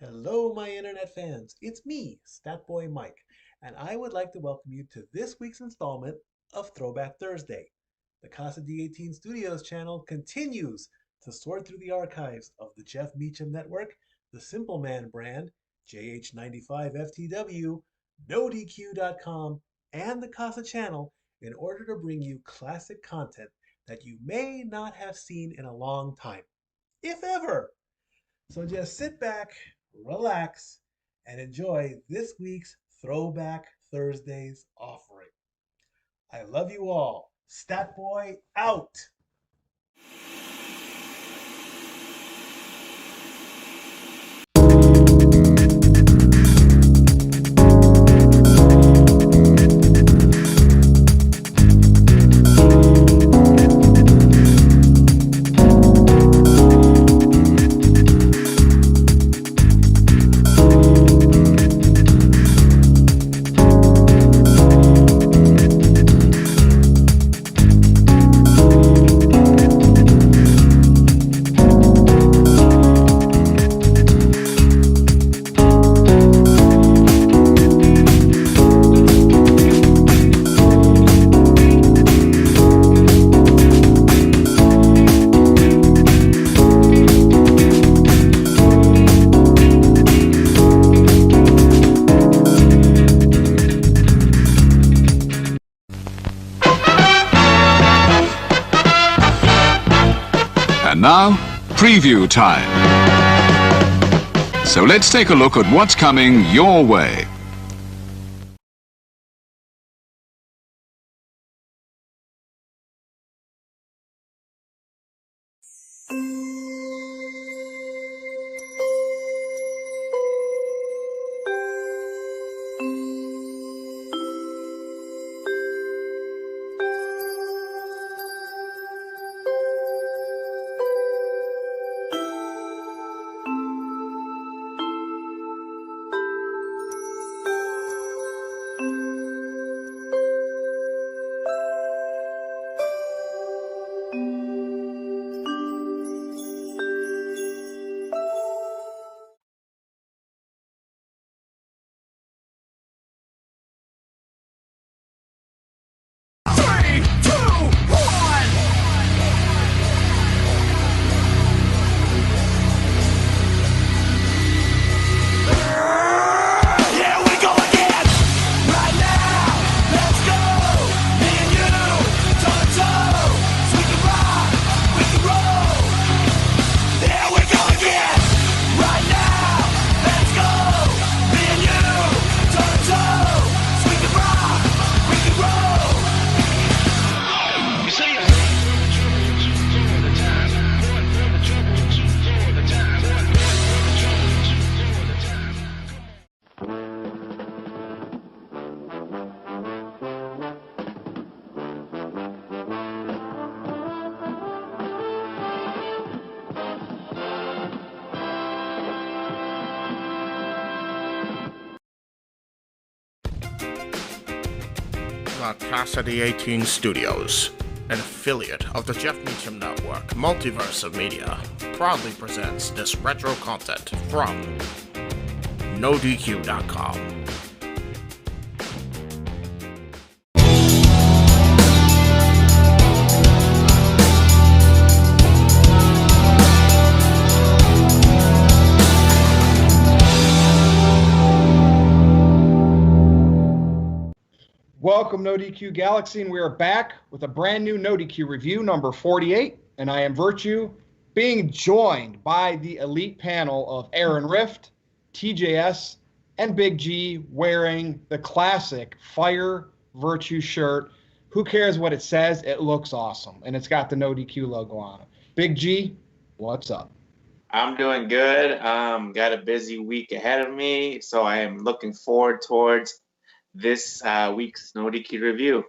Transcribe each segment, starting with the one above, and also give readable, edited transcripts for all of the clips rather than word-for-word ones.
Hello, my internet fans. It's me, Statboy Mike, and I would like to welcome you to this week's installment of Throwback Thursday. The Casa D18 Studios Channel continues to sort through the archives of the Jeff Meacham Network, the Simple Man brand, JH95 FTW, NoDQ.com, and the Casa Channel in order to bring you classic content that you may not have seen in a long time, if ever. So just sit back, relax, and enjoy this week's Throwback Thursdays offering. I love you all. Stat Boy out. And now, preview time. So let's take a look at what's coming your way. The Casa D18 Studios, an affiliate of the Jeff Meacham Network, Multiverse of Media, proudly presents this retro content from NoDQ.com. Welcome, NoDQ Galaxy, and we are back with a brand new NoDQ review, number 48, and I am Virtue, being joined by the elite panel of Aaron Rift, TJS, and Big G, wearing the classic Fire Virtue shirt. Who cares what it says? It looks awesome, and it's got the NoDQ logo on it. Big G, what's up? I'm doing good. Got a busy week ahead of me, so I am looking forward towards this week's NoDQ review.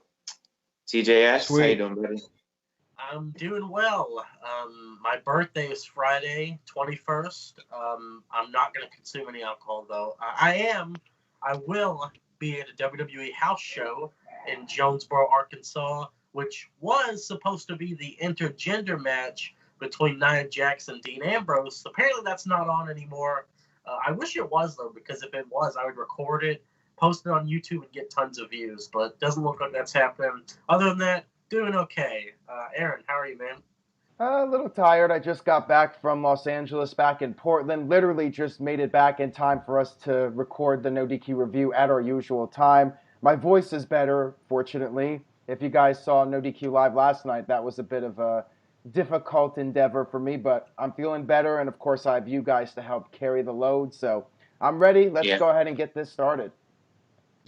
TJS, Sweet. how you doing, buddy? I'm doing well. My birthday is Friday, 21st. I'm not going to consume any alcohol, though. I will be at a WWE house show in Jonesboro, Arkansas, which was supposed to be the intergender match between Nia Jax and Dean Ambrose. Apparently, that's not on anymore. I wish it was, though, because if it was, I would record it, post it on YouTube, and get tons of views. But it doesn't look like that's happening. Other than that, doing okay. Aaron, how are you, man? A little tired. I just got back from Los Angeles, back in Portland. Literally just made it back in time for us to record the No DQ review at our usual time. My voice is better, fortunately. If you guys saw No DQ Live last night, that was a bit of a difficult endeavor for me, but I'm feeling better, and of course I have you guys to help carry the load, so I'm ready. Let's go ahead and get this started.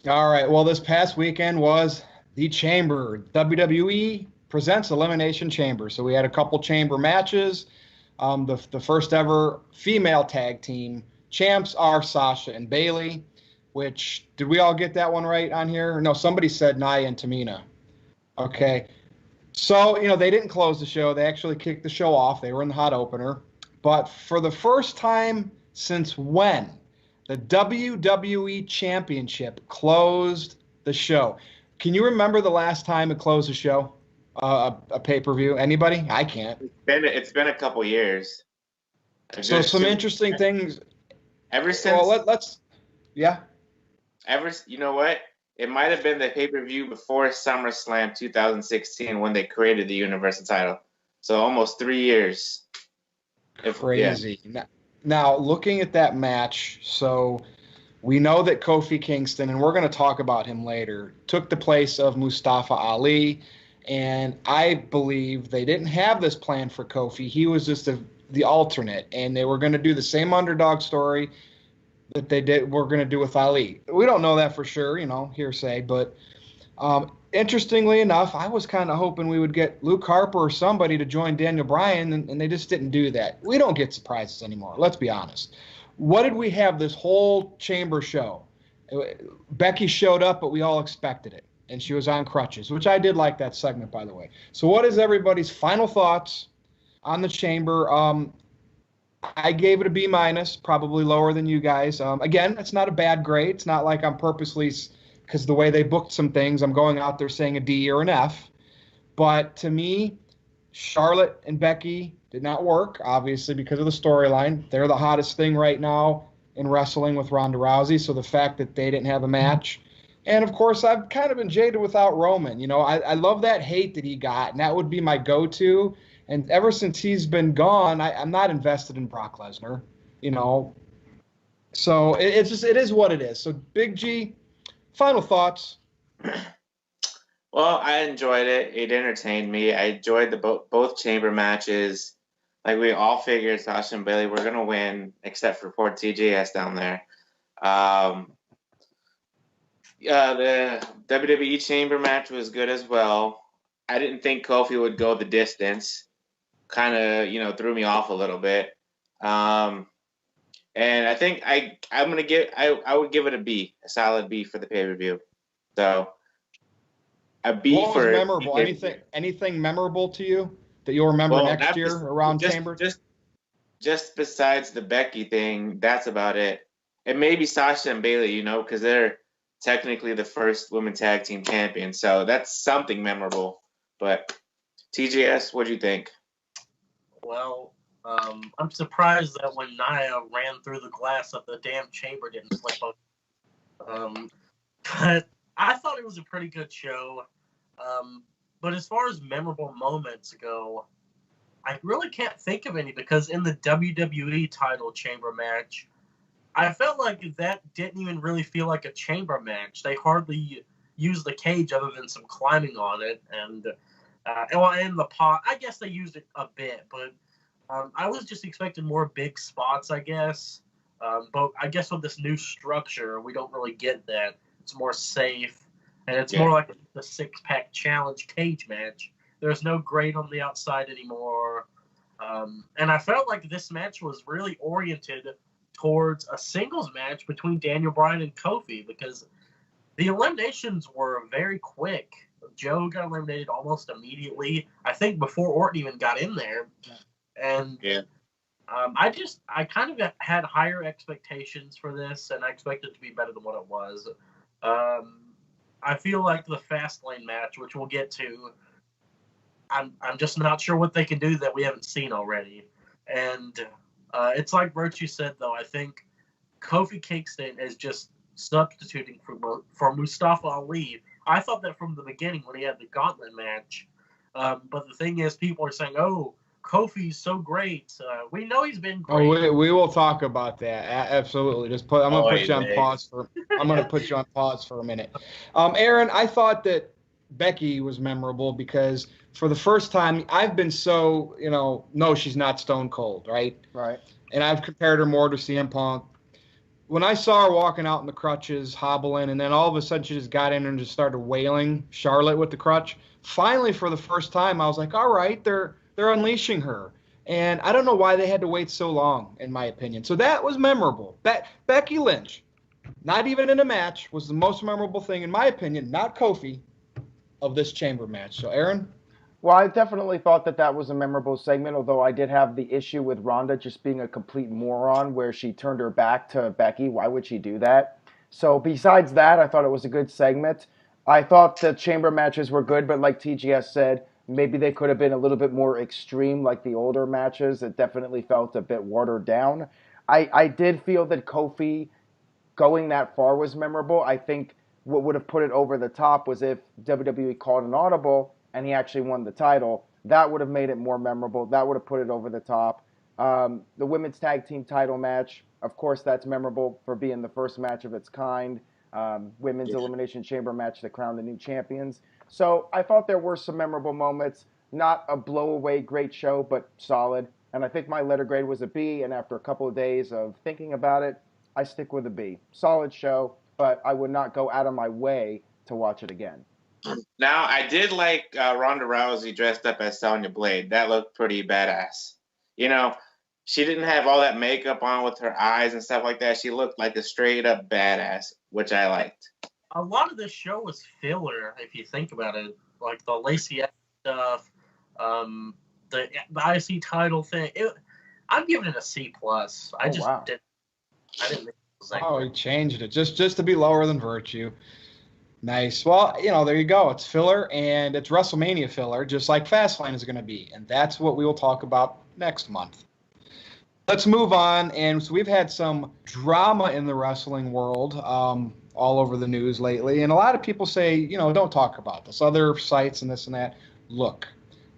All right. Well, this past weekend was the Chamber. WWE presents Elimination Chamber. So we had a couple Chamber matches. The first ever female tag team champs are Sasha and Bayley, which, did we all get that one right on here? No, somebody said Nia and Tamina. Okay. So, they didn't close the show. They actually kicked the show off. They were in the hot opener. But for the first time since when? The WWE Championship closed the show. Can you remember the last time it closed a show? A pay-per-view? Anybody? I can't. It's been a couple years. So some interesting things. Ever since. Well, yeah. You know what? It might have been the pay-per-view before SummerSlam 2016 when they created the Universal title. So almost 3 years. Crazy. Yeah. Now, looking at that match, so we know that Kofi Kingston, and we're going to talk about him later, took the place of Mustafa Ali. And I believe they didn't have this plan for Kofi. He was just the alternate. And they were going to do the same underdog story that we're going to do with Ali. We don't know that for sure, hearsay. But interestingly enough, I was kind of hoping we would get Luke Harper or somebody to join Daniel Bryan, and they just didn't do that. We don't get surprises anymore, let's be honest. What did we have this whole Chamber show? Becky showed up, but we all expected it, and she was on crutches, which I did like that segment, by the way. So what is everybody's final thoughts on the Chamber? I gave it a B-, probably lower than you guys. Again, it's not a bad grade. It's not like I'm purposely, because the way they booked some things, I'm going out there saying a D or an F. But to me, Charlotte and Becky did not work, obviously, because of the storyline. They're the hottest thing right now in wrestling with Ronda Rousey, so the fact that they didn't have a match. And, of course, I've kind of been jaded without Roman. I love that hate that he got, and that would be my go-to. And ever since he's been gone, I'm not invested in Brock Lesnar, So it is what it is. So, Big G, final thoughts. Well, I enjoyed it. It entertained me. I enjoyed both Chamber matches. Like, we all figured Sasha and Bayley were going to win, except for poor TJS down there. The WWE Chamber match was good as well. I didn't think Kofi would go the distance. Kind of, threw me off a little bit. And I think I would give it a B, a solid B for the pay-per-view. So a B. What was memorable? Anything memorable to you that you'll remember next year around Chamber? Just besides the Becky thing, that's about it. And maybe Sasha and Bayley, because they're technically the first women tag team champion. So that's something memorable. But TJS, what do you think? Well, I'm surprised that when Nia ran through the glass of the damn Chamber didn't slip up. But I thought it was a pretty good show. But as far as memorable moments go, I really can't think of any, because in the WWE title Chamber match, I felt like that didn't even really feel like a Chamber match. They hardly used the cage other than some climbing on it, and in the pot, I guess they used it a bit, but I was just expecting more big spots, I guess. But I guess with this new structure, we don't really get that. It's more safe, and it's more like the six-pack challenge cage match. There's no grate on the outside anymore. And I felt like this match was really oriented towards a singles match between Daniel Bryan and Kofi, because the eliminations were very quick. Joe got eliminated almost immediately, I think before Orton even got in there. And I kind of had higher expectations for this, and I expected it to be better than what it was. I feel like the Fastlane match, which we'll get to, I'm just not sure what they can do that we haven't seen already. And it's like Virtue said, though. I think Kofi Kingston is just substituting for Mustafa Ali. I thought that from the beginning when he had the gauntlet match. But the thing is, people are saying, "Oh, Kofi's so great." We know he's been great. Oh, we will talk about that. Absolutely. I'm gonna put you on pause for. I'm gonna put you on pause for a minute. Aaron, I thought that Becky was memorable because for the first time, I've been so no, she's not Stone Cold, right? Right. And I've compared her more to CM Punk. When I saw her walking out in the crutches, hobbling, and then all of a sudden she just got in and just started wailing Charlotte with the crutch. Finally, for the first time, I was like, all right, they're unleashing her. And I don't know why they had to wait so long, in my opinion. So that was memorable. Becky Lynch, not even in a match, was the most memorable thing, in my opinion, not Kofi, of this chamber match. So, Aaron? Well, I definitely thought that was a memorable segment, although I did have the issue with Ronda just being a complete moron where she turned her back to Becky. Why would she do that? So besides that, I thought it was a good segment. I thought the chamber matches were good, but like TGS said, maybe they could have been a little bit more extreme like the older matches. It definitely felt a bit watered down. I did feel that Kofi going that far was memorable. I think what would have put it over the top was if WWE called an audible and he actually won the title. That would have made it more memorable. That would have put it over the top. The women's tag team title match, of course, that's memorable for being the first match of its kind. Women's Elimination Chamber match to crown the new champions. So I thought there were some memorable moments. Not a blow-away great show, but solid. And I think my letter grade was a B, and after a couple of days of thinking about it, I stick with a B. Solid show, but I would not go out of my way to watch it again. Now, I did like Ronda Rousey dressed up as Sonya Blade. That looked pretty badass. She didn't have all that makeup on with her eyes and stuff like that. She looked like a straight-up badass, which I liked. A lot of this show was filler, if you think about it. Like the Lacey stuff, the IC title thing. I'm giving it a C+. I didn't think it was that Oh, great. he changed it just to be lower than Virtue. Nice. Well, there you go. It's filler, and it's WrestleMania filler, just like Fastlane is going to be. And that's what we will talk about next month. Let's move on. And so we've had some drama in the wrestling world all over the news lately. And a lot of people say, don't talk about this. Other sites and this and that. Look,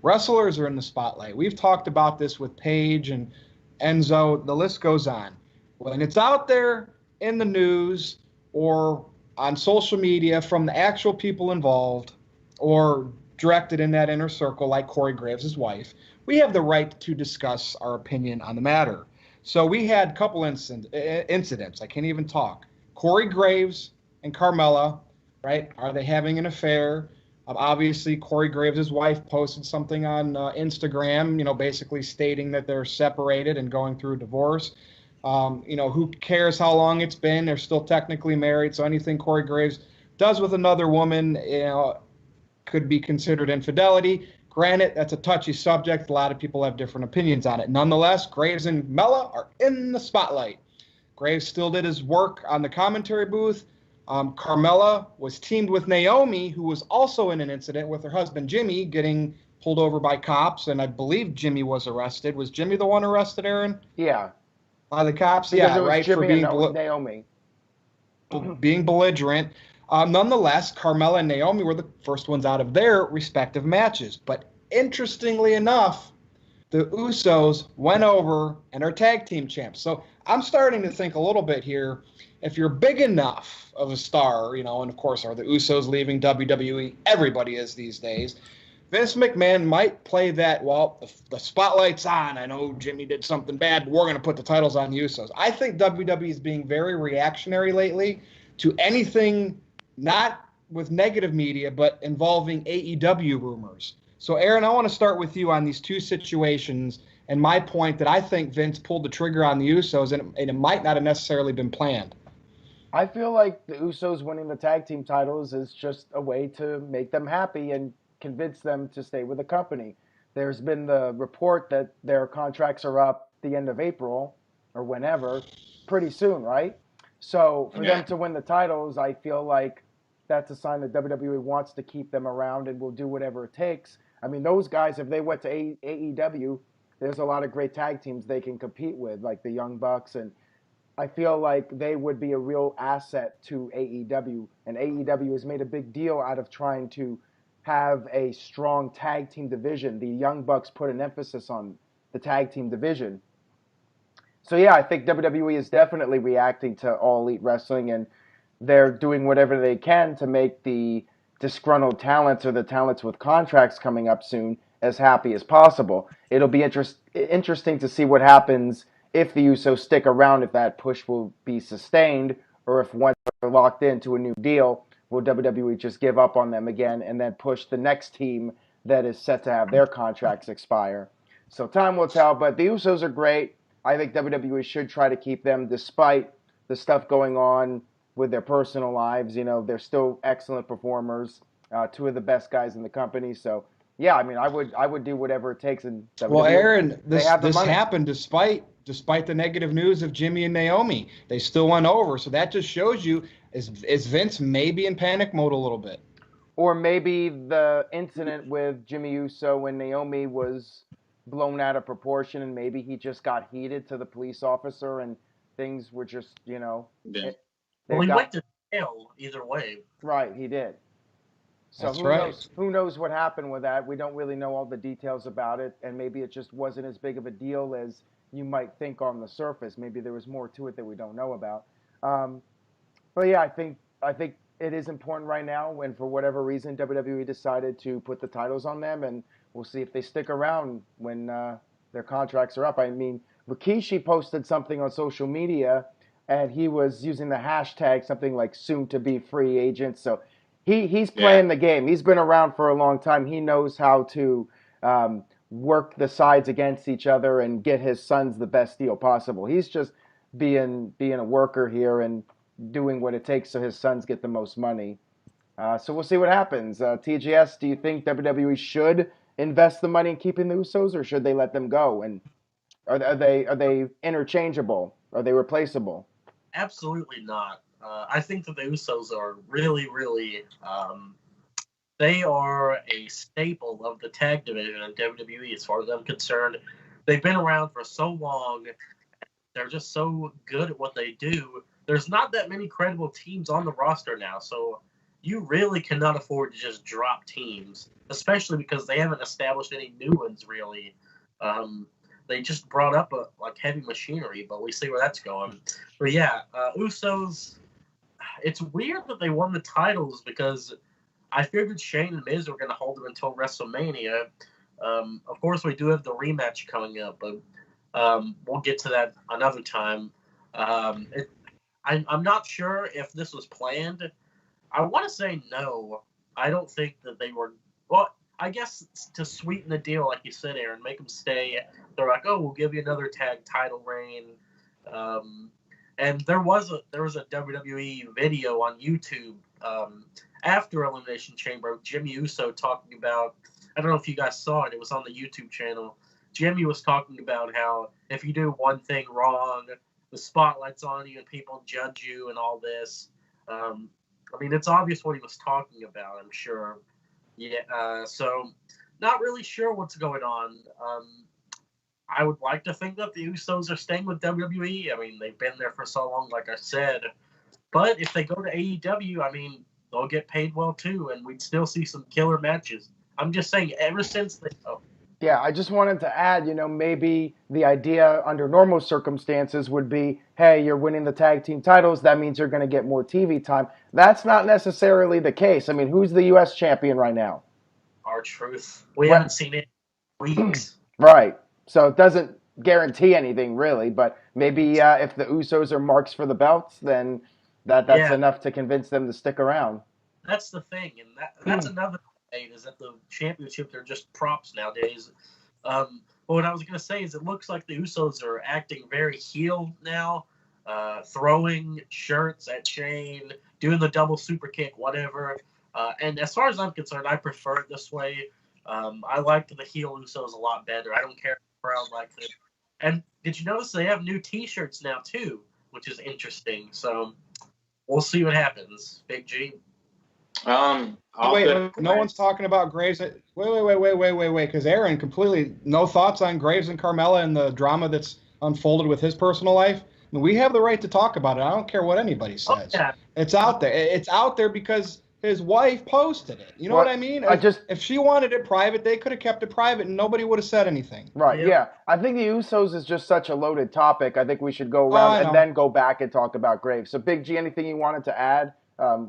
wrestlers are in the spotlight. We've talked about this with Paige and Enzo. The list goes on. When it's out there in the news or on social media from the actual people involved or directed in that inner circle like Corey Graves' wife, we have the right to discuss our opinion on the matter. So we had a couple incidents. I can't even talk. Corey Graves and Carmella, right? Are they having an affair? Obviously, Corey Graves' wife posted something on Instagram, basically stating that they're separated and going through a divorce. Who cares how long it's been? They're still technically married, so anything Corey Graves does with another woman, could be considered infidelity. Granted, that's a touchy subject. A lot of people have different opinions on it. Nonetheless, Graves and Mella are in the spotlight. Graves still did his work on the commentary booth. Carmella was teamed with Naomi, who was also in an incident with her husband Jimmy getting pulled over by cops, and I believe Jimmy was arrested. Was Jimmy the one arrested, Aaron? Yeah. By the cops? Because yeah, it was right. Jimmy for being and Naomi. being belligerent. Nonetheless, Carmella and Naomi were the first ones out of their respective matches. But interestingly enough, the Usos went over and are tag team champs. So I'm starting to think a little bit here. If you're big enough of a star, and of course, are the Usos leaving WWE? Everybody is these days. Vince McMahon might play that, the spotlight's on. I know Jimmy did something bad, but we're going to put the titles on the Usos. I think WWE is being very reactionary lately to anything not with negative media, but involving AEW rumors. So, Aaron, I want to start with you on these two situations and my point that I think Vince pulled the trigger on the Usos, and it might not have necessarily been planned. I feel like the Usos winning the tag team titles is just a way to make them happy and convince them to stay with the company. There's been the report that their contracts are up the end of April or whenever, pretty soon, right? So for them to win the titles, I feel like that's a sign that WWE wants to keep them around and will do whatever it takes. I mean, those guys, if they went to AEW, there's a lot of great tag teams they can compete with, like the Young Bucks. And I feel like they would be a real asset to AEW, and AEW has made a big deal out of trying to have a strong tag team division. The Young Bucks put an emphasis on the tag team division. So yeah, I think WWE is definitely reacting to All Elite Wrestling, and they're doing whatever they can to make the disgruntled talents or the talents with contracts coming up soon as happy as possible. It'll be interesting to see what happens if the Usos stick around, if that push will be sustained, or if once they're locked into a new deal, will WWE just give up on them again and then push the next team that is set to have their contracts expire. So time will tell, but the Usos are great. I think WWE should try to keep them despite the stuff going on with their personal lives. You know, they're still excellent performers, two of the best guys in the company. So, yeah, I mean, I would do whatever it takes. And well, Aaron, this happened despite the negative news of Jimmy and Naomi. They still went over. So that just shows you is Vince maybe in panic mode a little bit. Or maybe the incident with Jimmy Uso and Naomi was blown out of proportion, and maybe he just got heated to the police officer and things were just, you know. Yeah. Well, he went to jail either way. Right, he did. So That's right. Who knows what happened with that? We don't really know all the details about it, and maybe it just wasn't as big of a deal as you might think on the surface. Maybe there was more to it that we don't know about. But yeah, I think it is important right now, and for whatever reason, WWE decided to put the titles on them, and we'll see if they stick around when their contracts are up. I mean, Rikishi posted something on social media, and he was using the hashtag something like "soon to be free agent." So he's playing the game. He's been around for a long time. He knows how to work the sides against each other and get his sons the best deal possible. He's just being a worker here and doing what it takes so his sons get the most money. So we'll see what happens. TGS, do you think WWE should invest the money in keeping the Usos, or should they let them go? And are they interchangeable? Are they replaceable? Absolutely not. I think that the Usos are really, really, they are a staple of the tag division in WWE as far as I'm concerned. They've been around for so long. They're just so good at what they do. There's not that many credible teams on the roster now, so you really cannot afford to just drop teams, especially because they haven't established any new ones, really. They just brought up heavy machinery, but we see where that's going. But yeah, Usos, it's weird that they won the titles because I figured Shane and Miz were going to hold them until WrestleMania. Of course, we do have the rematch coming up, but we'll get to that another time. I'm not sure if this was planned. I want to say no. I don't think that they were. Well, I guess to sweeten the deal, like you said, Aaron, make them stay. They're like, oh, we'll give you another tag title reign. And there was a WWE video on YouTube after Elimination Chamber, Jimmy Uso talking about. I don't know if you guys saw it. It was on the YouTube channel. Jimmy was talking about how if you do one thing wrong, the spotlight's on you and people judge you and all this. I mean, it's obvious what he was talking about, I'm sure. Yeah, so not really sure what's going on. I would like to think that the Usos are staying with WWE. I mean, they've been there for so long, like I said. But if they go to AEW, I mean, they'll get paid well too, and we'd still see some killer matches. I'm just saying, ever since they... Oh. Yeah, I just wanted to add, maybe the idea under normal circumstances would be, hey, you're winning the tag team titles. That means you're going to get more TV time. That's not necessarily the case. I mean, who's the U.S. champion right now? R-Truth. We haven't seen it in weeks. Right. So it doesn't guarantee anything, really. But maybe if the Usos are marks for the belts, then that's enough to convince them to stick around. That's the thing. And that's another is that the championship, they're just props nowadays. But what I was going to say is it looks like the Usos are acting very heel now, throwing shirts at Shane, doing the double super kick, whatever. And as far as I'm concerned, I prefer it this way. I like the heel Usos a lot better. I don't care if the crowd likes it. And did you notice they have new T-shirts now, too, which is interesting. So we'll see what happens. Big G. Wait, no one's talking about Graves. Wait, because Aaron, completely no thoughts on Graves and Carmella and the drama that's unfolded with his personal life. We have the right to talk about it. I don't care what anybody says. yeah. It's out there. It's out there because his wife posted it. You know Well, what I mean? If she wanted it private, they could have kept it private and nobody would have said anything. Right, Yep. yeah. I think the Usos is just such a loaded topic. I think we should go I around know. and then go back and talk about Graves. So, Big G, anything you wanted to add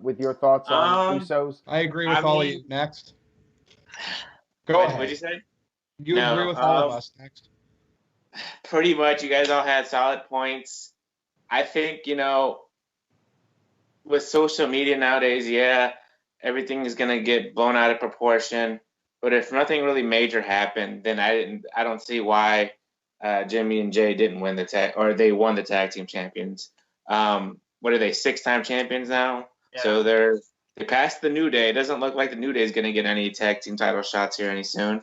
with your thoughts on Usos? I agree with all of you. Next. Go ahead. What'd you say? You agree with all of us. Next. Pretty much, you guys all had solid points. I think, with social media nowadays, yeah, everything is gonna get blown out of proportion. But if nothing really major happened, then I don't see why Jimmy and Jay didn't win they won the tag team champions. What are they, 6-time champions now? Yeah. So they passed the New Day. It doesn't look like the New Day is gonna get any tag team title shots here any soon.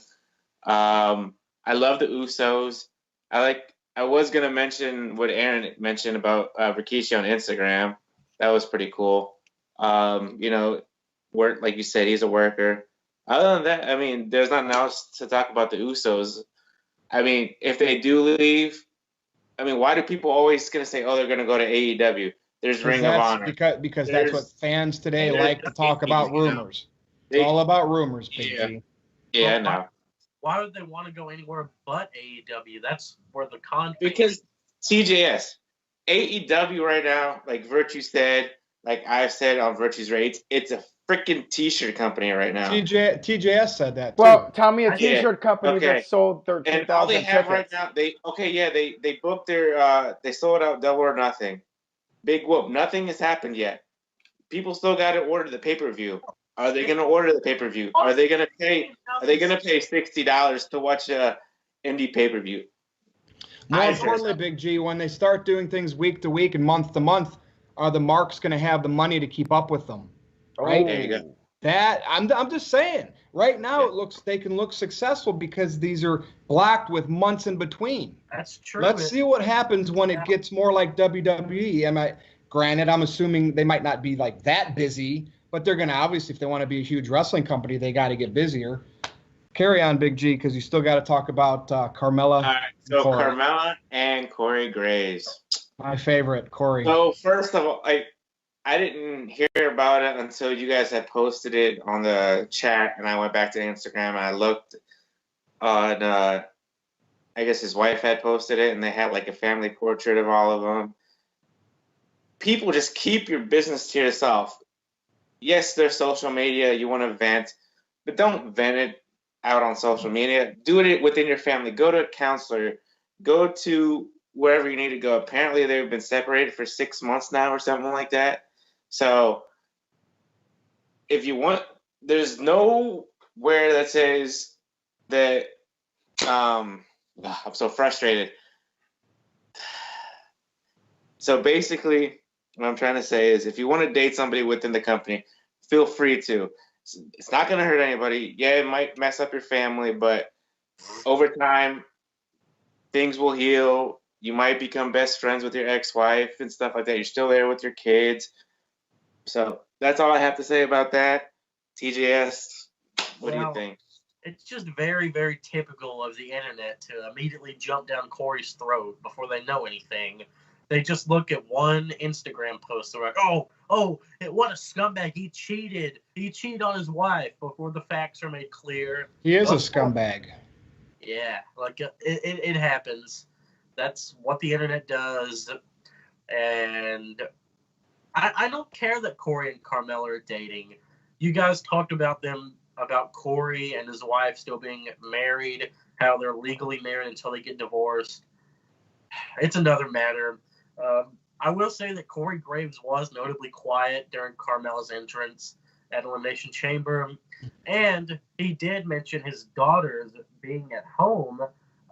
I love the Usos. I was gonna mention what Aaron mentioned about Rikishi on Instagram. That was pretty cool. Work, like you said, he's a worker. Other than that, I mean, there's nothing else to talk about the Usos. I mean, if they do leave, I mean, why do people always gonna say, oh, they're gonna go to AEW? There's Ring of Honor. Because that's what fans today like to talk about, rumors. It's all about rumors, Big G. Yeah, I know. Why would they want to go anywhere but AEW? That's where the con. Because TJS, AEW right now, like Virtue said, like I've said on Virtue's Rates, it's a freaking T-shirt company right now. TJS said that too. Well, tell me a T-shirt company that sold 13,000 and all they have tickets. right now, they booked their they sold out Double or Nothing. Big whoop. Nothing has happened yet. People still got to order the pay-per-view. Are they going to order the pay-per-view? Are they going to pay $60 to watch a indie pay-per-view? More importantly, Big G, when they start doing things week to week and month to month, are the marks going to have the money to keep up with them? Right? There you go. That I'm just saying. Right now, it looks they can look successful because these are blocked with months in between. That's true. Let's see what happens when it gets more like WWE. Granted, I'm assuming they might not be like that busy, but they're going to obviously, if they want to be a huge wrestling company, they got to get busier. Carry on, Big G, because you still got to talk about Carmella. All right, so Carmella and Corey Graves. My favorite, Corey. So first of all, I didn't hear about it until you guys had posted it on the chat, and I went back to Instagram and I looked on. I guess his wife had posted it, and they had like a family portrait of all of them. People, just keep your business to yourself. Yes, there's social media. You want to vent, but don't vent it out on social media. Do it within your family. Go to a counselor. Go to wherever you need to go. Apparently, they've been separated for 6 months now or something like that. So, if you want, there's nowhere that says that. I'm so frustrated. So basically, what I'm trying to say is, if you want to date somebody within the company, feel free to. It's not going to hurt anybody. Yeah, it might mess up your family, but over time, things will heal. You might become best friends with your ex-wife and stuff like that. You're still there with your kids. So that's all I have to say about that. TJS, what do you think? It's just very, very typical of the internet to immediately jump down Corey's throat before they know anything. They just look at one Instagram post. They're like, oh, what a scumbag. He cheated. He cheated on his wife before the facts are made clear. He is a scumbag. Yeah, like it happens. That's what the internet does. And I don't care that Corey and Carmella are dating. You guys talked about Corey and his wife still being married, how they're legally married until they get divorced. It's another matter. I will say that Corey Graves was notably quiet during Carmella's entrance at Elimination Chamber, and he did mention his daughters being at home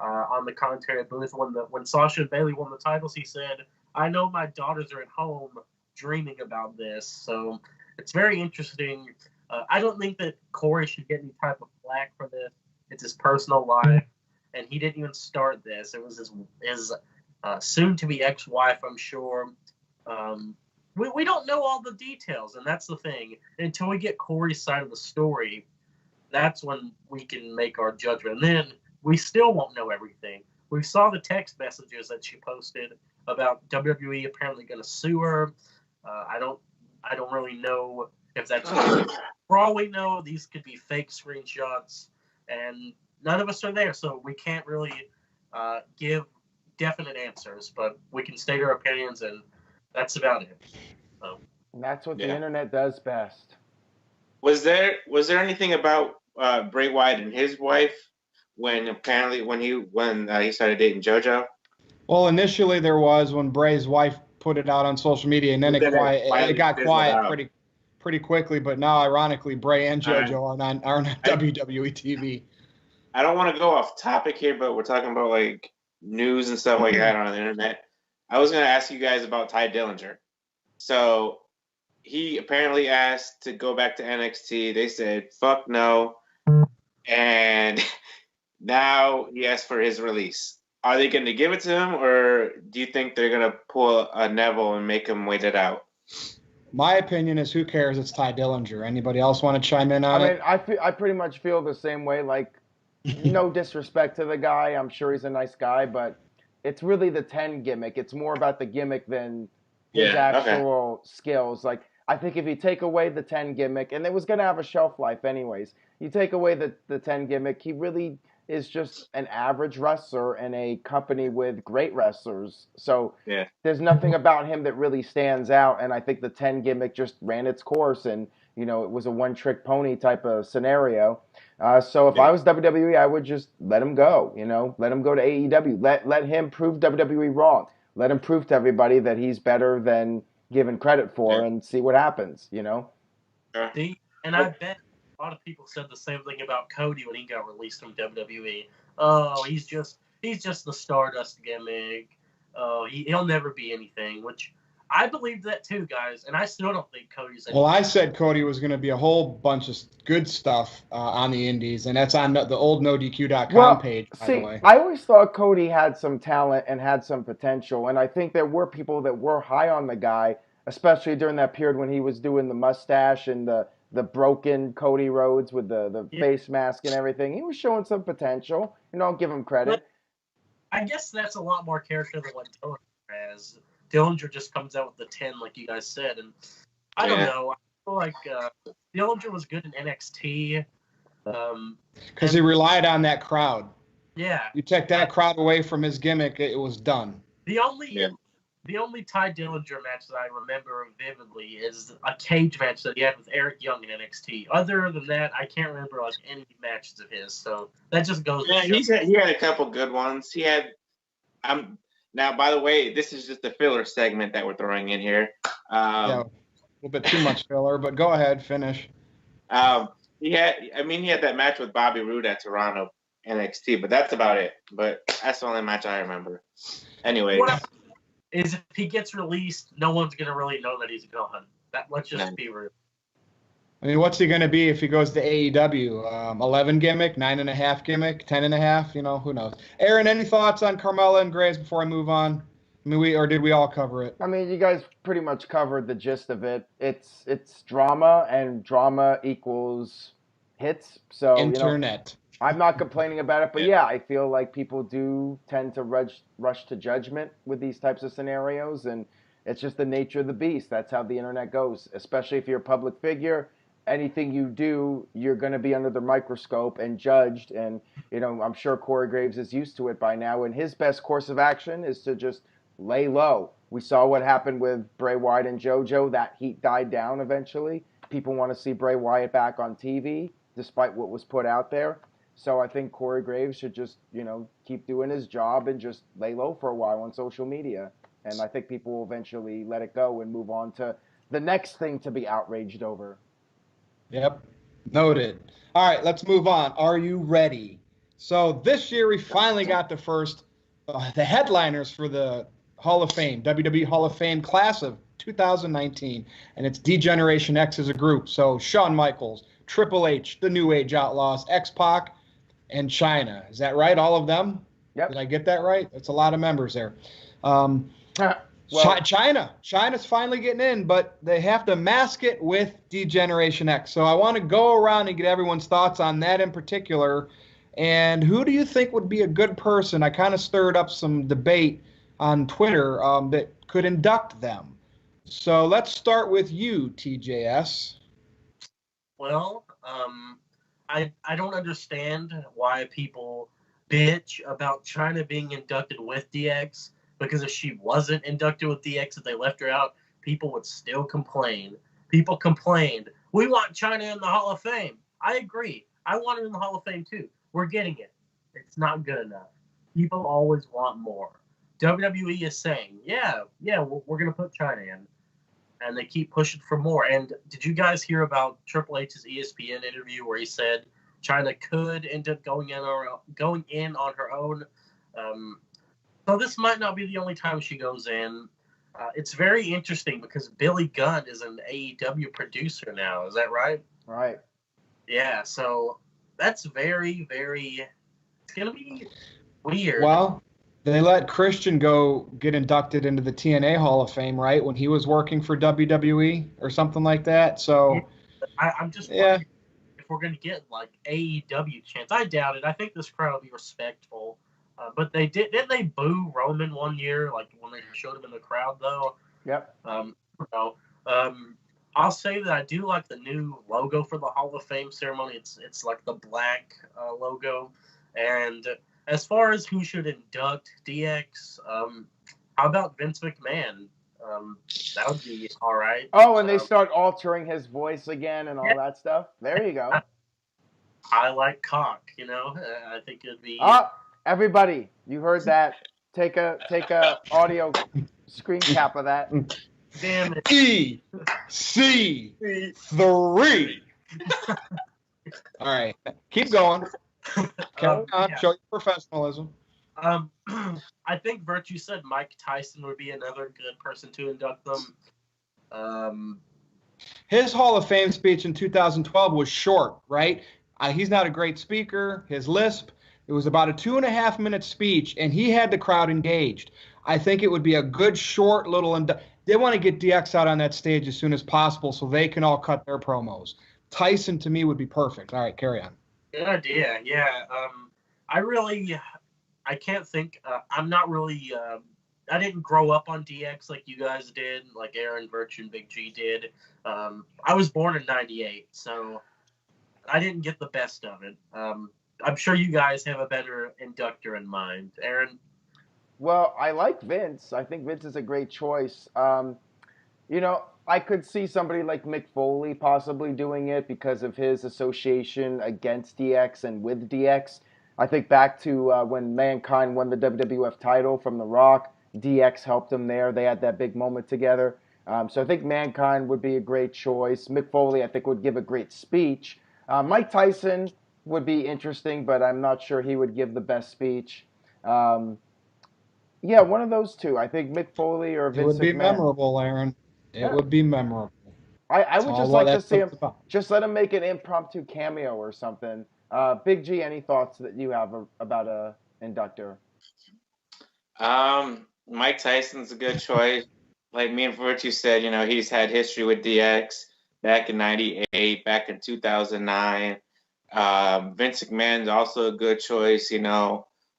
on the commentary booth when Sasha and Bayley won the titles. He said, "I know my daughters are at home dreaming about this." So it's very interesting. I don't think that Corey should get any type of flack for this. It's his personal life, and he didn't even start this. It was his soon-to-be ex-wife, I'm sure. We don't know all the details, and that's the thing. Until we get Corey's side of the story, that's when we can make our judgment. And then we still won't know everything. We saw the text messages that she posted about WWE apparently going to sue her. I don't really know if that's true. For all we know, these could be fake screenshots, and none of us are there, so we can't really give definite answers. But we can state our opinions, and that's about it. So. And that's what the internet does best. Was there anything about Bray Wyatt and his wife when he started dating JoJo? Well, initially there was when Bray's wife put it out on social media, and then it got quiet pretty quickly. But now, ironically, Bray and JoJo are not WWE TV. I don't want to go off topic here, but we're talking about like news and stuff like that on the internet. I was going to ask you guys about Ty Dillinger. So he apparently asked to go back to NXT. They said, fuck no. And now he asked for his release. Are they going to give it to him, or do you think they're going to pull a Neville and make him wait it out? My opinion is, who cares? It's Ty Dillinger. Anybody else want to chime in on it? I pretty much feel the same way. Like, no disrespect to the guy. I'm sure he's a nice guy, but it's really the 10 gimmick. It's more about the gimmick than his actual skills. Like, I think if you take away the 10 gimmick, and it was going to have a shelf life anyways, you take away the 10 gimmick, he really is just an average wrestler in a company with great wrestlers. So there's nothing about him that really stands out, and I think the 10 gimmick just ran its course, and it was a one-trick pony type of scenario. So if I was WWE, I would just let him go, let him go to AEW. Let him prove WWE wrong. Let him prove to everybody that he's better than given credit for, and see what happens, And I bet a lot of people said the same thing about Cody when he got released from WWE. Oh, he's just the Stardust gimmick. Oh, he'll never be anything, which I believe that too, guys. And I still don't think Cody's anything. Well, I said Cody was going to be a whole bunch of good stuff on the indies, and that's on the old NoDQ.com page, by the way. I always thought Cody had some talent and had some potential, and I think there were people that were high on the guy, especially during that period when he was doing the mustache and the broken Cody Rhodes with the face mask and everything. He was showing some potential. I'll give him credit. But I guess that's a lot more character than what Dillinger has. Dillinger just comes out with the 10, like you guys said. And I don't know. I feel like Dillinger was good in NXT. Because he relied on that crowd. Yeah. You take that crowd away from his gimmick, it was done. The only Ty Dillinger match that I remember vividly is a cage match that he had with Eric Young in NXT. Other than that, I can't remember any matches of his. So that just goes. Yeah, he had a couple good ones. He had. Now, by the way, this is just a filler segment that we're throwing in here. A little bit too much filler, but go ahead, finish. He had that match with Bobby Roode at Toronto NXT, but that's about it. But that's the only match I remember. Anyway. Is if he gets released, no one's going to really know that he's gone. Let's just be real. I mean, what's he going to be if he goes to AEW? 11 gimmick, 9.5 gimmick, 10.5? Who knows? Aaron, any thoughts on Carmella and Graves before I move on? Did we all cover it? I mean, you guys pretty much covered the gist of it. It's drama, and drama equals hits. So internet. I'm not complaining about it, but I feel like people do tend to rush to judgment with these types of scenarios, and it's just the nature of the beast. That's how the internet goes, especially if you're a public figure. Anything you do, you're going to be under the microscope and judged, and I'm sure Corey Graves is used to it by now, and his best course of action is to just lay low. We saw what happened with Bray Wyatt and JoJo. That heat died down eventually. People want to see Bray Wyatt back on TV, despite what was put out there. So I think Corey Graves should just, keep doing his job and just lay low for a while on social media. And I think people will eventually let it go and move on to the next thing to be outraged over. Yep. Noted. All right, let's move on. Are you ready? So this year we finally got the first, the headliners for the Hall of Fame, WWE Hall of Fame class of 2019. And it's D-Generation X as a group. So Shawn Michaels, Triple H, the New Age Outlaws, X-Pac, and China. Is that right? All of them? Yep. Did I get that right? That's a lot of members there. China's finally getting in, but they have to mask it with D-Generation X. So I want to go around and get everyone's thoughts on that in particular. And who do you think would be a good person? I kind of stirred up some debate on Twitter that could induct them. So let's start with you, TJS. Well, I don't understand why people bitch about China being inducted with DX, because if she wasn't inducted with DX, if they left her out, people would still complain. People complained, we want China in the Hall of Fame. I agree. I want her in the Hall of Fame too. We're getting it. It's not good enough. People always want more. WWE is saying, yeah, we're going to put China in. And they keep pushing for more. And did you guys hear about Triple H's ESPN interview where he said China could end up going in on her own? So this might not be the only time she goes in. It's very interesting because Billy Gunn is an AEW producer now. Is that right? Right. Yeah. So that's very, very. It's gonna be weird. Well, they let Christian go get inducted into the TNA Hall of Fame, right? When he was working for WWE or something like that. So I'm just wondering if we're gonna get like AEW chance. I doubt it. I think this crowd will be respectful. But didn't they boo Roman one year, like when they showed him in the crowd though? Yep. I'll say that I do like the new logo for the Hall of Fame ceremony. It's like the black logo. And as far as who should induct DX, how about Vince McMahon? That would be all right. Oh, and they start altering his voice again and all that stuff. There you go. I like cock, I think it'd be. Everybody, you heard that. Take a audio screen cap of that. Damn it. EC3. All right. Keep going. Show your professionalism. I think Virtue said Mike Tyson would be another good person to induct them. His Hall of Fame speech in 2012 was short, right? He's not a great speaker. His lisp. It was about a 2.5-minute speech, and he had the crowd engaged. I think it would be a good, short little. They want to get DX out on that stage as soon as possible so they can all cut their promos. Tyson, to me, would be perfect. All right, carry on. Good idea. Yeah. I can't think. I'm not really. I didn't grow up on DX like you guys did, like Aaron, Virtue, and Big G did. I was born in '98, so I didn't get the best of it. I'm sure you guys have a better inductor in mind. Aaron? Well, I like Vince. I think Vince is a great choice. I could see somebody like Mick Foley possibly doing it because of his association against DX and with DX. I think back to when Mankind won the WWF title from The Rock. DX helped him there. They had that big moment together. So I think Mankind would be a great choice. Mick Foley, I think, would give a great speech. Mike Tyson would be interesting, but I'm not sure he would give the best speech. One of those two. I think Mick Foley or Vince McMahon. It would be memorable, Aaron. It would be memorable. I would just like to see him. Just let him make an impromptu cameo or something. Big G, any thoughts that you have about a inductor? Mike Tyson's a good choice. Like me and Virtue said, he's had history with DX back in '98, back in 2009. Vince McMahon's also a good choice.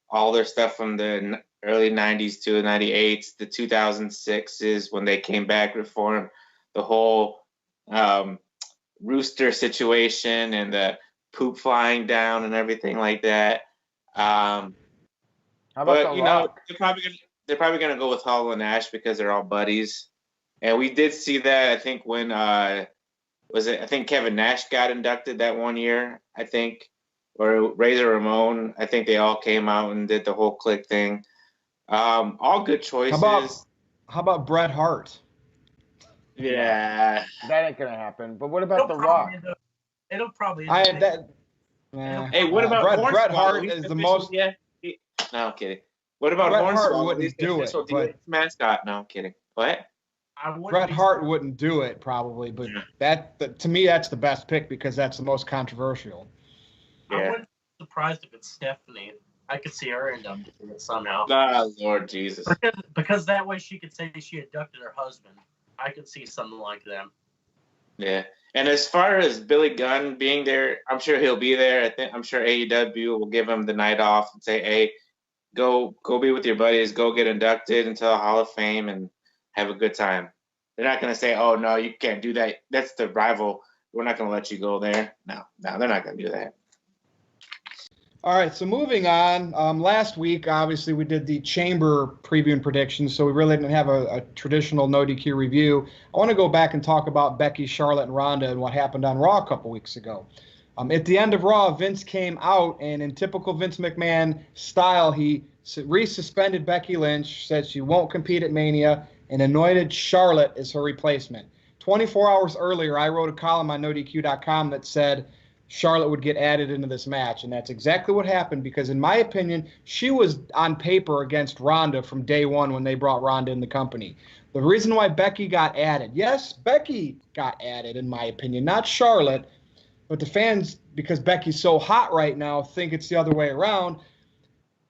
All their stuff from the early 90s to the 98s, the 2006s when they came back, reformed the whole rooster situation and the poop flying down and everything like that. How about The Rock? They're probably gonna go with Hall and Nash because they're all buddies, and we did see that. I think when I think Kevin Nash got inducted that one year. I think, or Razor Ramon. I think they all came out and did the whole click thing. All good choices. How about Bret Hart? Yeah, that ain't gonna happen. But what about The Rock? It'll probably. Hey, what about Bret Hart? Is the most? Yeah. No, I'm kidding. What about Bret Hornswoggle? Hart wouldn't do it. But mascot. No, I'm kidding. What? Bret Hart wouldn't do it probably, but that to me that's the best pick because that's the most controversial. Yeah. I wouldn't be surprised if it's Stephanie. I could see her end up doing it somehow. Ah, Lord Jesus. Because that way she could say she abducted her husband. I could see something like that. Yeah. And as far as Billy Gunn being there, I'm sure he'll be there. I'm sure AEW will give him the night off and say, hey, go be with your buddies, go get inducted into the Hall of Fame, and have a good time. They're not going to say, "Oh no, you can't do that. That's the rival. We're not going to let you go there." No, they're not going to do that. All right, so moving on. Last week, obviously, we did the Chamber preview and predictions, so we really didn't have a traditional no DQ review. I want to go back and talk about Becky, Charlotte, and Ronda and what happened on Raw a couple weeks ago. At the end of Raw, Vince came out, and in typical Vince McMahon style, he resuspended Becky Lynch, said she won't compete at Mania, and anointed Charlotte as her replacement. 24 hours earlier, I wrote a column on NoDQ.com that said Charlotte would get added into this match, and that's exactly what happened because, in my opinion, she was on paper against Ronda from day one when they brought Ronda in the company. The reason why Becky got added, yes, Becky got added, in my opinion, not Charlotte, but the fans, because Becky's so hot right now, think it's the other way around.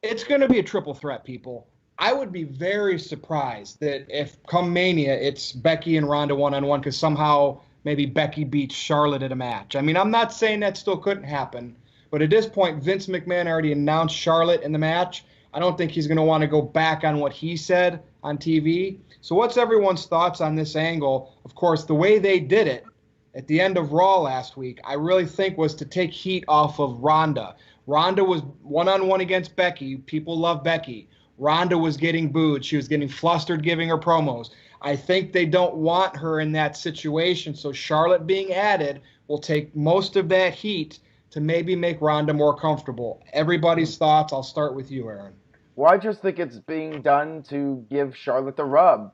It's going to be a triple threat, people. I would be very surprised that if come Mania, it's Becky and Ronda one-on-one because somehow maybe Becky beats Charlotte at a match. I mean, I'm not saying that still couldn't happen, but at this point, Vince McMahon already announced Charlotte in the match. I don't think he's going to want to go back on what he said on TV. So what's everyone's thoughts on this angle? Of course, the way they did it at the end of Raw last week, I really think was to take heat off of Ronda. Ronda was one-on-one against Becky. People love Becky. Ronda was getting booed. She was getting flustered giving her promos. I think they don't want her in that situation, so Charlotte being added will take most of that heat to maybe make Ronda more comfortable. Everybody's thoughts. I'll start with you, Aaron. Well, I just think it's being done to give Charlotte the rub.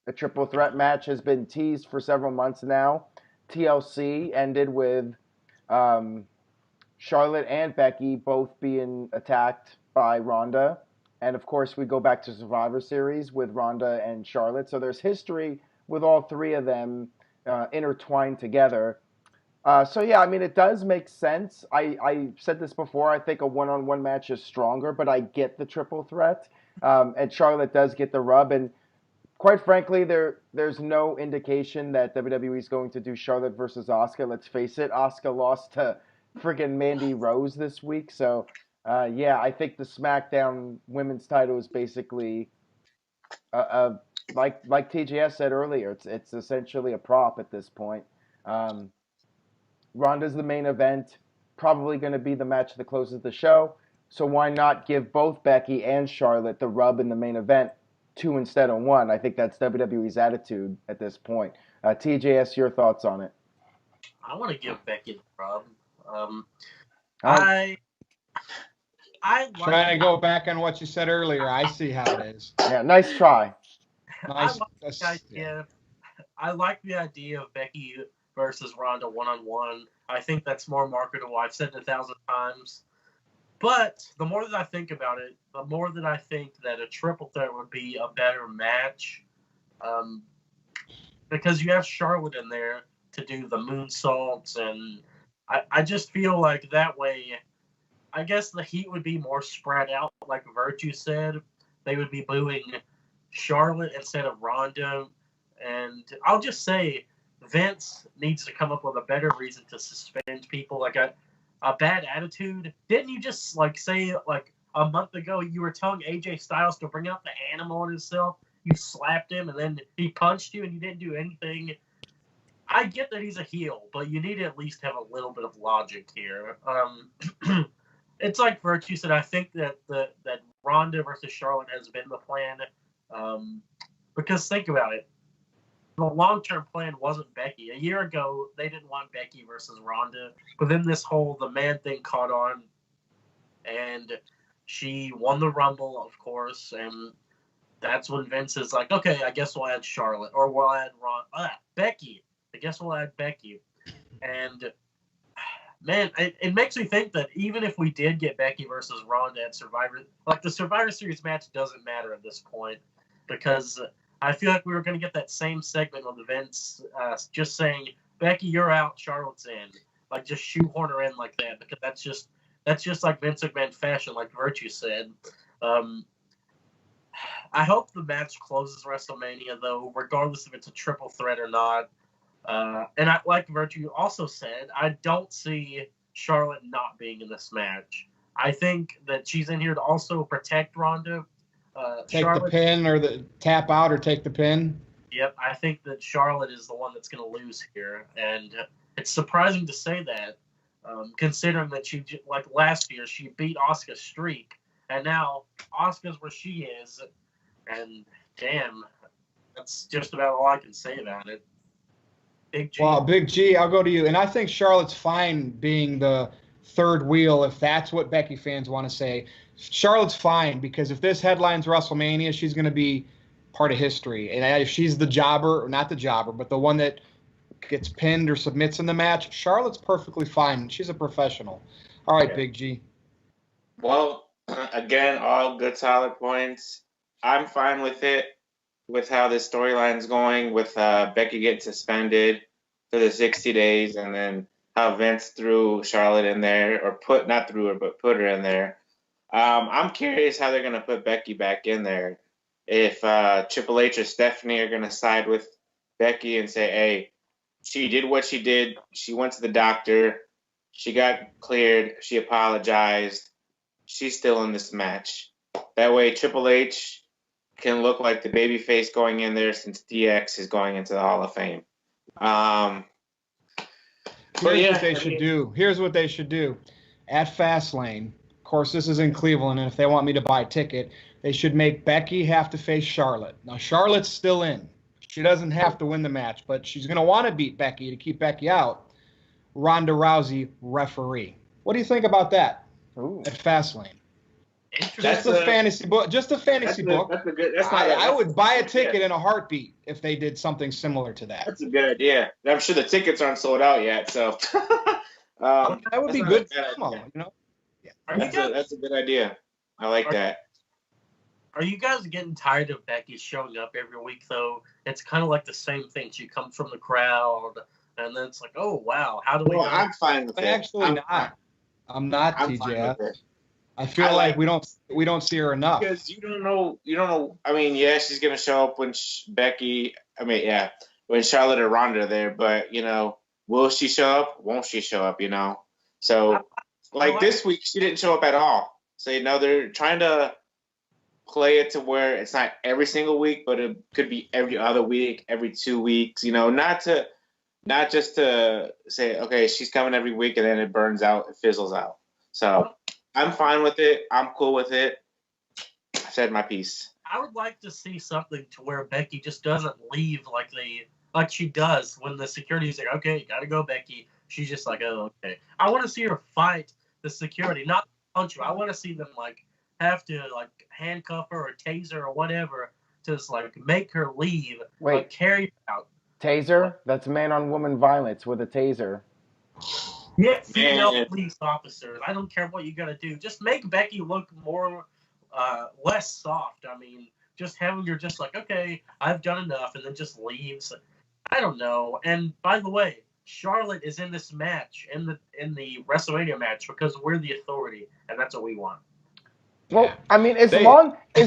The triple threat match has been teased for several months now. TLC ended with Charlotte and Becky both being attacked by Ronda. And of course, we go back to Survivor Series with Ronda and Charlotte. So there's history with all three of them intertwined together. So yeah, I mean, it does make sense. I said this before. I think a one-on-one match is stronger, but I get the triple threat. And Charlotte does get the rub. And quite frankly, there's no indication that WWE is going to do Charlotte versus Asuka. Let's face it, Asuka lost to friggin' Mandy Rose this week. So, yeah, I think the SmackDown Women's title is basically, like TJS said earlier, it's essentially a prop at this point. Ronda's the main event, probably going to be the match that closes the show. So why not give both Becky and Charlotte the rub in the main event? 2 instead of 1. I think that's WWE's attitude at this point. TJS, your thoughts on it? I want to give Becky the rub. Trying to go back on what you said earlier. I see how it is. Yeah, nice try. Nice. I like the idea of Becky versus Ronda one-on-one. I think that's more marketable. I've said it 1,000 times. But the more that I think about it, the more that I think that a triple threat would be a better match. Because you have Charlotte in there to do the moonsaults, and I just feel like that way, I guess the heat would be more spread out, like Virtue said. They would be booing Charlotte instead of Ronda. And I'll just say, Vince needs to come up with a better reason to suspend people. Like a bad attitude. Didn't you just say a month ago you were telling AJ Styles to bring out the animal in himself? You slapped him and then he punched you and you didn't do anything. I get that he's a heel, but you need to at least have a little bit of logic here. It's like Virtue said. I think that that Ronda versus Charlotte has been the plan. Because think about it. The long-term plan wasn't Becky. A year ago, they didn't want Becky versus Ronda. But then the man thing caught on. And she won the Rumble, of course. And that's when Vince is like, okay, I guess we'll add Charlotte. Or we'll add Becky. I guess we'll add Becky. And, man, it makes me think that even if we did get Becky versus Ronda at Survivor, the Survivor Series match doesn't matter at this point. Because I feel like we were going to get that same segment with Vince just saying, Becky, you're out, Charlotte's in. Just shoehorn her in like that, because that's just like Vince McMahon fashion, like Virtue said. I hope the match closes WrestleMania, though, regardless if it's a triple threat or not. And like Virtue also said, I don't see Charlotte not being in this match. I think that she's in here to also protect Ronda. Take Charlotte, the pin or the tap out or take the pin. Yep, I think that Charlotte is the one that's going to lose here, and it's surprising to say that, considering that she, like last year, she beat Asuka's streak, and now Asuka's where she is, and damn, that's just about all I can say about it. Big G. Well, Big G, I'll go to you. And I think Charlotte's fine being the third wheel, if that's what Becky fans want to say. Charlotte's fine, because if this headlines WrestleMania, she's going to be part of history. And if she's the jobber, or not the jobber, but the one that gets pinned or submits in the match, Charlotte's perfectly fine. She's a professional. All right, Big G. Well, again, all good solid points. I'm fine with it, with how this storyline's going, with Becky getting suspended for the 60 days, and then how Vince threw Charlotte in there, or not threw her, but put her in there. I'm curious how they're going to put Becky back in there. If Triple H or Stephanie are going to side with Becky and say, hey, she did what she did. She went to the doctor. She got cleared. She apologized. She's still in this match. That way Triple H can look like the babyface going in there, since DX is going into the Hall of Fame. Here's what they should do. Here's what they should do. At Fastlane, of course, this is in Cleveland, and if they want me to buy a ticket, they should make Becky have to face Charlotte. Now, Charlotte's still in. She doesn't have to win the match, but she's going to want to beat Becky to keep Becky out. Ronda Rousey, referee. What do you think about that? Ooh. At Fastlane? That's a fantasy book. Just a fantasy book. That's a good. That's I would buy a ticket in a heartbeat if they did something similar to that. That's a good idea. I'm sure the tickets aren't sold out yet, so that would be good promo, you know. That's a good idea. I like that. Are you guys getting tired of Becky showing up every week, though? It's kind of like the same thing. She comes from the crowd, and then it's like, oh, wow, how do we... Well, I'm fine with it. Actually, not. I'm not, TJ. I feel like we don't see her enough. Because you don't know. I mean, yeah, she's going to show up when when Charlotte or Ronda are there, but, you know, will she show up? Won't she show up, you know? So, this week, she didn't show up at all. So, you know, they're trying to play it to where it's not every single week, but it could be every other week, every 2 weeks, you know, not just to say, okay, she's coming every week and then it burns out, it fizzles out. So I'm fine with it. I'm cool with it. I said my piece. I would like to see something to where Becky just doesn't leave like she does when the security's like, okay, gotta go, Becky. She's just like, oh, okay. I want to see her fight the security, not punch her. I want to see them have to handcuff her or tase her or whatever to just make her leave. Wait, carry her out. Taser? That's man on woman violence with a taser. Yeah, female police officers. I don't care what you gotta do. Just make Becky look less soft. I mean, just having her just okay, I've done enough, and then just leaves. I don't know. And by the way, Charlotte is in this match, in the WrestleMania match, because we're the authority, and that's what we want. Well, I mean, as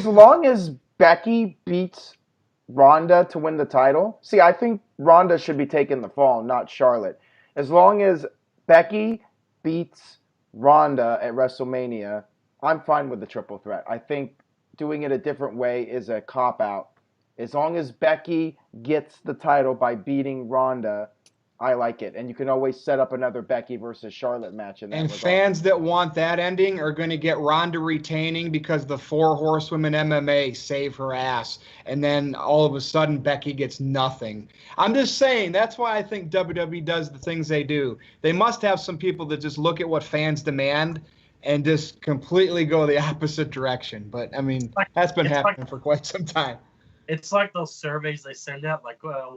long as Becky beats Ronda to win the title, see, I think Ronda should be taking the fall, not Charlotte. As long as Becky beats Ronda at WrestleMania, I'm fine with the triple threat. I think doing it a different way is a cop-out. As long as Becky gets the title by beating Ronda, I like it. And you can always set up another Becky versus Charlotte match in that regard. Fans that want that ending are going to get Ronda retaining because the 4 Horsewomen MMA save her ass. And then all of a sudden Becky gets nothing. I'm just saying, that's why I think WWE does the things they do. They must have some people that just look at what fans demand and just completely go the opposite direction. But, I mean, that's been happening for quite some time. It's like those surveys they send out,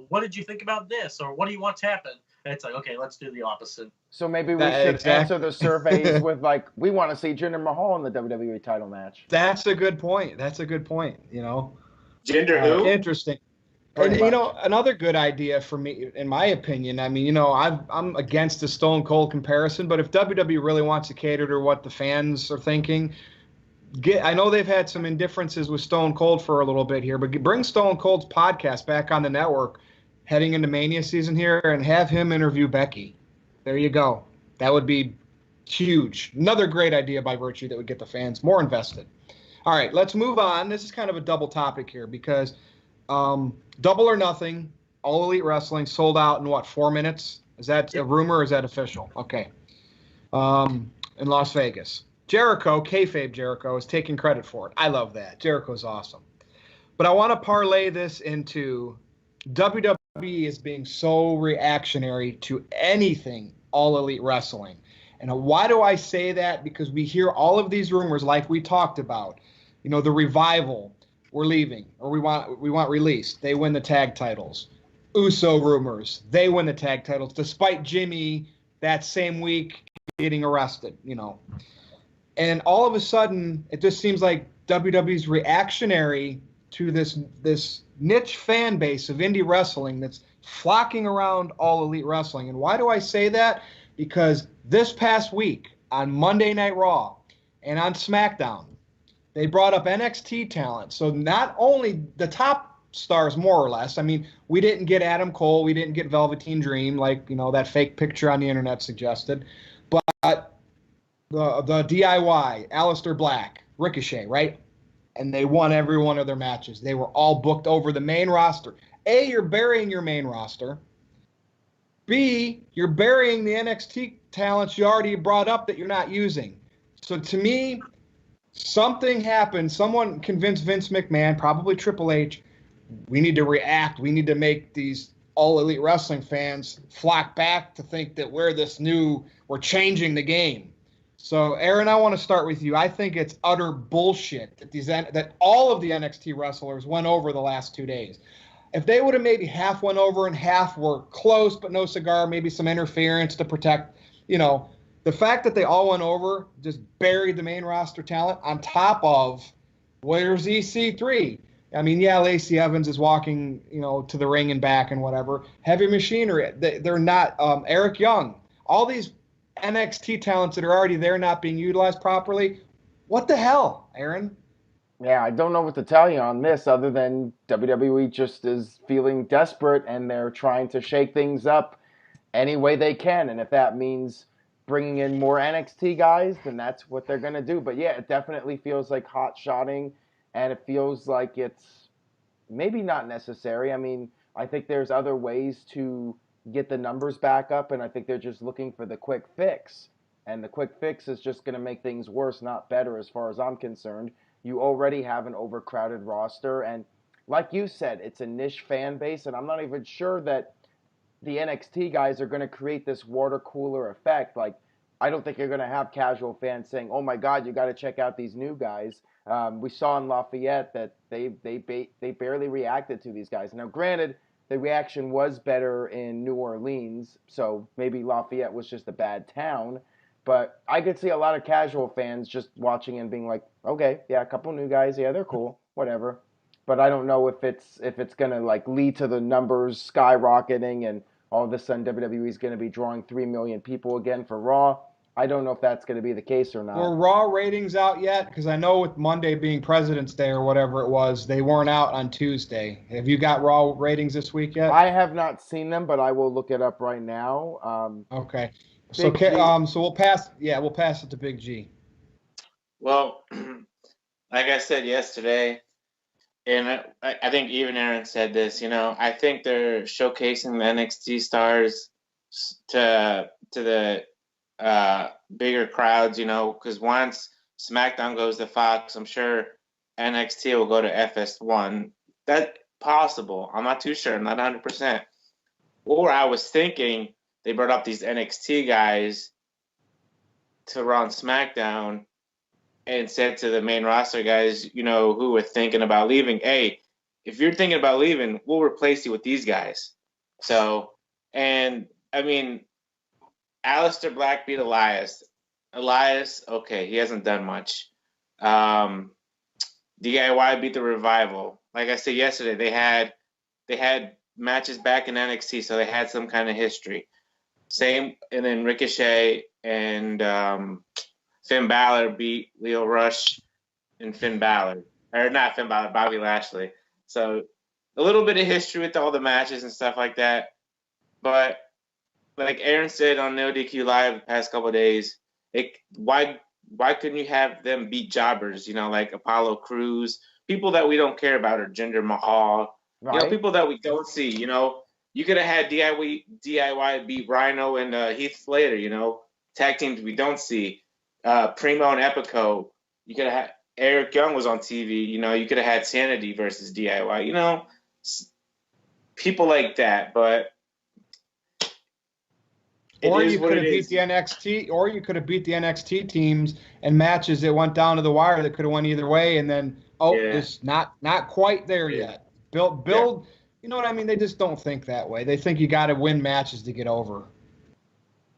what did you think about this? Or what do you want to happen? And it's okay, let's do the opposite. So maybe we should answer the surveys with, we want to see Jinder Mahal in the WWE title match. That's a good point. You know. Jinder who? Interesting. And, you know, another good idea for me, in my opinion, I mean, you know, I'm against the Stone Cold comparison, but if WWE really wants to cater to what the fans are thinking, I know they've had some indifferences with Stone Cold for a little bit here, but bring Stone Cold's podcast back on the network heading into Mania season here and have him interview Becky. There you go. That would be Huge. Another great idea by Virtue that would get the fans more invested. All right, let's move on. This is kind of a double topic here because Double or Nothing, All Elite Wrestling sold out in what, 4 minutes? Is that a rumor or is that official? Okay. In Las Vegas. Jericho, kayfabe Jericho, is taking credit for it. I love that. Jericho's awesome. But I want to parlay this into WWE is being so reactionary to anything All Elite Wrestling. And why do I say that? Because we hear all of these rumors like we talked about. You know, the Revival, we're leaving, or we want released. They win the tag titles. Uso rumors, they win the tag titles, despite Jimmy that same week getting arrested, you know. And all of a sudden, it just seems like WWE's reactionary to this niche fan base of indie wrestling that's flocking around All Elite Wrestling. And why do I say that? Because this past week on Monday Night Raw and on SmackDown, they brought up NXT talent. So not only the top stars, more or less. I mean, we didn't get Adam Cole. We didn't get Velveteen Dream, like, you know, that fake picture on the internet suggested. But the DIY, Aleister Black, Ricochet, right? And they won every one of their matches. They were all booked over the main roster. A, you're burying your main roster. B, you're burying the NXT talents you already brought up that you're not using. So to me, something happened. Someone convinced Vince McMahon, probably Triple H, we need to react. We need to make these All Elite Wrestling fans flock back to think that we're changing the game. So, Aaron, I want to start with you. I think it's utter bullshit that all of the NXT wrestlers went over the last 2 days. If they would have maybe half went over and half were close but no cigar, maybe some interference to protect, you know, the fact that they all went over just buried the main roster talent on top of where's EC3? I mean, yeah, Lacey Evans is walking, you know, to the ring and back and whatever. Heavy Machinery, they're not. Eric Young, all these NXT talents that are already there not being utilized properly. What the hell, Aaron? Yeah, I don't know what to tell you on this other than WWE just is feeling desperate and they're trying to shake things up any way they can. And if that means bringing in more NXT guys, then that's what they're going to do. But yeah, it definitely feels like hot shotting, and it feels like it's maybe not necessary. I mean, I think there's other ways to get the numbers back up, and I think they're just looking for the quick fix. And the quick fix is just going to make things worse, not better, as far as I'm concerned. You already have an overcrowded roster, and like you said, it's a niche fan base, and I'm not even sure that the NXT guys are going to create this water cooler effect. Like, I don't think you're going to have casual fans saying, oh my God, you got to check out these new guys. We saw in Lafayette that they barely reacted to these guys. Now, granted, the reaction was better in New Orleans, so maybe Lafayette was just a bad town. But I could see a lot of casual fans just watching and being like, okay, yeah, a couple new guys, yeah, they're cool, whatever. But I don't know if it's gonna like lead to the numbers skyrocketing and all of a sudden WWE is gonna be drawing 3 million people again for Raw. I don't know if that's gonna be the case or not. Were Raw ratings out yet? Because I know with Monday being President's Day or whatever it was, they weren't out on Tuesday. Have you got Raw ratings this week yet? I have not seen them, but I will look it up right now. Okay. So we'll pass it to Big G. Well, like I said yesterday, and I think even Aaron said this, you know, I think they're showcasing the NXT stars to the bigger crowds, you know, because once SmackDown goes to Fox, I'm sure NXT will go to FS1. That's possible. I'm not too sure. I'm not 100%. Or I was thinking they brought up these NXT guys to Raw and SmackDown and said to the main roster guys, you know, who were thinking about leaving, hey, if you're thinking about leaving, we'll replace you with these guys. So, and I mean, Aleister Black beat Elias. Elias, okay, he hasn't done much. DIY beat the Revival. Like I said yesterday, they had matches back in NXT, so they had some kind of history. Same, and then Ricochet and Finn Balor beat Leo Rush and Finn Balor. Or not Finn Balor, Bobby Lashley. So a little bit of history with all the matches and stuff like that. But like Aaron said on NoDQ Live the past couple of days, Why couldn't you have them beat jobbers? Like Apollo Crews, people that we don't care about, or Jinder Mahal. Right. People that we don't see. You could have had DIY beat Rhino and Heath Slater. Tag teams we don't see. Primo and Epico. You could have had Eric Young was on TV. You could have had Sanity versus DIY. People like that, but. Or you could have beat the NXT, or you could have beat the NXT teams and matches that went down to the wire that could have went either way, and then it's not quite there yet. Build. Yeah. You know what I mean? They just don't think that way. They think you got to win matches to get over.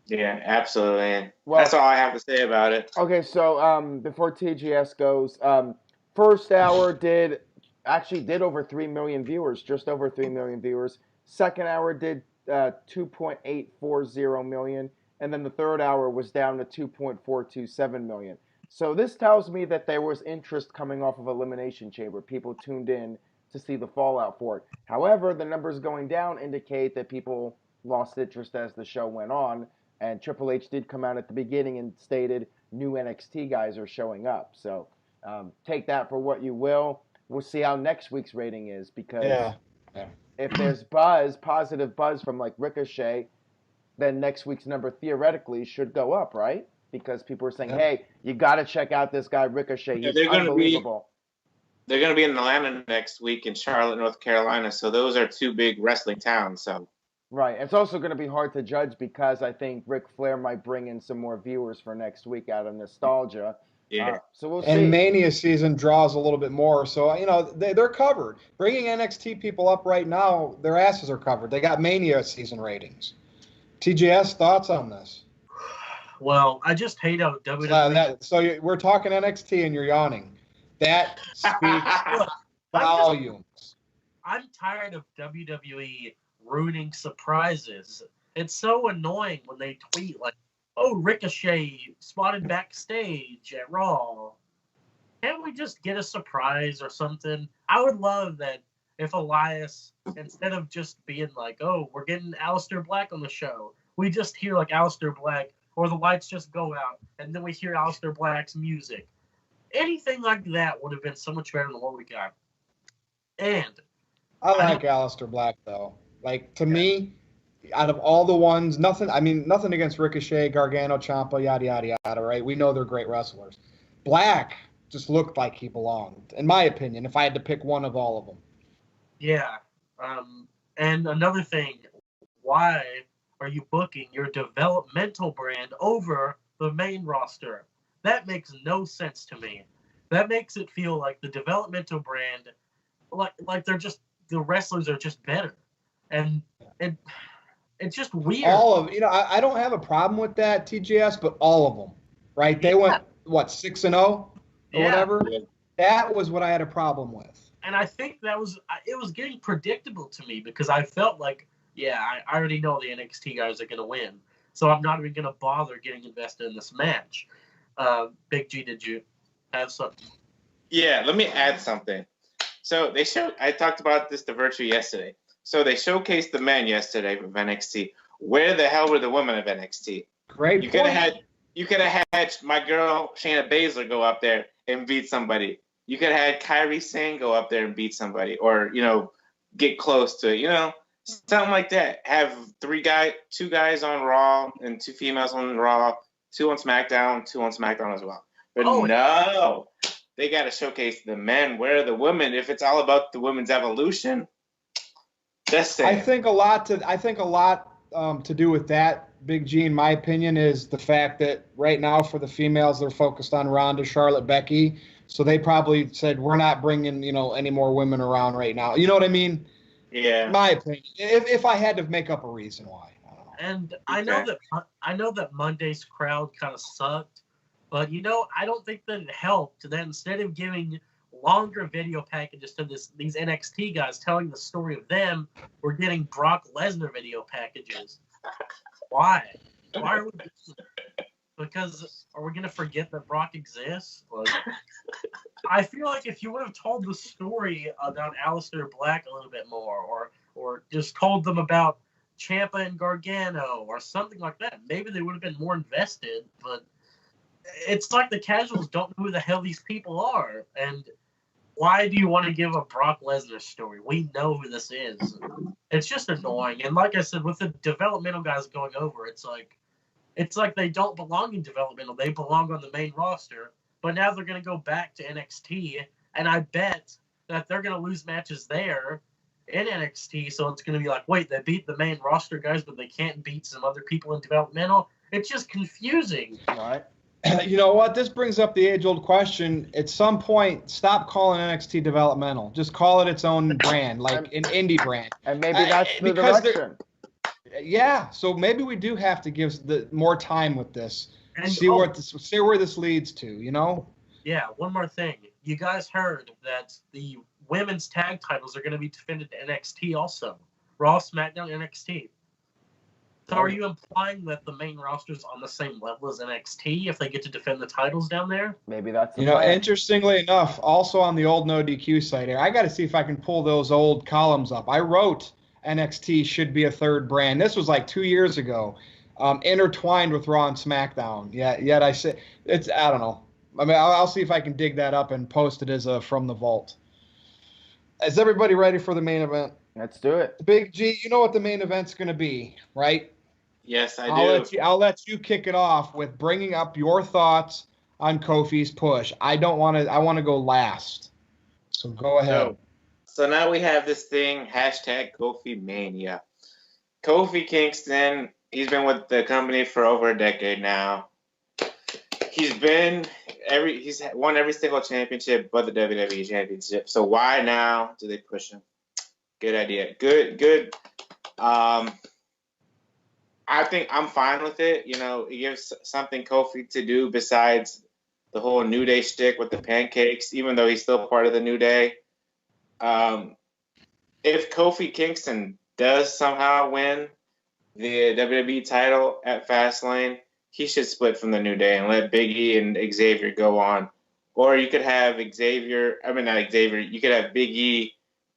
Yeah, absolutely. Well, that's all I have to say about it. Okay, so before TGS goes, first hour did over 3 million viewers, just over 3 million viewers. Second hour did 2.840 million, and then the third hour was down to 2.427 million. So this tells me that there was interest coming off of Elimination Chamber. People tuned in to see the fallout for it. However, the numbers going down indicate that people lost interest as the show went on, and Triple H did come out at the beginning and stated new NXT guys are showing up. So take that for what you will. We'll see how next week's rating is, because if there's positive buzz from like Ricochet, then next week's number theoretically should go up, right? Because people are saying, hey, you got to check out this guy Ricochet. He's unbelievable. They're going to be in Atlanta next week, in Charlotte, North Carolina. So those are two big wrestling towns. So right. It's also going to be hard to judge because I think Ric Flair might bring in some more viewers for next week out of nostalgia. Yeah. So we'll see. And Mania season draws a little bit more. So, they're covered. Bringing NXT people up right now, their asses are covered. They got Mania season ratings. TJS, thoughts on this? Well, I just hate how WWE... we're talking NXT and you're yawning. That speaks volumes. I'm tired of WWE ruining surprises. It's so annoying when they tweet like, oh, Ricochet spotted backstage at Raw. Can't we just get a surprise or something? I would love that if Elias, instead of just being like, oh, we're getting Aleister Black on the show, we just hear like Aleister Black, or the lights just go out, and then we hear Aleister Black's music. Anything like that would have been so much better than what we got. And I like Aleister Black, though. Like, to me, out of all the ones, nothing against Ricochet, Gargano, Ciampa, yada, yada, yada, right? We know they're great wrestlers. Black just looked like he belonged, in my opinion, if I had to pick one of all of them. Yeah. And another thing, why are you booking your developmental brand over the main roster? That makes no sense to me. That makes it feel like the developmental brand, like they're just, the wrestlers are just better. And it's just weird. I don't have a problem with that, TJS, but all of them, right? They went, 6-0 or whatever? Yeah. That was what I had a problem with. And I think it was getting predictable to me because I felt like, I already know the NXT guys are going to win. So I'm not even going to bother getting invested in this match. Big G, did you have something? Yeah, let me add something. So I talked about this to Virtue yesterday. So they showcased the men yesterday of NXT. Where the hell were the women of NXT? Great. You could have had my girl Shayna Baszler go up there and beat somebody. You could have had Kairi Sane go up there and beat somebody, or get close to it. Something like that. Have two guys on Raw and two females on Raw, 2 on SmackDown, 2 on SmackDown as well. But no, they got to showcase the men. Where are the women? If it's all about the women's evolution, just saying. I think a lot to do with that, Big G, in my opinion, is the fact that right now for the females, they're focused on Ronda, Charlotte, Becky. So they probably said, we're not bringing, any more women around right now. You know what I mean? Yeah. My opinion. If I had to make up a reason why. I don't know. And I know that Monday's crowd kind of sucked, but I don't think that it helped that instead of giving longer video packages to these NXT guys telling the story of them, we're getting Brock Lesnar video packages. Why? Why are we doing that? Because are we gonna forget that Brock exists? I feel like if you would have told the story about Aleister Black a little bit more, or just told them about Ciampa and Gargano or something like that, maybe they would have been more invested. But it's like the casuals don't know who the hell these people are. And why do you want to give a Brock Lesnar story? We know who this is. It's just annoying. And like I said, with the developmental guys going over, it's like they don't belong in developmental. They belong on the main roster. But now they're going to go back to NXT, and I bet that they're going to lose matches there in NXT. So it's going to be like, wait, they beat the main roster guys, but they can't beat some other people in developmental. It's just confusing. Right. You know what? This brings up the age-old question. At some point, stop calling NXT developmental. Just call it its own brand, like an indie brand. And maybe that's the direction. Yeah, so maybe we do have to give more time with this. And see where this leads to, you know? Yeah, one more thing. You guys heard that the women's tag titles are going to be defended to NXT also. Raw, SmackDown, NXT. So are you implying that the main roster's on the same level as NXT if they get to defend the titles down there? Maybe that's the You know, plan. interestingly enough, also on the old NoDQ site here, I got to see if I can pull those old columns up. I wrote NXT should be a third brand. This was like 2 years ago, intertwined with Raw and SmackDown. Yet I say it's, I don't know. I mean, I'll see if I can dig that up and post it as a from the vault. Is everybody ready for the main event? Let's do it. Big G, you know what the main event's going to be, right? Yes, I do. I'll let you kick it off with bringing up your thoughts on Kofi's push. I want to go last. So go ahead. So now we have this thing, hashtag Kofi Mania. Kofi Kingston, he's been with the company for over a decade now. He's won every single championship but the WWE championship. So why now do they push him? Good idea. Good. I think I'm fine with it. You know, it gives something Kofi to do besides the whole New Day shtick with the pancakes, even though he's still part of the New Day. If Kofi Kingston does somehow win the WWE title at Fastlane, he should split from the New Day and let Big E and Xavier go on. Or you could have you could have Big E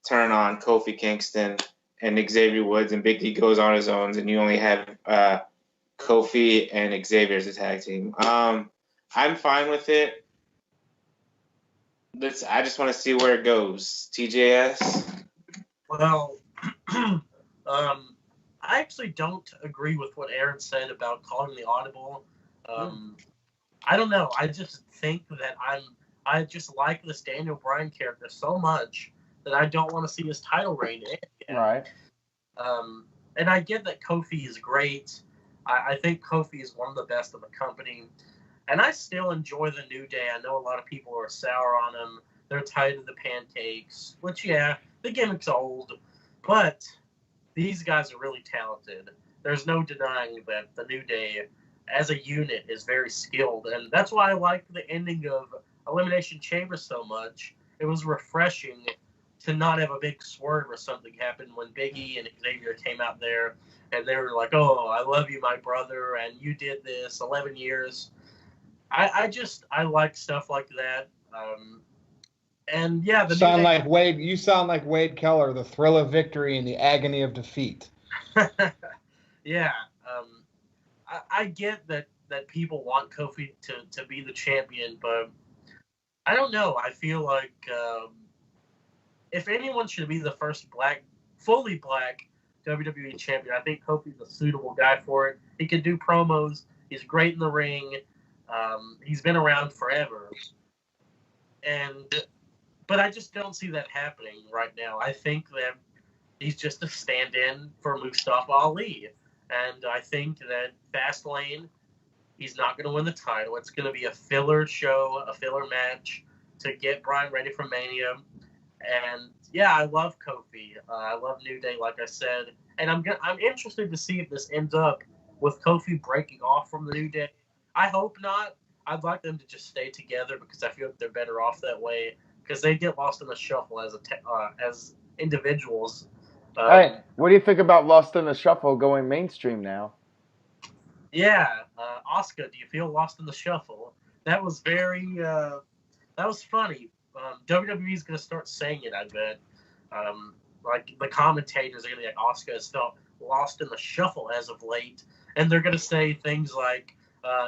turn on Kofi Kingston and Xavier Woods, and Big E goes on his own, and you only have Kofi and Xavier as a tag team. I'm fine with it. I just want to see where it goes. TJS? Well, I actually don't agree with what Aaron said about calling the audible. I don't know. I just think that I just like this Daniel Bryan character so much that I don't want to see his title reign end. Right. And I get that Kofi is great. I think Kofi is one of the best of the company. And I still enjoy the New Day. I know a lot of people are sour on him. They're tied to the pancakes, which, yeah, the gimmick's old. But these guys are really talented. There's no denying that the New Day, as a unit, is very skilled. And that's why I like the ending of Elimination Chamber so much. It was refreshing to not have a big swerve or something happen when Big E and Xavier came out there and they were like, oh, I love you, my brother, and you did this 11 years. I like stuff like that. And yeah, you sound like Wade Keller, the thrill of victory and the agony of defeat. Yeah. I get that people want Kofi to be the champion, but I don't know. I feel like if anyone should be the first fully black WWE champion, I think Kofi's a suitable guy for it. He can do promos. He's great in the ring. He's been around forever. But I just don't see that happening right now. I think that he's just a stand-in for Mustafa Ali. And I think that Fastlane, he's not going to win the title. It's going to be a filler show, a filler match to get Bryan ready for Mania. And yeah, I love Kofi. I love New Day, like I said. And I'm interested to see if this ends up with Kofi breaking off from the New Day. I hope not. I'd like them to just stay together because I feel like they're better off that way. Because they get lost in the shuffle as individuals. Hey, what do you think about Lost in the Shuffle going mainstream now? Yeah, Oscar, do you feel lost in the shuffle? That was that was funny. WWE is going to start saying it, I bet. Like, the commentators are going to be like, Oscar has felt lost in the shuffle as of late. And they're going to say things like,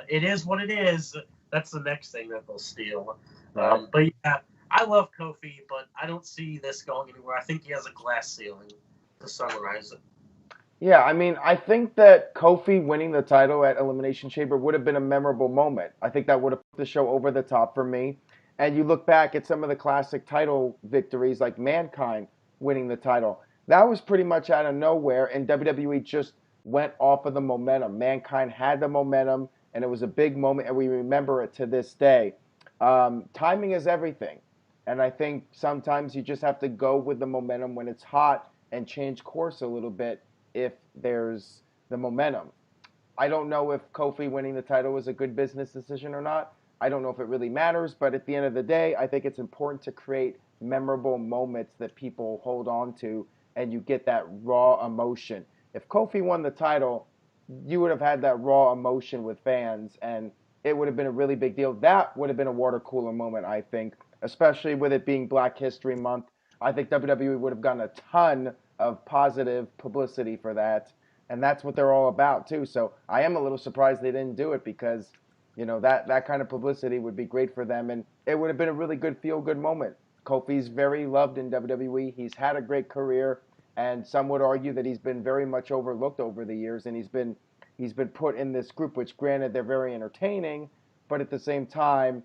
it is what it is. That's the next thing that they'll steal. Right. But yeah, I love Kofi, but I don't see this going anywhere. I think he has a glass ceiling to summarize it. Yeah, I mean, I think that Kofi winning the title at Elimination Chamber would have been a memorable moment. I think that would have put the show over the top for me. And you look back at some of the classic title victories, like Mankind winning the title. That was pretty much out of nowhere, and WWE just went off of the momentum. Mankind had the momentum, and it was a big moment, and we remember it to this day. Timing is everything. And I think sometimes you just have to go with the momentum when it's hot and change course a little bit if there's the momentum. I don't know if Kofi winning the title was a good business decision or not. I don't know if it really matters, but at the end of the day, I think it's important to create memorable moments that people hold on to and you get that raw emotion. If Kofi won the title, you would have had that raw emotion with fans and it would have been a really big deal. That would have been a water cooler moment, I think, especially with it being Black History Month. I think WWE would have gotten a ton of positive publicity for that, and that's what they're all about too. So I am a little surprised they didn't do it because, you know, that kind of publicity would be great for them, and it would have been a really good feel-good moment. Kofi's very loved in WWE. He's had a great career, and some would argue that he's been very much overlooked over the years, and he's been put in this group, which granted they're very entertaining, but at the same time,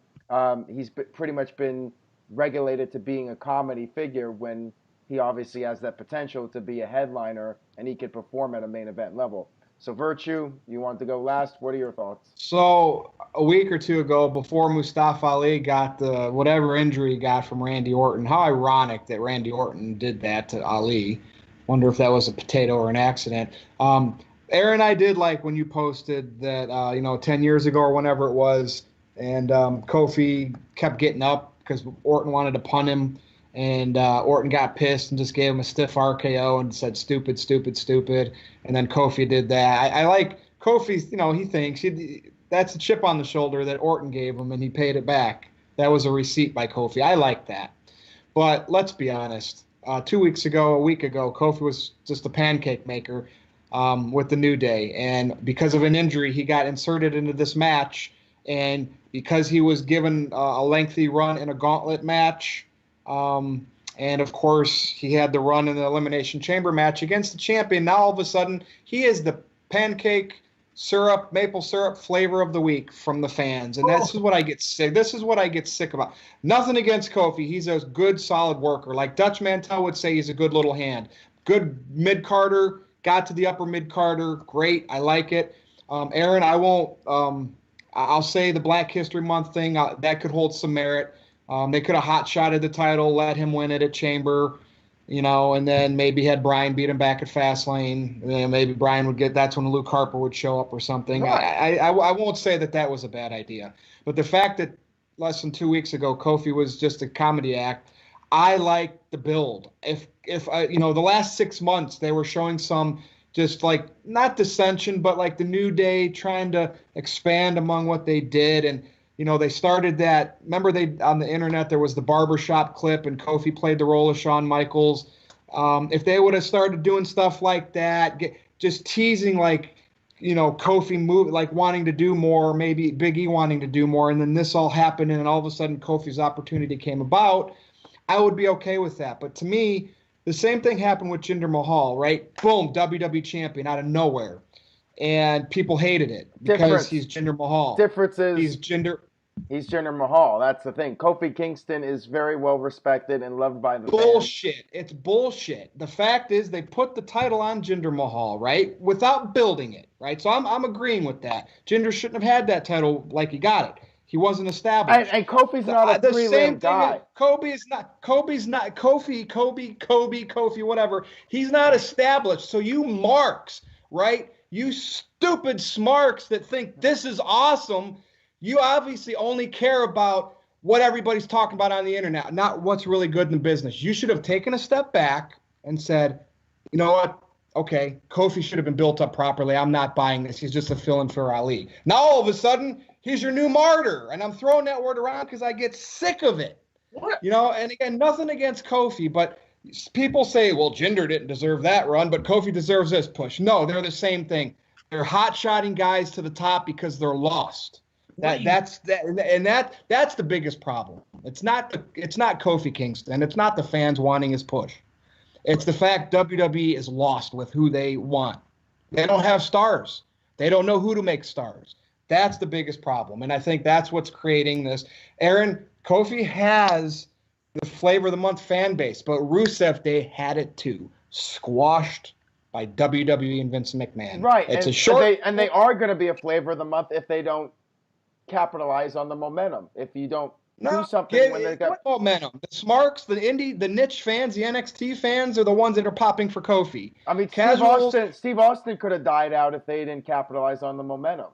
he's pretty much been regulated to being a comedy figure when he obviously has that potential to be a headliner and he could perform at a main event level. So Virtue, you want to go last? What are your thoughts? So a week or two ago, before Mustafa Ali got the whatever injury he got from Randy Orton, how ironic that Randy Orton did that to Ali. Wonder if that was a potato or an accident. Aaron, I did like when you posted that, 10 years ago or whenever it was, and Kofi kept getting up because Orton wanted to punt him. And Orton got pissed and just gave him a stiff RKO and said, stupid, stupid, stupid. And then Kofi did that. I like Kofi's, he thinks that's a chip on the shoulder that Orton gave him, and he paid it back. That was a receipt by Kofi. I like that. But let's be honest. A week ago, Kofi was just a pancake maker with the New Day. And because of an injury, he got inserted into this match. And because he was given a lengthy run in a gauntlet match, and of course, he had the run in the Elimination Chamber match against the champion. Now, all of a sudden, he is the pancake syrup, maple syrup flavor of the week from the fans. And this is what I get sick. This is what I get sick about. Nothing against Kofi. He's a good, solid worker. Like Dutch Mantel would say, he's a good little hand. Good mid-carder, got to the upper mid-carder. Great. I like it. Aaron, I'll say the Black History Month thing, that could hold some merit. They could have hot-shotted the title, let him win it at Chamber, and then maybe had Bryan beat him back at Fastlane. Maybe Bryan would that's when Luke Harper would show up or something. Right. I won't say that was a bad idea. But the fact that less than 2 weeks ago Kofi was just a comedy act, I like the build. If the last 6 months they were showing some just like not dissension, but like the New Day trying to expand among what they did. And they started that. Remember, on the internet there was the barbershop clip, and Kofi played the role of Shawn Michaels. If they would have started doing stuff like that, just teasing Kofi wanting to do more, maybe Big E wanting to do more, and then this all happened, and all of a sudden Kofi's opportunity came about, I would be okay with that. But to me, the same thing happened with Jinder Mahal, right? Boom, WWE champion out of nowhere. And people hated it because he's Jinder Mahal. Difference is he's Jinder Mahal. That's the thing. Kofi Kingston is very well respected and loved by the bullshit. fans. It's bullshit. The fact is they put the title on Jinder Mahal, right? Without building it, right? So I'm agreeing with that. Jinder shouldn't have had that title like he got it. He wasn't established. And Kofi's not a three-limb guy. Kofi, whatever. He's not established. So you marks, right? You stupid smarks that think this is awesome, you obviously only care about what everybody's talking about on the internet, not what's really good in the business. You should have taken a step back and said, you know what? Okay, Kofi should have been built up properly. I'm not buying this. He's just a fill-in for Ali. Now, all of a sudden, he's your new martyr. And I'm throwing that word around because I get sick of it. What? And again, nothing against Kofi, but people say, well, Jinder didn't deserve that run, but Kofi deserves this push. No, they're the same thing. They're hot-shotting guys to the top because they're lost. That's the biggest problem. It's not Kofi Kingston. It's not the fans wanting his push. It's the fact WWE is lost with who they want. They don't have stars. They don't know who to make stars. That's the biggest problem, and I think that's what's creating this. Aaron, Kofi has the Flavor of the Month fan base, but Rusev Day had it too, squashed by WWE and Vince McMahon. Right, It's and a short. and they are going to be a Flavor of the Month if they don't capitalize on the momentum. If you don't do something when they got momentum. The Smarks, the Indy, the niche fans, the NXT fans are the ones that are popping for Kofi. I mean, Steve Austin could have died out if they didn't capitalize on the momentum.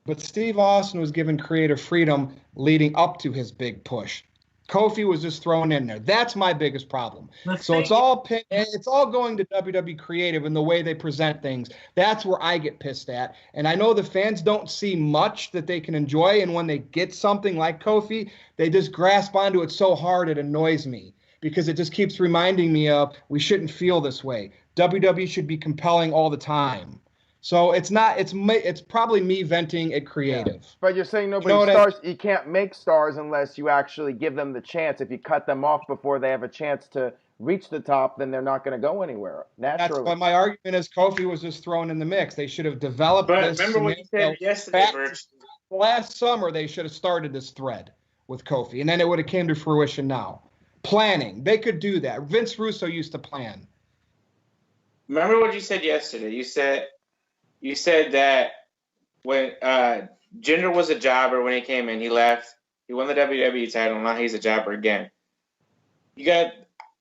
But Steve Austin was given creative freedom leading up to his big push. Kofi was just thrown in there. That's my biggest problem. So it's all going to WWE creative and the way they present things. That's where I get pissed at. And I know the fans don't see much that they can enjoy. And when they get something like Kofi, they just grasp onto it so hard it annoys me because it just keeps reminding me of we shouldn't feel this way. WWE should be compelling all the time. So it's not. It's probably me venting at creative. Yeah. But you're saying you can't make stars unless you actually give them the chance. If you cut them off before they have a chance to reach the top, then they're not going to to go anywhere. Naturally. That's why my argument is Kofi was just thrown in the mix. They should have developed this. But remember what you said yesterday, Birch. Last summer, they should have started this thread with Kofi, and then it would have came to fruition now. Planning. They could do that. Vince Russo used to plan. Remember what you said yesterday. You said that when Jinder was a jobber when he came in, he left. He won the WWE title. Now he's a jobber again. You got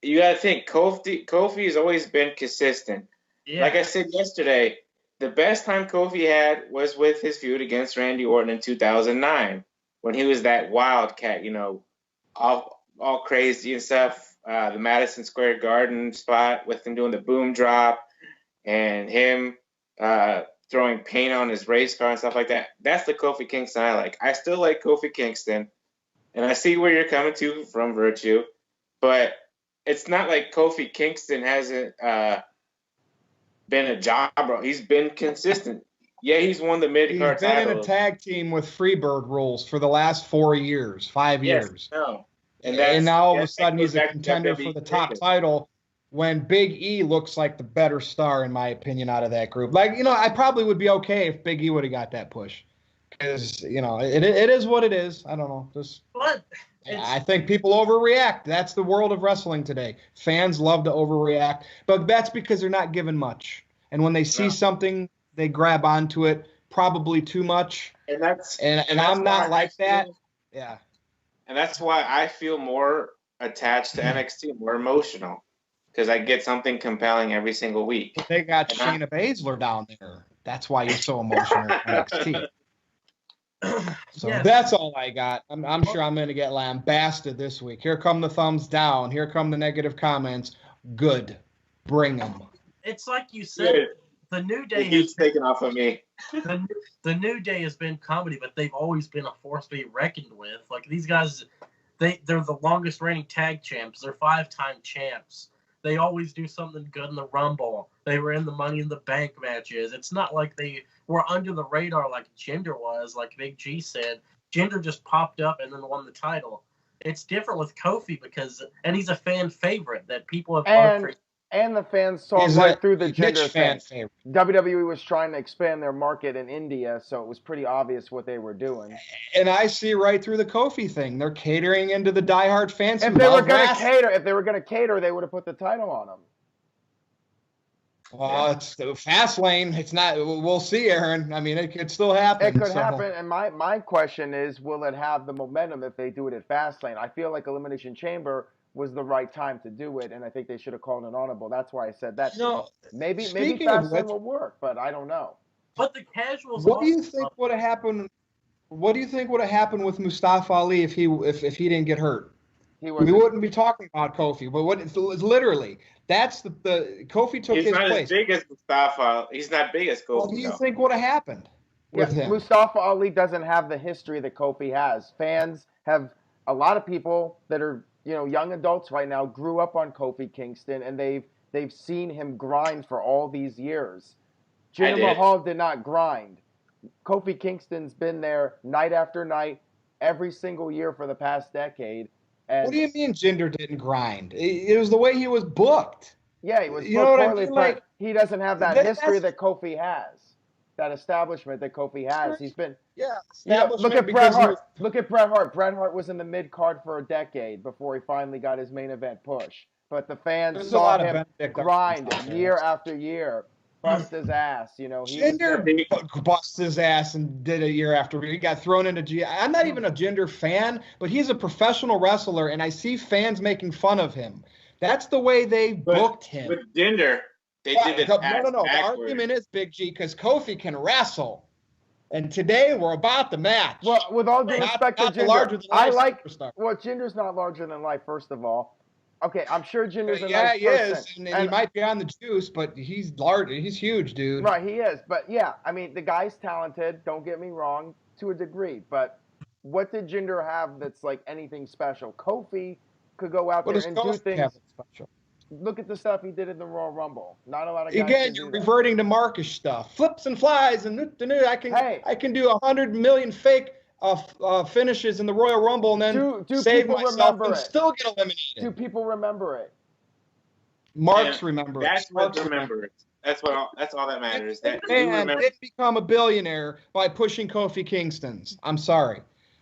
to think Kofi has always been consistent. Yeah. Like I said yesterday, the best time Kofi had was with his feud against Randy Orton in 2009 when he was that wildcat, all crazy and stuff. The Madison Square Garden spot with him doing the boom drop and him throwing paint on his race car and stuff like that. That's the Kofi Kingston I like. I still like Kofi Kingston, and I see where you're coming to from, Virtue, but it's not like Kofi Kingston hasn't been a jobber. He's been consistent. Yeah, he's won the mid-card titles. He's been in a tag team with Freebird rules for the last 5 years. No. And now all of a sudden he's a contender for the top title when Big E looks like the better star, in my opinion, out of that group. I probably would be okay if Big E would have got that push. Because, it is what it is. I don't know. I think people overreact. That's the world of wrestling today. Fans love to overreact. But that's because they're not given much. And when they see something, they grab onto it probably too much. And I'm not like that. Yeah. And that's why I feel more attached to NXT, more emotional. Because I get something compelling every single week. They got Shayna Baszler down there. That's why you're so emotional at NXT. So that's all I got. I'm sure I'm going to get lambasted this week. Here come the thumbs down. Here come the negative comments. Good. Bring them. It's like you said, the New Day keeps taking off of me. The New Day has been comedy, but they've always been a force to be reckoned with. Like these guys, they're the longest reigning tag champs. They're 5-time champs. They always do something good in the Rumble. They were in the Money in the Bank matches. It's not like they were under the radar like Jinder was, like Big G said. Jinder just popped up and then won the title. It's different with Kofi and he's a fan favorite that people have loved for. And the fans saw through the Jinder thing. WWE was trying to expand their market in India, so it was pretty obvious what they were doing. And I see right through the Kofi thing. They're catering into the diehard fans. If they were going to cater, they would have put the title on them. Well, it's the fast lane. It's not. We'll see, Aaron. I mean, it could still happen. It could happen. And my question is, will it have the momentum if they do it at fast lane? I feel like Elimination Chamber was the right time to do it, and I think they should have called an audible. That's why I said that. Maybe fast lane will work, but I don't know. But the casuals. What do you think would have happened? What do you think would have happened with Mustafa Ali if he didn't get hurt? We wouldn't be talking about Kofi. But literally, that's the Kofi took his place. He's not as big as Mustafa. He's not big as Kofi. What do you think would have happened with him? Mustafa Ali doesn't have the history that Kofi has. Fans have a lot of people that are young adults right now grew up on Kofi Kingston, and they've seen him grind for all these years. Jinder Mahal did not grind. Kofi Kingston's been there night after night, every single year for the past decade. And what do you mean Jinder didn't grind? It was the way he was booked. yeah, he was You know booked what I poorly, mean? but Like, he doesn't have that that's history that Kofi has, that establishment that Kofi has. He's been, yeah. you know, look at Bret because he Hart. was- Look at Bret Hart. Bret Hart was in the mid card for a decade before he finally got his main event push. But the fans There's a saw lot of him Benedict grind Armstrong there. year after year, bust his ass. You know, he was there. Jinder bust his ass and did it year after year. He got thrown into G. I'm not even a Jinder fan, but he's a professional wrestler, and I see fans making fun of him. That's the way they booked him. With Jinder, they did it No. The backwards. argument is, Big G, because Kofi can wrestle. And today we're about the match. Well, with all due respect to not the larger Jinder, than life I like. superstar. Well, Jinder's not larger than life. First of all, okay, I'm sure Jinder's a Yeah, nice he person. is, and he might be on the juice, but he's large. He's huge, dude. Right, he is. But yeah, I mean, the guy's talented. Don't get me wrong, to a degree. But what did Jinder have that's like anything special? Kofi could go out What there does and do Kofi things. have special? Look at the stuff he did in the Royal Rumble. Not a lot of guys Again, can you're do that. reverting to Markish stuff, flips and flies, and I can do 100 million fake finishes in the Royal Rumble, and then Do save people myself remember and it? still get Do eliminated. people remember it? Marks Yeah, remember it. That's what Marks remembers. That's all that matters. That you Man remember. didn't become a billionaire by pushing Kofi Kingston's. I'm sorry,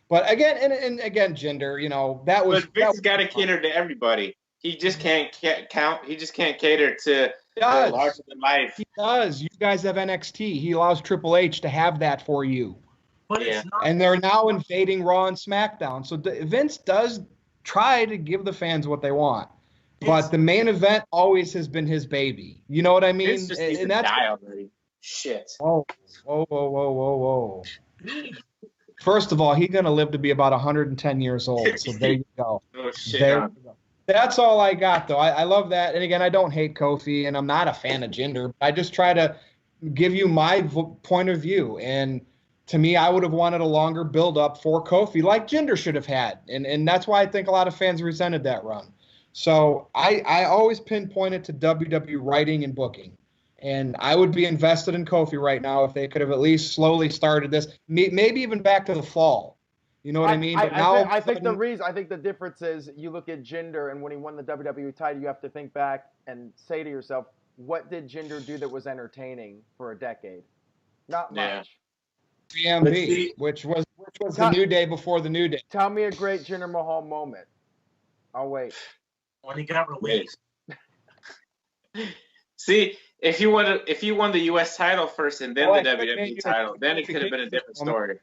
but again, and again, Jinder, you know that was. But Vince got to cater to everybody. He just can't count. He just can't cater to the larger than life. He does. You guys have NXT. He allows Triple H to have that for you. But Yeah. it's not. And they're now invading Raw and SmackDown. So Vince does try to give the fans what they want. But the main event always has been his baby. You know what I mean? Vince just needs to die already. Shit. Whoa. First of all, he's going to live to be about 110 years old. So there you go. Oh, shit. There you go. That's all I got, though. I love that. And again, I don't hate Kofi, and I'm not a fan of Jinder. I just try to give you my point of view. And to me, I would have wanted a longer build-up for Kofi, like Jinder should have had. And that's why I think a lot of fans resented that run. So I always pinpoint it to WWE writing and booking. And I would be invested in Kofi right now if they could have at least slowly started this, maybe even back to the fall. You know what I mean? But I think the difference is you look at Jinder, and when he won the WWE title, you have to think back and say to yourself, what did Jinder do that was entertaining for a decade? Not much. BMB, which was the New Day before the New Day. Tell me a great Jinder Mahal moment. I'll wait. When he got released. See, if you won the U.S. title first and then the WWE title, then it could have been a different story.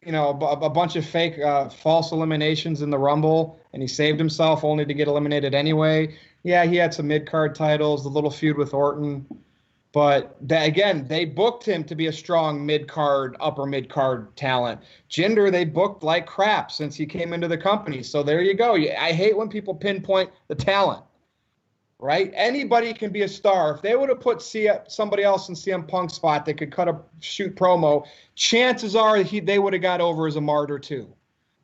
You know, a bunch of fake false eliminations in the Rumble, and he saved himself only to get eliminated anyway. Yeah, he had some mid-card titles, the little feud with Orton. But, again, they booked him to be a strong mid-card, upper mid-card talent. Jinder, they booked like crap since he came into the company. So there you go. I hate when people pinpoint the talent, right? Anybody can be a star. If they would have put somebody else in CM Punk's spot that could shoot promo, chances are they would have got over as a martyr too,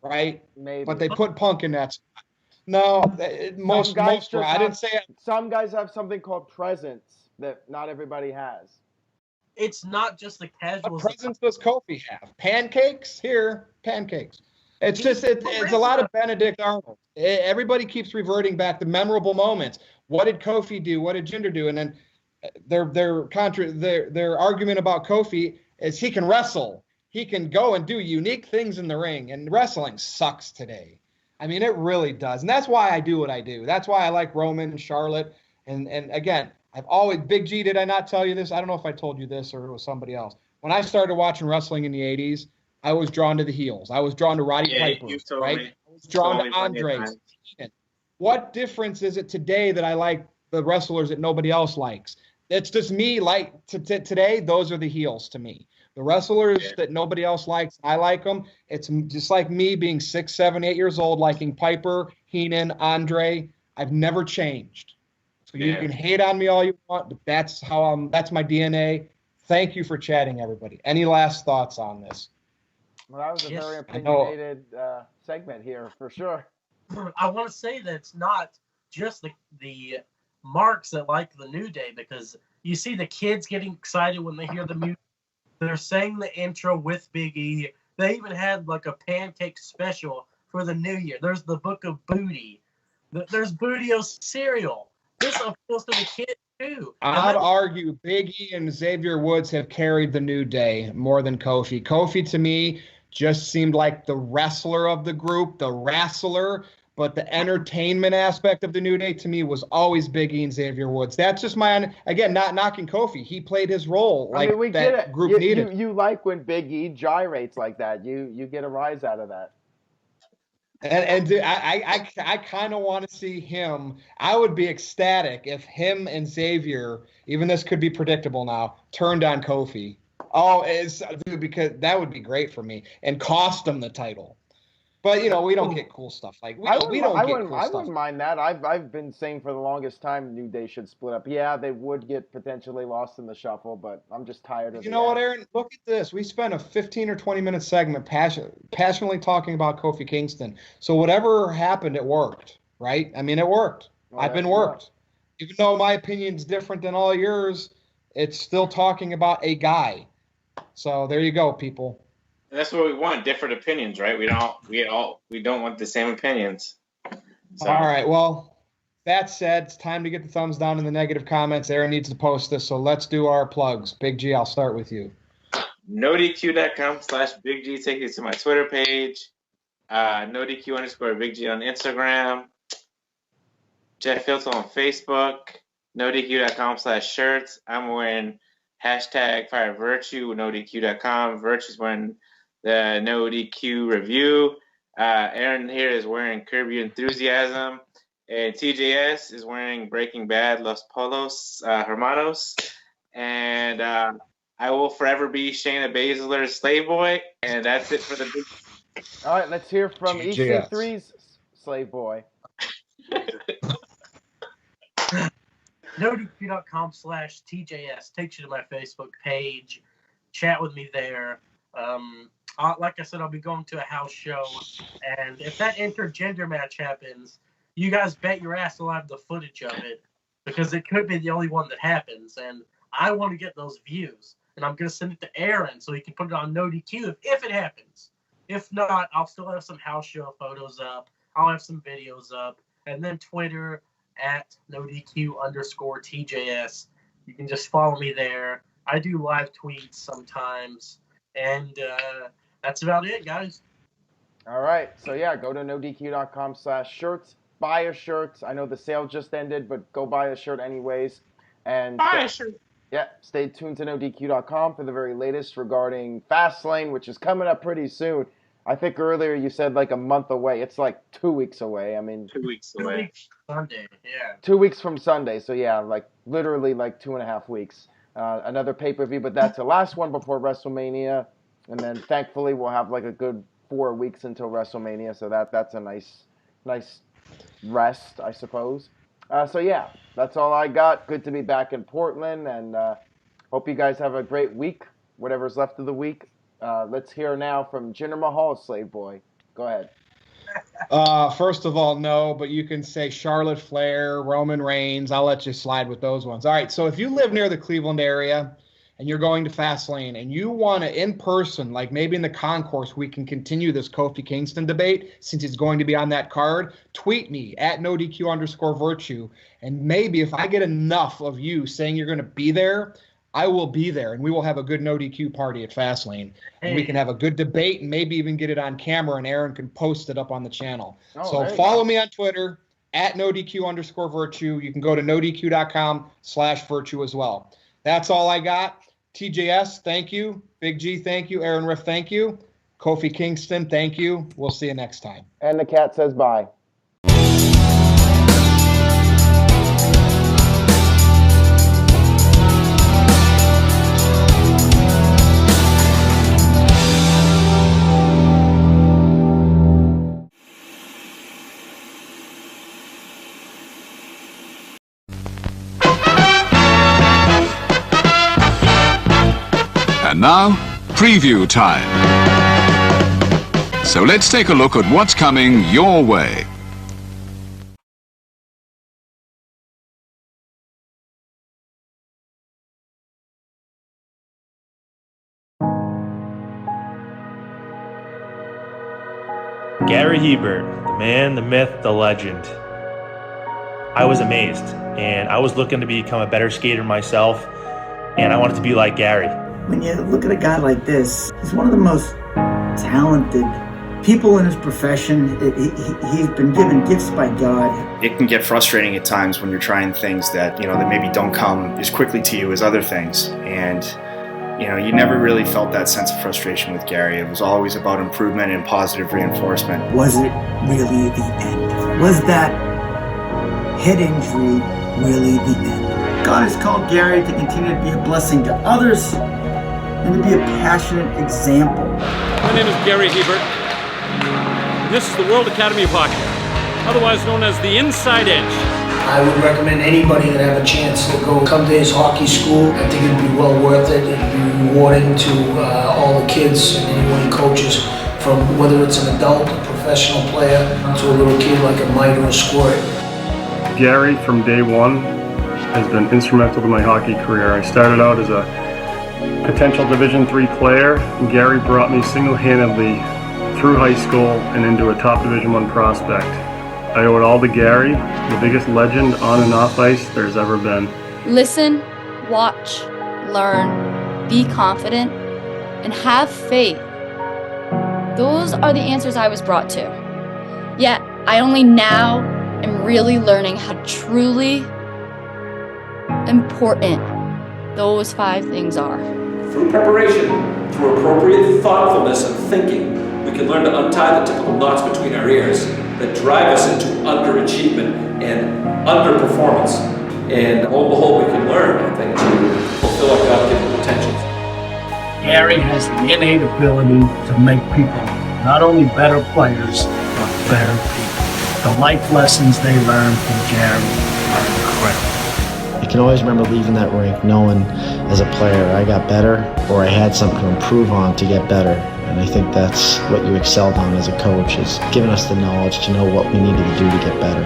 right? Maybe. But they put Punk in that spot. No, most I didn't say it. Some guys have something called presence that not everybody has. It's not just the casuals. What presence does Kofi have? Pancakes? Here, pancakes. It's just it's a lot of Benedict Arnold. Everybody keeps reverting back to memorable moments. What did Kofi do? What did Jinder do? And then their argument about Kofi is he can wrestle. He can go and do unique things in the ring. And wrestling sucks today. I mean, it really does. And that's why I do what I do. That's why I like Roman and Charlotte. And again, I've always, Big G, did I not tell you this? I don't know if I told you this or it was somebody else. When I started watching wrestling in the 80s, I was drawn to the heels. I was drawn to Roddy Piper, right? I was drawn to Andre. What difference is it today that I like the wrestlers that nobody else likes? It's just me, like, today, those are the heels to me. The wrestlers that nobody else likes, I like them. It's just like me being 6, 7, 8 years old, liking Piper, Heenan, Andre. I've never changed. So you can hate on me all you want, but that's that's my DNA. Thank you for chatting, everybody. Any last thoughts on this? Well, that was a very opinionated segment here, for sure. I want to say that it's not just the marks that like the New Day, because you see the kids getting excited when they hear the music. They're saying the intro with Big E. They even had like a pancake special for the new year. There's the Book of Booty. There's Bootio cereal. This appeals to the kids too. I'd argue Big E and Xavier Woods have carried the New Day more than Kofi. Kofi, to me, just seemed like the wrestler of the group, the wrestler, but the entertainment aspect of the New Day, to me, was always Big E and Xavier Woods. That's just again, not knocking Kofi. He played his role like we that get it. group needed. You like when Big E gyrates like that. You get a rise out of that. And I kind of want to see him. I would be ecstatic if him and Xavier, even this could be predictable now, turned on Kofi. Oh, because that would be great for me and cost him the title. But we don't get cool stuff like we don't get cool stuff. I wouldn't mind that. I've been saying for the longest time New Day should split up. Yeah, they would get potentially lost in the shuffle, but I'm just tired of. You know what, Aaron? Look at this. We spent a 15 or 20-minute segment passionately talking about Kofi Kingston. So whatever happened, it worked, right? I mean, it worked. Well, I've been worked. Even though my opinion's different than all yours, it's still talking about a guy. So there you go, people. That's what we want, different opinions, right? We don't want the same opinions. So. All right, well, that said, it's time to get the thumbs down in the negative comments. Aaron needs to post this, so let's do our plugs. Big G, I'll start with you. NoDQ.com/Big G takes you to my Twitter page. NoDQ_Big G on Instagram. Jeff Hilton on Facebook. NoDQ.com/shirts. I'm wearing #FireVirtue with NoDQ.com. Virtue's wearing the NoDQ review. Aaron here is wearing Curb Your Enthusiasm. And TJS is wearing Breaking Bad Los Polos Hermanos. And I will forever be Shayna Baszler's Slave Boy. And that's it for the big. All right, let's hear from TJS. EC3's Slave Boy. NoDQ.com/TJS takes you to my Facebook page. Chat with me there. Like I said, I'll be going to a house show, and if that intergender match happens, you guys bet your ass I'll have the footage of it, because it could be the only one that happens, and I want to get those views, and I'm going to send it to Aaron so he can put it on NoDQ if it happens. If not, I'll still have some house show photos up. I'll have some videos up, and then Twitter at NoDQ_TJS. You can just follow me there. I do live tweets sometimes, and that's about it, guys. All right, so yeah, go to NoDQ.com/shirts. Buy a shirt. I know the sale just ended, but go buy a shirt anyways. And Buy a shirt. Yeah, stay tuned to NoDQ.com for the very latest regarding Fastlane, which is coming up pretty soon. I think earlier you said like a month away. It's like 2 weeks away. I mean, 2 weeks away. 2 weeks Sunday, yeah. 2 weeks from Sunday. So yeah, like literally like 2.5 weeks. Another pay-per-view, but that's the last one before WrestleMania. And then thankfully we'll have like a good 4 weeks until WrestleMania. So that's a nice rest, I suppose. So yeah, that's all I got. Good to be back in Portland, and hope you guys have a great week, whatever's left of the week. Let's hear now from Jinder Mahal, Slave Boy. Go ahead. First of all, no, but you can say Charlotte Flair, Roman Reigns. I'll let you slide with those ones. All right, so if you live near the Cleveland area and you're going to Fastlane and you want to, in person, like maybe in the concourse, we can continue this Kofi Kingston debate since it's going to be on that card, tweet me at NoDQ_Virtue. And maybe if I get enough of you saying you're going to be there, I will be there, and we will have a good NoDQ party at Fastlane. And we can have a good debate and maybe even get it on camera, and Aaron can post it up on the channel. So follow me on Twitter, at NoDQ_Virtue. You can go to NoDQ.com/Virtue as well. That's all I got. TJS, thank you. Big G, thank you. Aaron Riff, thank you. Kofi Kingston, thank you. We'll see you next time. And the cat says bye. And now, preview time. So let's take a look at what's coming your way. Gary Hebert, the man, the myth, the legend. I was amazed, and I was looking to become a better skater myself, and I wanted to be like Gary. When you look at a guy like this, he's one of the most talented people in his profession. He's been given gifts by God. It can get frustrating at times when you're trying things that, that maybe don't come as quickly to you as other things. And, you never really felt that sense of frustration with Gary. It was always about improvement and positive reinforcement. Was it really the end? Was that head injury really the end? God has called Gary to continue to be a blessing to others and to be a passionate example. My name is Gary Hebert. This is the World Academy of Hockey, otherwise known as the Inside Edge. I would recommend anybody that have a chance to come to his hockey school. I think it'd be well worth it. It'd be rewarding to all the kids and anyone he coaches, from whether it's an adult, a professional player, to a little kid like a mite or a squirt. Gary, from day one, has been instrumental to my hockey career. I started out as a potential Division III player, and Gary brought me single-handedly through high school and into a top Division I prospect. I owe it all to Gary, the biggest legend on and off ice there's ever been. Listen, watch, learn, be confident, and have faith. Those are the answers I was brought to. Yet, I only now am really learning how truly important those 5 things are. Through preparation, through appropriate thoughtfulness and thinking, we can learn to untie the typical knots between our ears that drive us into underachievement and underperformance. And lo and behold, we can learn, I think, to fulfill our God-given potential. Gary has the innate ability to make people not only better players, but better people. The life lessons they learn from Gary are incredible. I can always remember leaving that rink knowing as a player I got better, or I had something to improve on to get better. And I think that's what you excelled on as a coach, is giving us the knowledge to know what we needed to do to get better.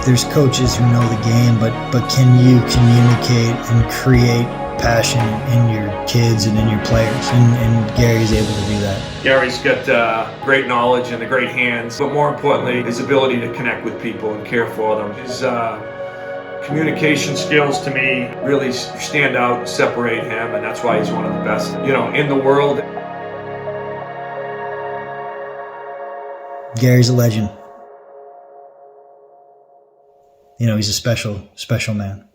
There's coaches who know the game, but can you communicate and create passion in your kids and in your players? And Gary's able to do that. Gary's got great knowledge and great hands, but more importantly, his ability to connect with people and care for them. His communication skills, to me, really stand out and separate him, and that's why he's one of the best, in the world. Gary's a legend. He's a special, special man.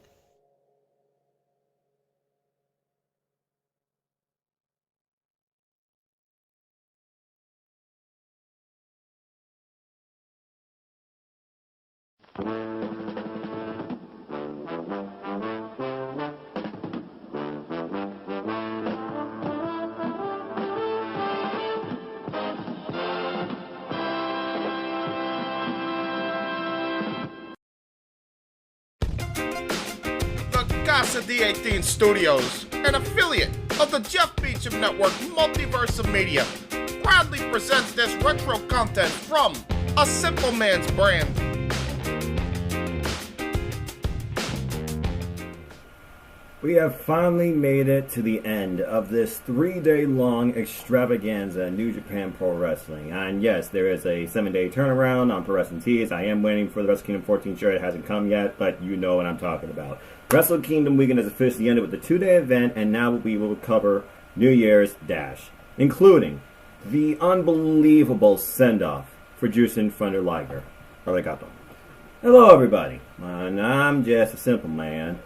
Casa D18 Studios, an affiliate of the Jeff Meacham Network Multiverse of Media, proudly presents this retro content from A Simple Man's Brand. We have finally made it to the end of this 3-day-long extravaganza in New Japan Pro Wrestling. And yes, there is a 7-day turnaround on Pro Wrestling Tees. I am waiting for the Wrestle Kingdom 14 shirt. It hasn't come yet, but you know what I'm talking about. Wrestle Kingdom weekend has officially ended with the 2-day event, and now we will cover New Year's Dash, including the unbelievable send-off for Jushin Thunder Liger. Arigato. Hello, everybody. I'm just a simple man.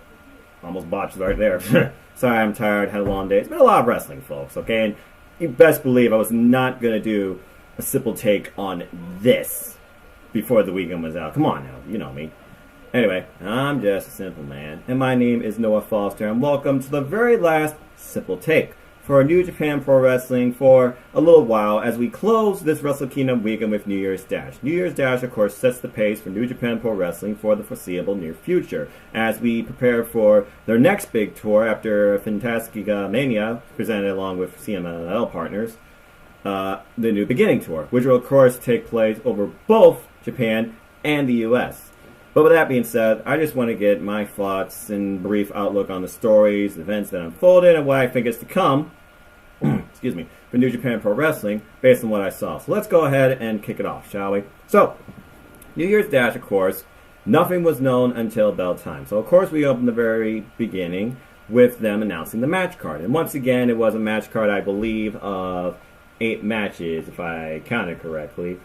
Almost botched right there. Sorry, I'm tired, had a long day. It's been a lot of wrestling, folks, okay? And you best believe I was not going to do a simple take on this before the weekend was out. Come on now, you know me. Anyway, I'm just a simple man, and my name is Noah Foster, and welcome to the very last Simple Take for New Japan Pro Wrestling for a little while as we close this Wrestle Kingdom weekend with New Year's Dash. New Year's Dash, of course, sets the pace for New Japan Pro Wrestling for the foreseeable near future as we prepare for their next big tour after Fantastica Mania, presented along with CMLL partners, the New Beginning Tour, which will, of course, take place over both Japan and the U.S. But with that being said, I just want to get my thoughts and brief outlook on the stories, events that unfolded, and what I think is to come. for New Japan Pro Wrestling based on what I saw. So let's go ahead and kick it off, shall we? So, New Year's Dash, of course, nothing was known until bell time. So, of course, we opened the very beginning with them announcing the match card. And once again, it was a match card, I believe, of 8 matches, if I counted correctly.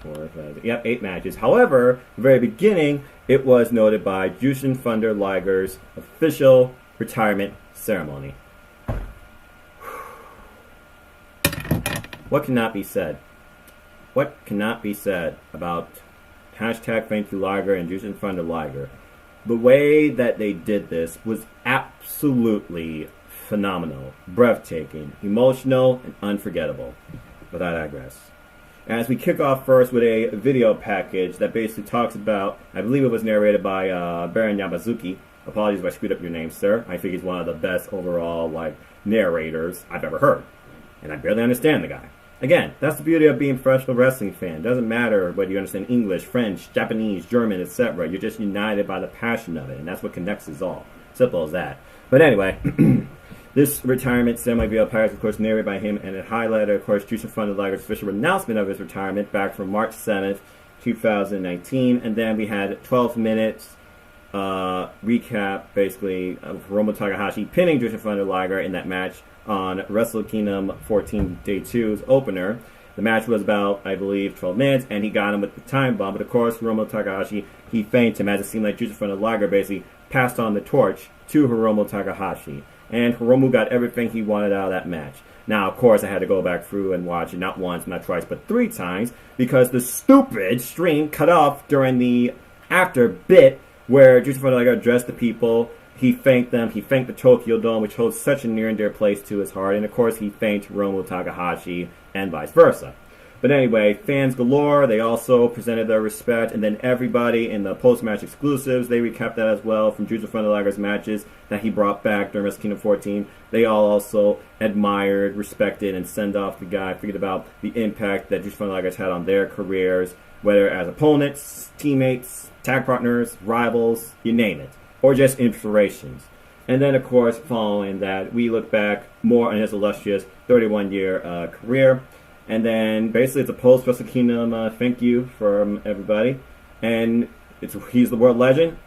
8 matches. However, the very beginning, it was noted by Jushin Thunder Liger's official retirement ceremony. What cannot be said? What cannot be said about hashtag thank you Liger and Jushin Thunder Liger? The way that they did this was absolutely phenomenal, breathtaking, emotional, and unforgettable. But I digress. As we kick off first with a video package that basically talks about, I believe it was narrated by Baron Yamazuki. Apologies if I screwed up your name, sir. I think he's one of the best overall narrators I've ever heard. And I barely understand the guy. Again, that's the beauty of being a professional wrestling fan. It doesn't matter whether you understand English, French, Japanese, German, etc. You're just united by the passion of it, and that's what connects us all. Simple as that. But anyway, this retirement ceremony video package, of course, narrated by him, and it highlighted, of course, Jushin Thunder Liger's official announcement of his retirement back from March 7th, 2019. And then we had 12 minutes recap, basically, of Hiromu Takahashi pinning Jushin Thunder Liger in that match on Wrestle Kingdom 14 Day 2's opener. The match was about, I believe, 12 minutes, and he got him with the time bomb. But of course, Hiromu Takahashi, he fainted him, as it seemed like Jushin Thunder Liger basically passed on the torch to Hiromu Takahashi. And Hiromu got everything he wanted out of that match. Now, of course, I had to go back through and watch it not once, not twice, but 3 times, because the stupid stream cut off during the after bit where Jushin Thunder Liger addressed the people. He thanked them. He thanked the Tokyo Dome, which holds such a near and dear place to his heart. And, of course, he thanked Hiromu Takahashi and vice versa. But anyway, fans galore. They also presented their respect. And then everybody in the post-match exclusives, they recapped that as well from Jushin Thunder Liger's matches that he brought back during Wrestle Kingdom 14. They all also admired, respected, and sent off the guy, figured about the impact that Jushin Thunder Liger's had on their careers, whether as opponents, teammates, tag partners, rivals, you name it. Or just inspirations. And then, of course, following that, we look back more on his illustrious 31-year career. And then, basically, it's a post-Wrestle Kingdom thank you from everybody. And he's the world legend.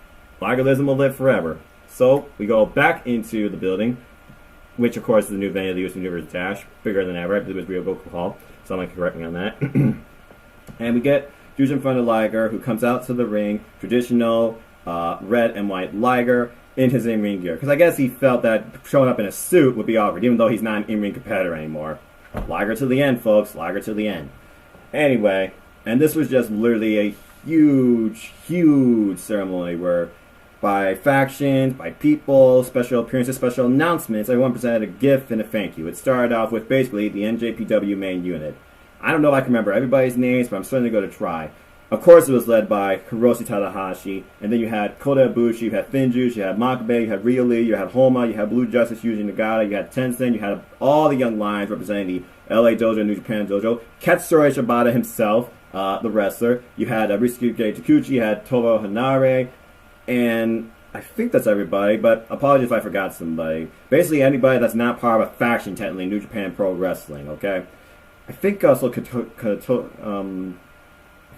Ligerlism will live forever. So, we go back into the building, which, of course, is the new venue of the U.S. Universe Dash. Bigger than ever. I believe it was Ryogoku Hall. Someone can correct me on that. And we get Jushin Thunder Liger, who comes out to the ring, traditional red and white Liger in his in-ring gear. Because I guess he felt that showing up in a suit would be awkward, even though he's not an in-ring competitor anymore. Liger to the end, folks. Liger to the end. Anyway, and this was just literally a huge, huge ceremony where by factions, by people, special appearances, special announcements, everyone presented a gift and a thank you. It started off with basically the NJPW main unit. I don't know if I can remember everybody's names, but I'm certainly going to try. Of course, it was led by Hiroshi Tanahashi, and then you had Kota Ibushi, you had Finjuice, you had Makabe, you had Rhea Lee, you had Homa, you had Blue Justice, Yuji Nagata, you had Tenzin, you had all the young lions representing the LA Dojo, New Japan Dojo, Katsura Shibata himself, the wrestler, you had Ryusuke Takuchi, you had Toru Hanare, and I think that's everybody, but apologies if I forgot somebody. Basically, anybody that's not part of a faction, technically, in New Japan Pro Wrestling, okay? I think also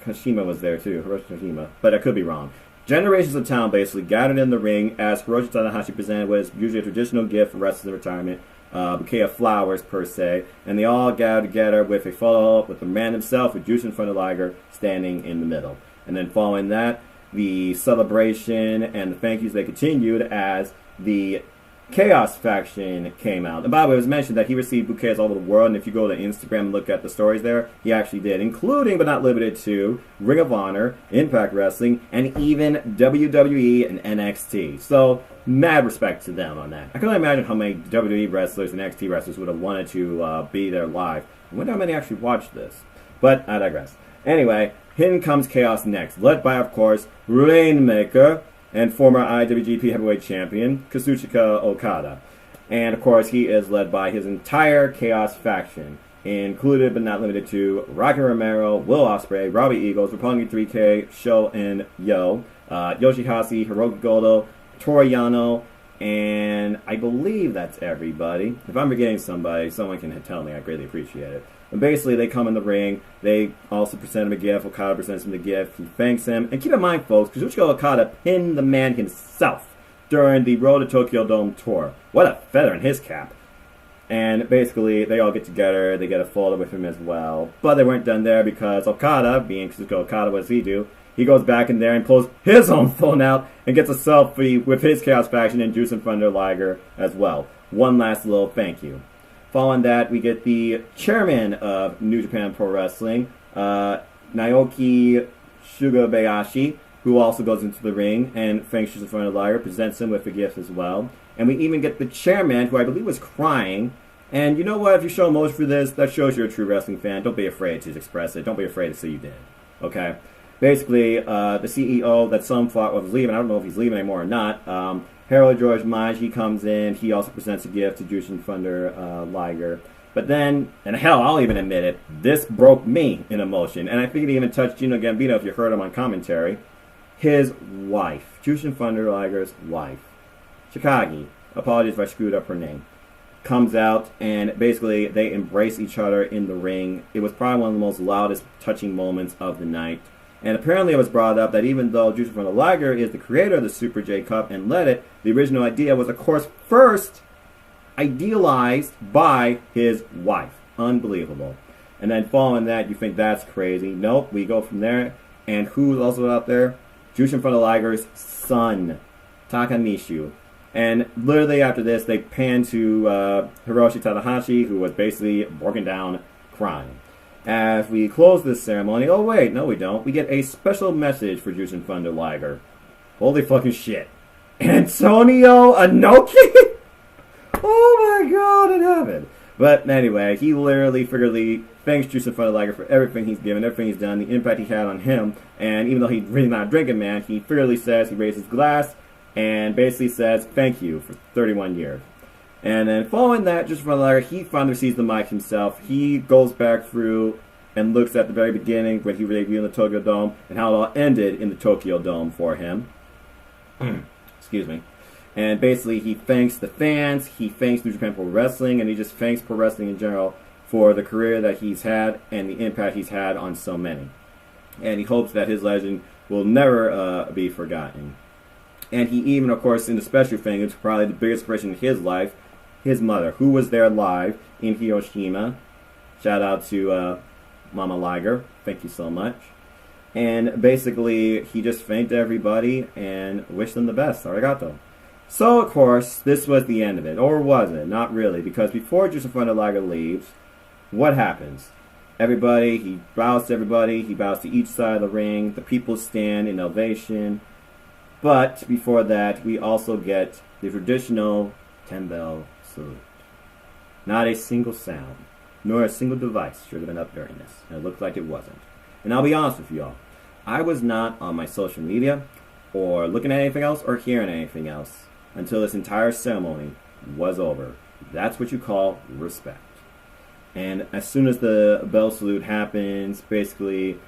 Kashima was there too, Hiroshi Kashima, but I could be wrong. Generations of talent basically gathered in the ring as Hiroshi Tanahashi presented what is usually a traditional gift for wrestlers in retirement, bouquet of flowers per se, and they all gathered together with a photo with the man himself, with Jushin Thunder Liger standing in the middle. And then following that, the celebration and the thank yous, they continued as the Chaos faction came out. And by the way, it was mentioned that he received bouquets all over the world, and if you go to Instagram and look at the stories there, he actually did, including but not limited to Ring of Honor, Impact Wrestling, and even WWE and NXT. So, mad respect to them on that. I can only imagine how many WWE wrestlers and NXT wrestlers would have wanted to be there live. I wonder how many actually watched this. But I digress. Anyway, in comes Chaos next, led by, of course, Rainmaker, and former IWGP Heavyweight Champion, Kazuchika Okada. And, of course, he is led by his entire Chaos faction, included but not limited to Rocky Romero, Will Ospreay, Robbie Eagles, Roppongi 3K, Sho and Yo, Yoshihashi, Hiroki Goto, Toru Yano, And I believe that's everybody. If I'm forgetting somebody, someone can tell me. I greatly appreciate it. And basically, they come in the ring. They also present him a gift. Okada presents him the gift. He thanks him. And keep in mind, folks, Kazuchika Okada pinned the man himself during the Road to Tokyo Dome tour. What a feather in his cap. And basically, they all get together. They get a photo with him as well. But they weren't done there because Okada, being Kazuchika Okada, what does he do? He goes back in there and pulls his own phone out and gets a selfie with his Chaos Faction and Jushin Thunder Liger as well. One last little thank you. Following that, we get the chairman of New Japan Pro Wrestling, Naoki Shugabayashi, who also goes into the ring and thanks Jushin Thunder Liger, presents him with a gift as well. And we even get the chairman, who I believe was crying. And you know what? If you show emotion for this, that shows you're a true wrestling fan. Don't be afraid to express it. Don't be afraid to say you did. Okay? Basically, the CEO that some thought was leaving, I don't know if he's leaving anymore or not, Harold George Maj, he comes in, he also presents a gift to Jushin Thunder Liger. But then, and hell, I'll even admit it, this broke me in emotion. And I think it even touched Gino Gambino, if you heard him on commentary. His wife, Jushin Thunder Liger's wife, Chikagi, apologies if I screwed up her name, comes out and basically they embrace each other in the ring. It was probably one of the most loudest, touching moments of the night. And apparently it was brought up that even though Jushin Thunder Liger is the creator of the Super J Cup and led it, the original idea was, of course, first idealized by his wife. Unbelievable. And then following that, you think that's crazy. Nope, we go from there. And who's also out there? Jushin Thunder Liger's son, Takanishu. And literally after this, they pan to Hiroshi Tanahashi, who was basically broken down crying. As we close this ceremony, oh wait, no we don't, we get a special message for Jushin Thunder Liger. Holy fucking shit. Antonio Inoki? Oh my god in heaven. But anyway, he literally, figuratively thanks Jushin Thunder Liger for everything he's given, everything he's done, the impact he had on him. And even though he's really not a drinking man, he figuratively says, he raises his glass, and basically says, thank you for 31 years. And then following that, Jushin Thunder Liger, he finally sees the mic himself. He goes back through and looks at the very beginning when he debuted in the Tokyo Dome and how it all ended in the Tokyo Dome for him. Excuse me. And basically he thanks the fans, he thanks New Japan Pro Wrestling, and he just thanks pro wrestling in general for the career that he's had and the impact he's had on so many. And he hopes that his legend will never be forgotten. And he even, of course, in the special thing, it's probably the biggest inspiration in his life, his mother, who was there live in Hiroshima. Shout out to Mama Liger. Thank you so much. And basically, he just thanked everybody and wished them the best. Arigato. So, of course, this was the end of it. Or was it? Not really. Because before Jushin Thunder Liger leaves, what happens? Everybody, he bows to everybody. He bows to each side of the ring. The people stand in ovation. But before that, we also get the traditional 10-bell salute. Not a single sound, nor a single device should have been up during this. And it looked like it wasn't. And I'll be honest with y'all, I was not on my social media, or looking at anything else, or hearing anything else, until this entire ceremony was over. That's what you call respect. And as soon as the bell salute happens, basically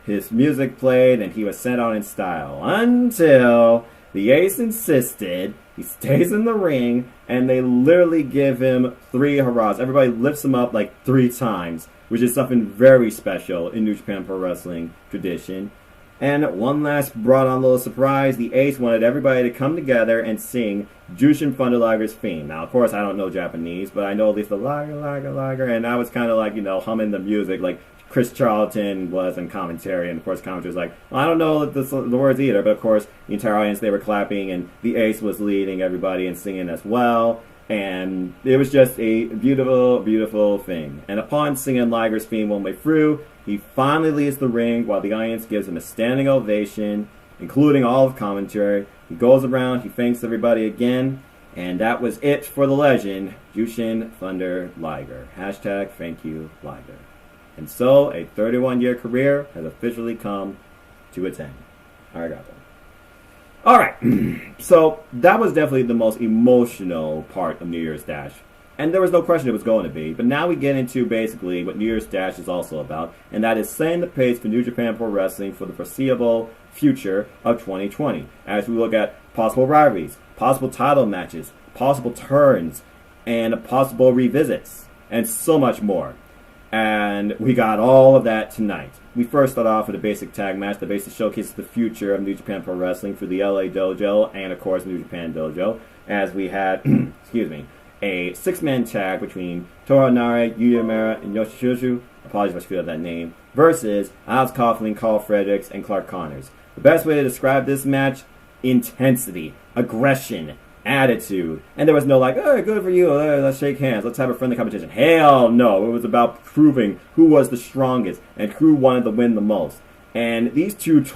his music played and he was sent out in style until the Ace insisted he stays in the ring and they literally give him 3 hurrahs. Everybody lifts him up like 3 times, which is something very special in New Japan Pro Wrestling tradition. And one last brought on little surprise, the Ace wanted everybody to come together and sing Jushin Thunder Liger's theme. Now, of course, I don't know Japanese, but I know at least the Liger, Liger, Liger, and I was kind of like, you know, humming the music like Chris Charlton was in commentary, and of course commentary was like, well, I don't know the words either, but of course the entire audience, they were clapping, and the Ace was leading everybody and singing as well, and it was just a beautiful, beautiful thing. And upon singing Liger's theme one way through, he finally leaves the ring while the audience gives him a standing ovation, including all of commentary. He goes around, he thanks everybody again, and that was it for the legend, Jushin Thunder Liger. Hashtag thank you, Liger. And so, a 31-year career has officially come to its end. Arigato. Alright, so that was definitely the most emotional part of New Year's Dash. And there was no question it was going to be. But now we get into basically what New Year's Dash is also about, and that is setting the pace for New Japan Pro Wrestling for the foreseeable future of 2020. As we look at possible rivalries, possible title matches, possible turns, and possible revisits, and so much more. And we got all of that tonight. We first start off with a basic tag match that basically showcases the future of New Japan Pro Wrestling for the LA Dojo and, of course, New Japan Dojo, as we had, excuse me, a six-man tag between Toru Nare, Yuya Uemura, and Yoshishiju, apologies if I screwed up that name, versus Alex Coughlin, Carl Fredericks, and Clark Connors. The best way to describe this match: intensity, aggression, attitude. And there was no like, oh, good for you, let's shake hands, let's have a friendly competition. Hell no, it was about proving who was the strongest and who wanted to win the most. And these guys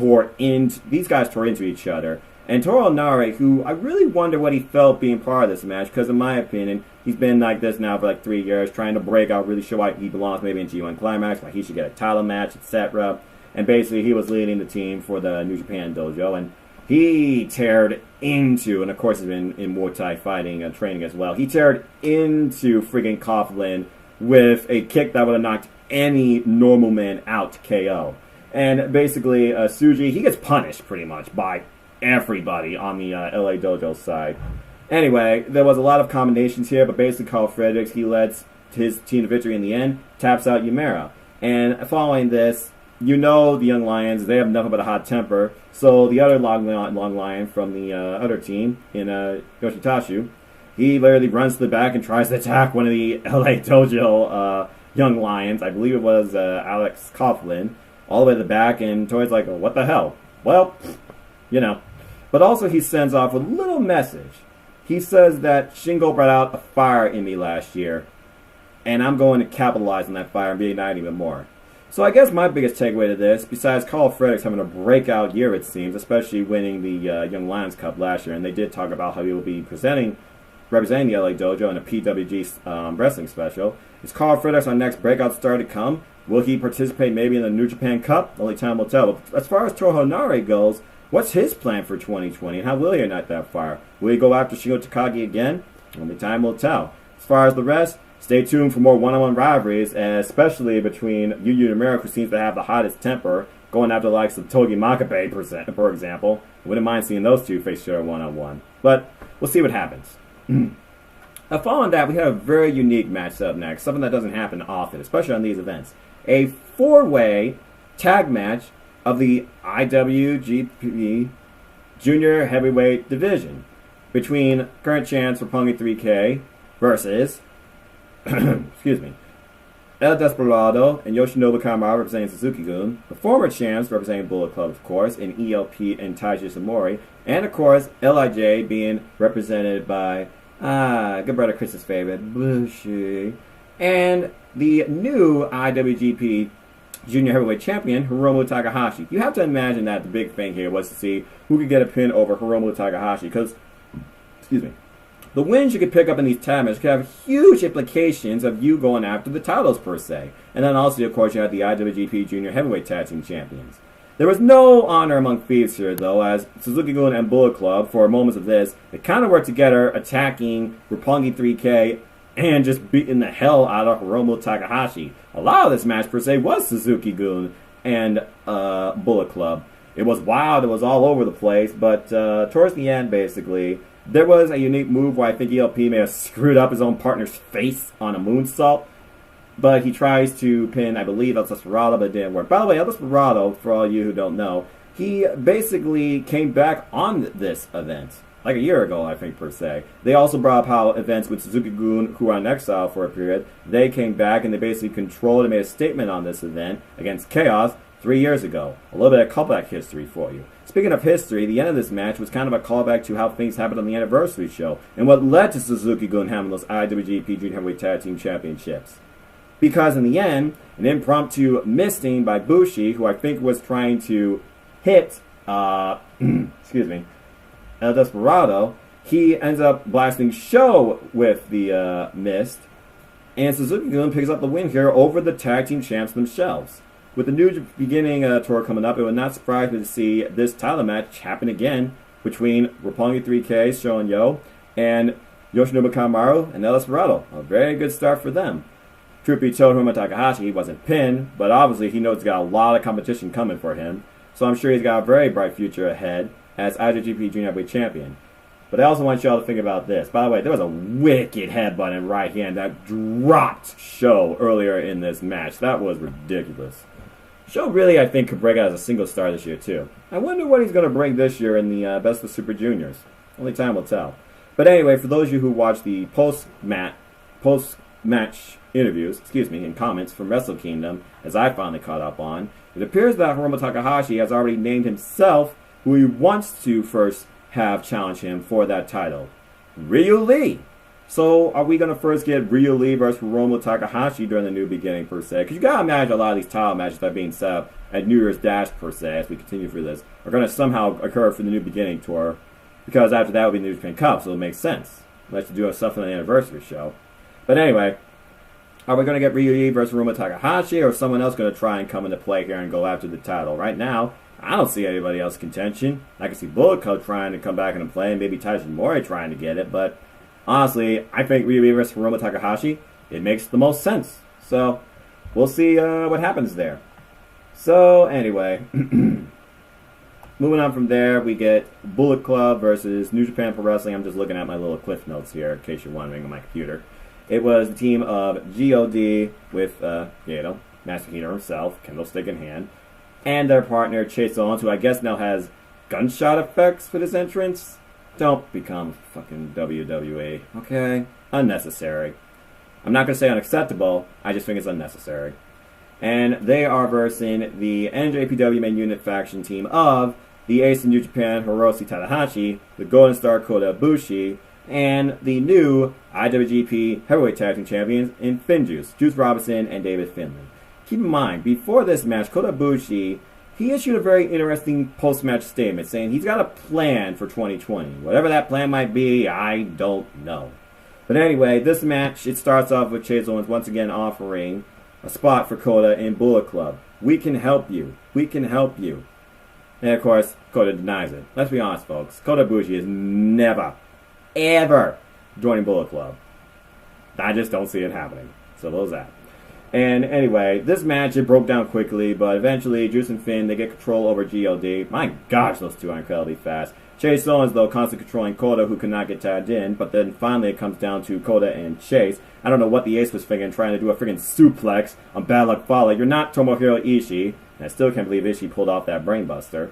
tore into each other. And Toru Nare, who I really wonder what he felt being part of this match, because in my opinion, he's been like this now for like 3 years, trying to break out, really show why he belongs maybe in G1 Climax, why he should get a title match, etc. And basically, he was leading the team for the New Japan Dojo, and he teared into, and of course he's been in Muay Thai fighting and training as well, he teared into friggin' Coughlin with a kick that would have knocked any normal man out to KO. And basically, Tsuji, he gets punished pretty much by everybody on the LA Dojo side. Anyway, there was a lot of combinations here, but basically Carl Fredericks, he led his team to victory in the end, taps out Uemura. And following this, you know the Young Lions, they have nothing but a hot temper. So the other long lion from the other team, in Yoshitashu, he literally runs to the back and tries to attack one of the LA Dojo Young Lions. I believe it was Alex Coughlin, all the way to the back, and Toy's like, oh, what the hell? Well, you know. But also he sends off a little message. He says that Shingo brought out a fire in me last year, and I'm going to capitalize on that fire and reignite even more. So I guess my biggest takeaway to this, besides Carl Fredericks having a breakout year, it seems, especially winning the Young Lions Cup last year, and they did talk about how he will be representing the LA Dojo in a PWG wrestling special, is Carl Fredericks our next breakout star to come? Will he participate maybe in the New Japan Cup? Only time will tell. But as far as Toru Nare goes, what's his plan for 2020, and how will he ignite that fire? Will he go after Shingo Takagi again? Only time will tell. As far as the rest, stay tuned for more one-on-one rivalries, especially between Yuya Uemura, who seems to have the hottest temper, going after the likes of Togi Makabe, for example. I wouldn't mind seeing those two face each other one-on-one. But we'll see what happens. Now, following that, we have a very unique match up next, something that doesn't happen often, especially on these events. A four-way tag match of the IWGP Junior Heavyweight Division between current champs Roppongi 3K versus excuse me, El Desperado and Yoshinobu Kamara representing Suzuki-gun, the former champs representing Bullet Club, of course, and ELP and Taiji Ishimori, and of course LIJ being represented by good brother Chris's favorite Bushi, and the new IWGP Junior Heavyweight Champion Hiromu Takahashi. You have to imagine that the big thing here was to see who could get a pin over Hiromu Takahashi, because, excuse me, the wins you could pick up in these tag matches could have huge implications of you going after the titles per se. And then also, of course, you had the IWGP Junior Heavyweight Tag Team Champions. There was no honor among thieves here, though, as Suzuki-gun and Bullet Club, for moments of this, they kind of worked together, attacking Roppongi 3K and just beating the hell out of Hiromu Takahashi. A lot of this match, per se, was Suzuki-gun and Bullet Club. It was wild, it was all over the place, but towards the end, basically, there was a unique move where I think ELP may have screwed up his own partner's face on a moonsault, but he tries to pin, I believe, El Desperado, but it didn't work. By the way, El Desperado, for all you who don't know, he basically came back on this event, like a year ago, I think, per se. They also brought up how events with Suzuki-gun, who were on exile for a period, they came back and they basically controlled and made a statement on this event against Chaos 3 years ago. A little bit of callback history for you. Speaking of history, the end of this match was kind of a callback to how things happened on the anniversary show and what led to Suzuki-gun having those IWGP Junior Heavyweight Tag Team Championships. Because in the end, an impromptu misting by Bushi, who I think was trying to hit, excuse me, El Desperado, he ends up blasting Sho with the mist, and Suzuki-gun picks up the win here over the tag team champs themselves. With the new beginning tour coming up, it would not surprise me to see this title match happen again between Roppongi 3K, Sho and Yo, and Yoshinobu Kanemaru and El Desperado. A very good start for them. Truth be told, Hiromu Takahashi, he wasn't pinned, but obviously he knows he's got a lot of competition coming for him, so I'm sure he's got a very bright future ahead as IWGP Junior Heavyweight Champion. But I also want y'all to think about this. By the way, there was a wicked headbutt in right hand that dropped Show earlier in this match. That was ridiculous. Show really, I think, could break out as a single star this year, too. I wonder what he's going to bring this year in the Best of Super Juniors. Only time will tell. But anyway, for those of you who watch the post-match interviews, and comments from Wrestle Kingdom, as I finally caught up on, it appears that Hiromu Takahashi has already named himself who he wants to first have challenge him for that title. Ryu Lee. So are we going to first get Ryu Lee versus Hiromu Takahashi during the New Beginning, per se? Because you got to imagine a lot of these title matches that are being set up at New Year's Dash, per se, as we continue through this, are going to somehow occur for the New Beginning tour. Because after that will be the New Japan Cup, so it makes sense. Unless you do stuff on the anniversary show. But anyway, are we going to get Ryu Lee versus Hiromu Takahashi, or is someone else going to try and come into play here and go after the title? Right now, I don't see anybody else contention. I can see Bullet Club trying to come back into play, and maybe Taiji Mori trying to get it, but honestly, I think Ryu Lee versus Hiromu Takahashi, it makes the most sense. So, we'll see what happens there. So, anyway, moving on from there, we get Bullet Club versus New Japan Pro Wrestling. I'm just looking at my little cliff notes here, in case you're wondering on my computer. It was the team of God with, Master Heater himself, Kendall Stick in hand, and their partner Chase Owens, who I guess now has gunshot effects for this entrance. Don't become fucking WWE, okay? Unnecessary. I'm not going to say unacceptable, I just think it's unnecessary. And they are versing the NJPW main unit faction team of the Ace of New Japan, Hiroshi Tanahashi, the Golden Star Kota Ibushi, and the new IWGP Heavyweight Tag Team Champions in Finjuice, Juice Robinson and David Finlay. Keep in mind, before this match, Kota Ibushi, he issued a very interesting post-match statement saying he's got a plan for 2020. Whatever that plan might be, I don't know. But anyway, this match, it starts off with Chase Owens once again offering a spot for Kota in Bullet Club. We can help you. We can help you. And of course, Kota denies it. Let's be honest, folks. Kota Ibushi is never, ever joining Bullet Club. I just don't see it happening. So there's that. And anyway, this match, it broke down quickly, but eventually, Juice and Finn, they get control over GLD. My gosh, those two are incredibly fast. Chase Owens, though, constantly controlling Kota, who could not get tagged in, but then finally it comes down to Kota and Chase. I don't know what the Ace was thinking, trying to do a freaking suplex on Bad Luck Fale. You're not Tomohiro Ishii, and I still can't believe Ishii pulled off that brainbuster.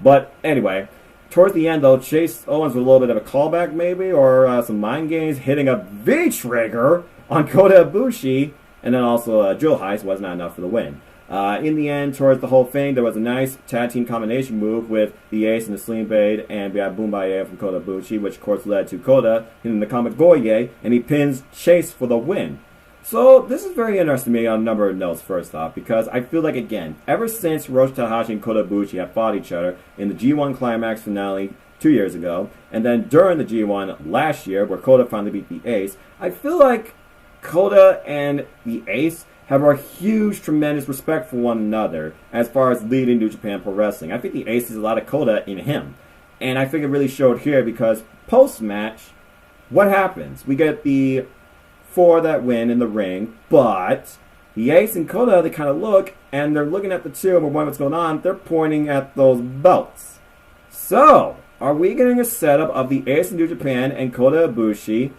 But anyway, towards the end, though, Chase Owens with a little bit of a callback, maybe, or some mind games, hitting a V-trigger on Kota Ibushi. And then also Drill Heist was not enough for the win. In the end, towards the whole thing, there was a nice tag team combination move with the Ace and the Sling Blade, and we had Boombaye from Kota Ibushi, which of course led to Kota hitting the Kamigoye, and he pins Chase for the win. So this is very interesting to me on a number of notes, first off, because I feel like, again, ever since Hiroshi Tanahashi and Kota Ibushi have fought each other in the G1 Climax finale 2 years ago, and then during the G1 last year, where Kota finally beat the Ace, I feel like Kota and the Ace have a huge, tremendous respect for one another as far as leading New Japan Pro Wrestling. I think the Ace has a lot of Kota in him. And I think it really showed here because post-match, what happens? We get the 4 that win in the ring, but the Ace and Kota, they kind of look, and they're looking at the two, and we're wondering what's going on. They're pointing at those belts. So, are we getting a setup of the Ace in New Japan and Kota Ibushi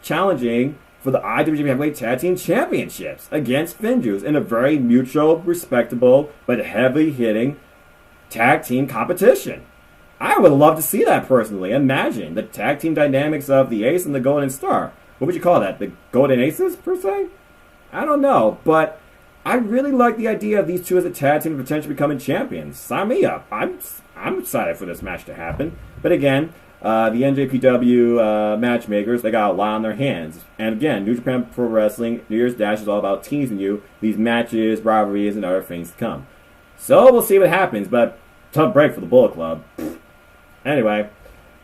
challenging for the IWGP Heavyweight Tag Team Championships against Finjuice in a very mutual, respectable, but heavy-hitting tag team competition? I would love to see that personally. Imagine the tag team dynamics of the Ace and the Golden Star. What would you call that? The Golden Aces, per se? I don't know, but I really like the idea of these two as a tag team potentially becoming champions. Sign me up. I'm excited for this match to happen. But again, the NJPW matchmakers, they got a lot on their hands. And again, New Japan Pro Wrestling, New Year's Dash is all about teasing you these matches, rivalries, and other things to come. So we'll see what happens, but tough break for the Bullet Club. Anyway,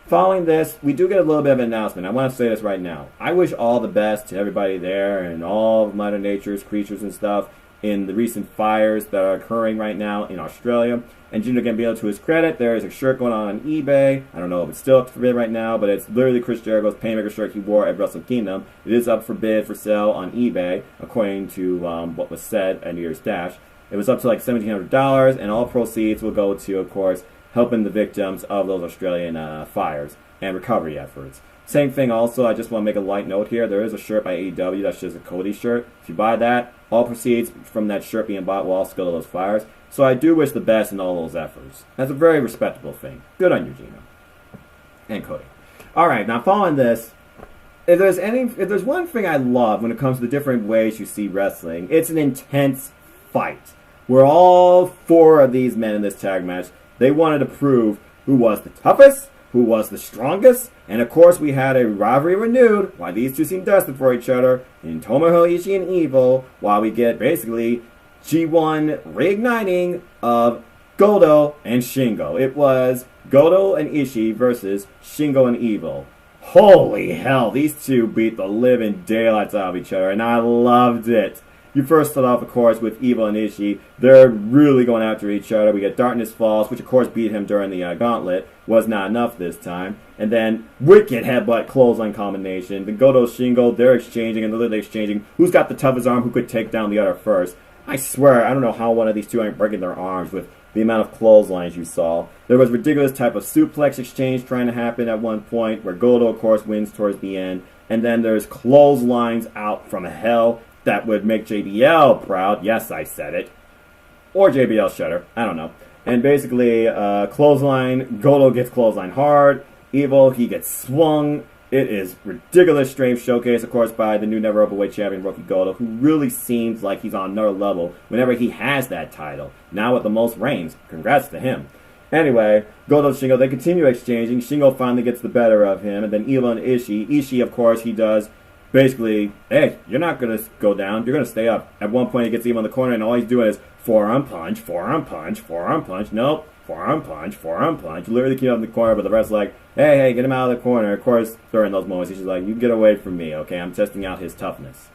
following this, we do get a little bit of an announcement. I want to say this right now. I wish all the best to everybody there and all of Mother Nature's creatures and stuff in the recent fires that are occurring right now in Australia. And Junior Gambino, to his credit, there is a shirt going on eBay. I don't know if it's still up for bid right now, but it's literally Chris Jericho's Painmaker shirt he wore at Wrestle Kingdom. It is up for bid for sale on eBay, according to what was said at New Year's Dash. It was up to like $1,700, and all proceeds will go to, of course, helping the victims of those Australian fires. and recovery efforts. Same thing also, I just want to make a light note here. There is a shirt by AEW that's just a Cody shirt. If you buy that, all proceeds from that shirt being bought will also go to those flyers. So I do wish the best in all those efforts. That's a very respectable thing. Good on you, Gino. And Cody. Alright, now following this, if there's one thing I love when it comes to the different ways you see wrestling, it's an intense fight. Where all four of these men in this tag match, they wanted to prove who was the toughest, who was the strongest, and of course we had a rivalry renewed, while these two seem destined for each other, in Tomohiro Ishii and Evil, while we get basically G1 reigniting of Goto and Shingo. It was Goto and Ishii versus Shingo and Evil. Holy hell, these two beat the living daylights out of each other, and I loved it. You first start off, of course, with Evil and Ishii. They're really going after each other. We get Darkness Falls, which of course beat him during the gauntlet. Was not enough this time. And then wicked headbutt clothesline combination. Then Goto Shingo, they're exchanging, and they're literally exchanging who's got the toughest arm, who could take down the other first. I swear, I don't know how one of these two ain't breaking their arms with the amount of clotheslines you saw. There was ridiculous type of suplex exchange trying to happen at one point, where Goto, of course, wins towards the end. And then there's clotheslines out from hell that would make JBL proud. Yes, I said it. Or JBL Shudder. I don't know. And basically, clothesline. Goto gets clothesline hard. Evil, he gets swung. It is ridiculous strength showcase, of course, by the new Never Openweight champion, Rookie Goto, who really seems like he's on another level whenever he has that title. Now with the most reigns. Congrats to him. Anyway, Goto Shingo, they continue exchanging. Shingo finally gets the better of him. And then Evil and Ishii. Ishii, of course, he does basically, hey, you're not going to go down. You're going to stay up. At one point, he gets Evil in the corner, and all he's doing is forearm punch, forearm punch, forearm punch. Nope. Forearm punch, forearm punch. Literally keep him in the corner, but the rest like, hey, get him out of the corner. Of course, during those moments, he's just like, you get away from me, okay? I'm testing out his toughness.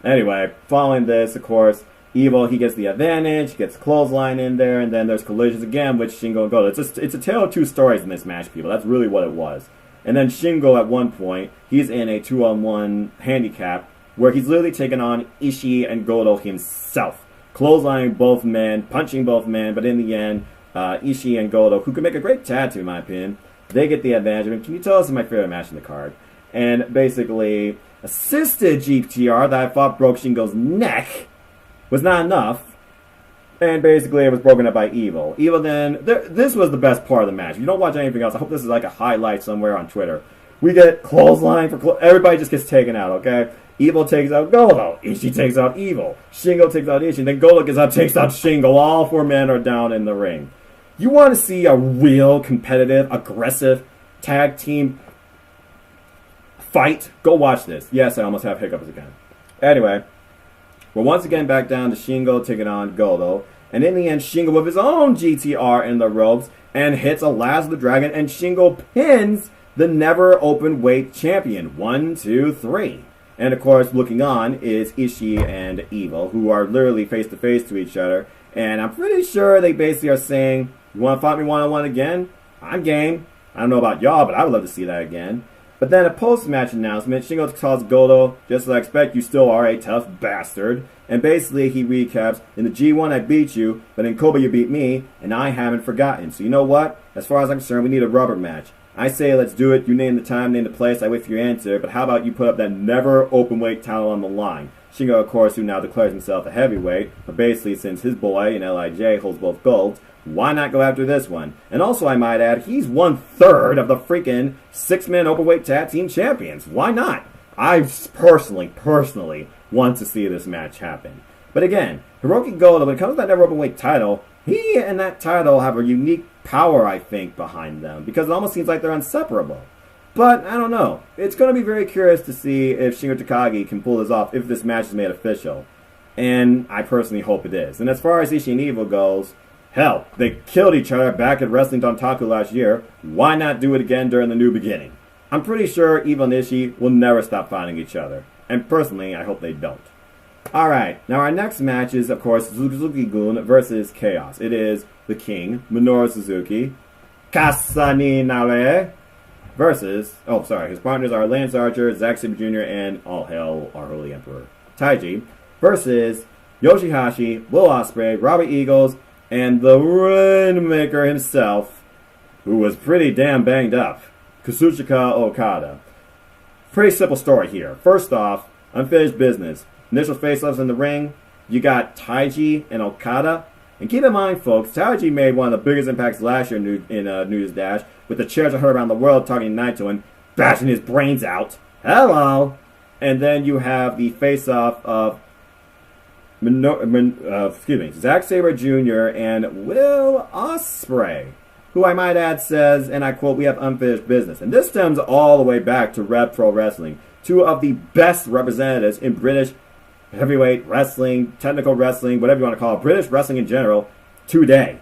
Anyway, following this, of course, Evil, he gets the advantage, gets a clothesline in there, and then there's collisions again with Shingo and Goto. It's a tale of two stories in this match, people. That's really what it was. And then Shingo, at one point, he's in a 2-on-1 handicap where he's literally taking on Ishii and Goto himself. Clotheslining both men, punching both men, but in the end, Ishii and Goto, who could make a great tag team in my opinion, they get the advantage. I mean, can you tell us my favorite match in the card? And basically, assisted GTR that I thought broke Shingo's neck was not enough. And basically, it was broken up by Evil. Evil then, this was the best part of the match. If you don't watch anything else, I hope this is like a highlight somewhere on Twitter. We get clothesline for everybody just gets taken out, okay? Evil takes out Goto. Ishii takes out Evil. Shingo takes out Ishii. Then Goto gets out, takes out Shingo. All four men are down in the ring. You want to see a real competitive, aggressive tag team fight? Go watch this. Yes, I almost have hiccups again. Anyway, we're once again back down to Shingo taking on Goto. And in the end, Shingo with his own GTR in the ropes and hits a Last of the Dragon. And Shingo pins the never open weight champion. 1, 2, 3. And of course, looking on is Ishii and Evil, who are literally face to face to each other. And I'm pretty sure they basically are saying, you want to fight me one-on-one again? I'm game. I don't know about y'all, but I would love to see that again. But then a post-match announcement, Shingo tells Goto, just as I expect, you still are a tough bastard. And basically he recaps, in the G1 I beat you, but in Kobe you beat me, and I haven't forgotten. So you know what? As far as I'm concerned, we need a rubber match. I say let's do it. You name the time, name the place, I wait for your answer. But how about you put up that never open-weight title on the line? Shingo, of course, who now declares himself a heavyweight, but basically since his boy in LIJ holds both golds, why not go after this one? And also, I might add, he's 1/3 of the freaking 6-man openweight tag team champions. Why not? I personally want to see this match happen. But again, Hiroki Goto, when it comes to that never openweight title, he and that title have a unique power, I think, behind them, because it almost seems like they're inseparable. But, I don't know. It's going to be very curious to see if Shingo Takagi can pull this off if this match is made official. And I personally hope it is. And as far as Ishii and Evil goes, hell, they killed each other back at Wrestling Dontaku last year. Why not do it again during the new beginning? I'm pretty sure Evil and Ishii will never stop fighting each other. And personally, I hope they don't. Alright, now our next match is, of course, Suzuki-gun versus Chaos. It is the King, Minoru Suzuki, Casa D18 versus, his partners are Lance Archer, Zack Sabre Jr., and all hail our Holy Emperor, Taiji, versus Yoshihashi, Will Ospreay, Robert Eagles, and the Rainmaker himself, who was pretty damn banged up. Kazuchika Okada. Pretty simple story here. First off, unfinished business. Initial face-offs in the ring, you got Taiji and Okada. And keep in mind, folks, Taiji made one of the biggest impacts last year in News Dash with the chairs I heard around the world talking Naito and bashing his brains out. Hello! And then you have the face-off of Zack Sabre Jr. and Will Ospreay, who I might add says, and I quote, "We have unfinished business." And this stems all the way back to Rev Pro Wrestling, two of the best representatives in British heavyweight wrestling, technical wrestling, whatever you want to call it, British wrestling in general, today.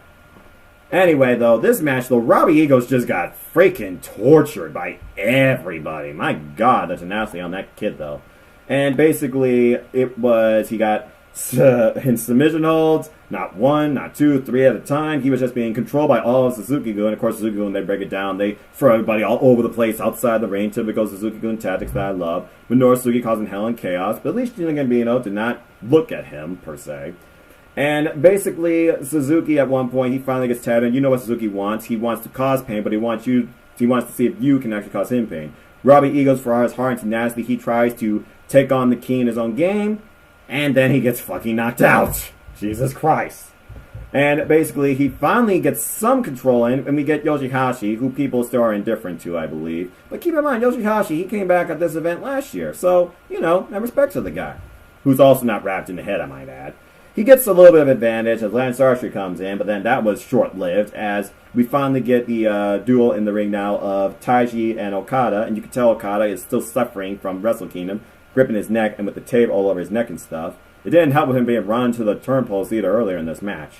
Anyway, though, this match, though, Robbie Eagles just got freaking tortured by everybody. My God, that's a nasty on that kid, though. And basically, he got in submission holds, not one, not two, three at a time. He was just being controlled by all of Suzuki-gun. Of course, Suzuki-gun, they break it down. They throw everybody all over the place outside the ring. Typical Suzuki-gun tactics that I love. Minoru Suzuki causing hell and chaos. But at least Gino Gambino did not look at him, per se. And basically, Suzuki at one point, he finally gets tapped in. You know what Suzuki wants. He wants to cause pain, but he wants to see if you can actually cause him pain. Robbie Eagles, for his heart and tenacity, he tries to take on the key in his own game. And then he gets fucking knocked out. Jesus Christ. And basically, he finally gets some control in, and we get Yoshihashi, who people still are indifferent to, I believe. But keep in mind, Yoshihashi, he came back at this event last year. So, you know, I respect to the guy. Who's also not wrapped in the head, I might add. He gets a little bit of advantage as Lance Archer comes in, but then that was short-lived, as we finally get the duel in the ring now of Taiji and Okada. And you can tell Okada is still suffering from Wrestle Kingdom, gripping his neck and with the tape all over his neck and stuff. It didn't help with him being run to the turnpoles either earlier in this match.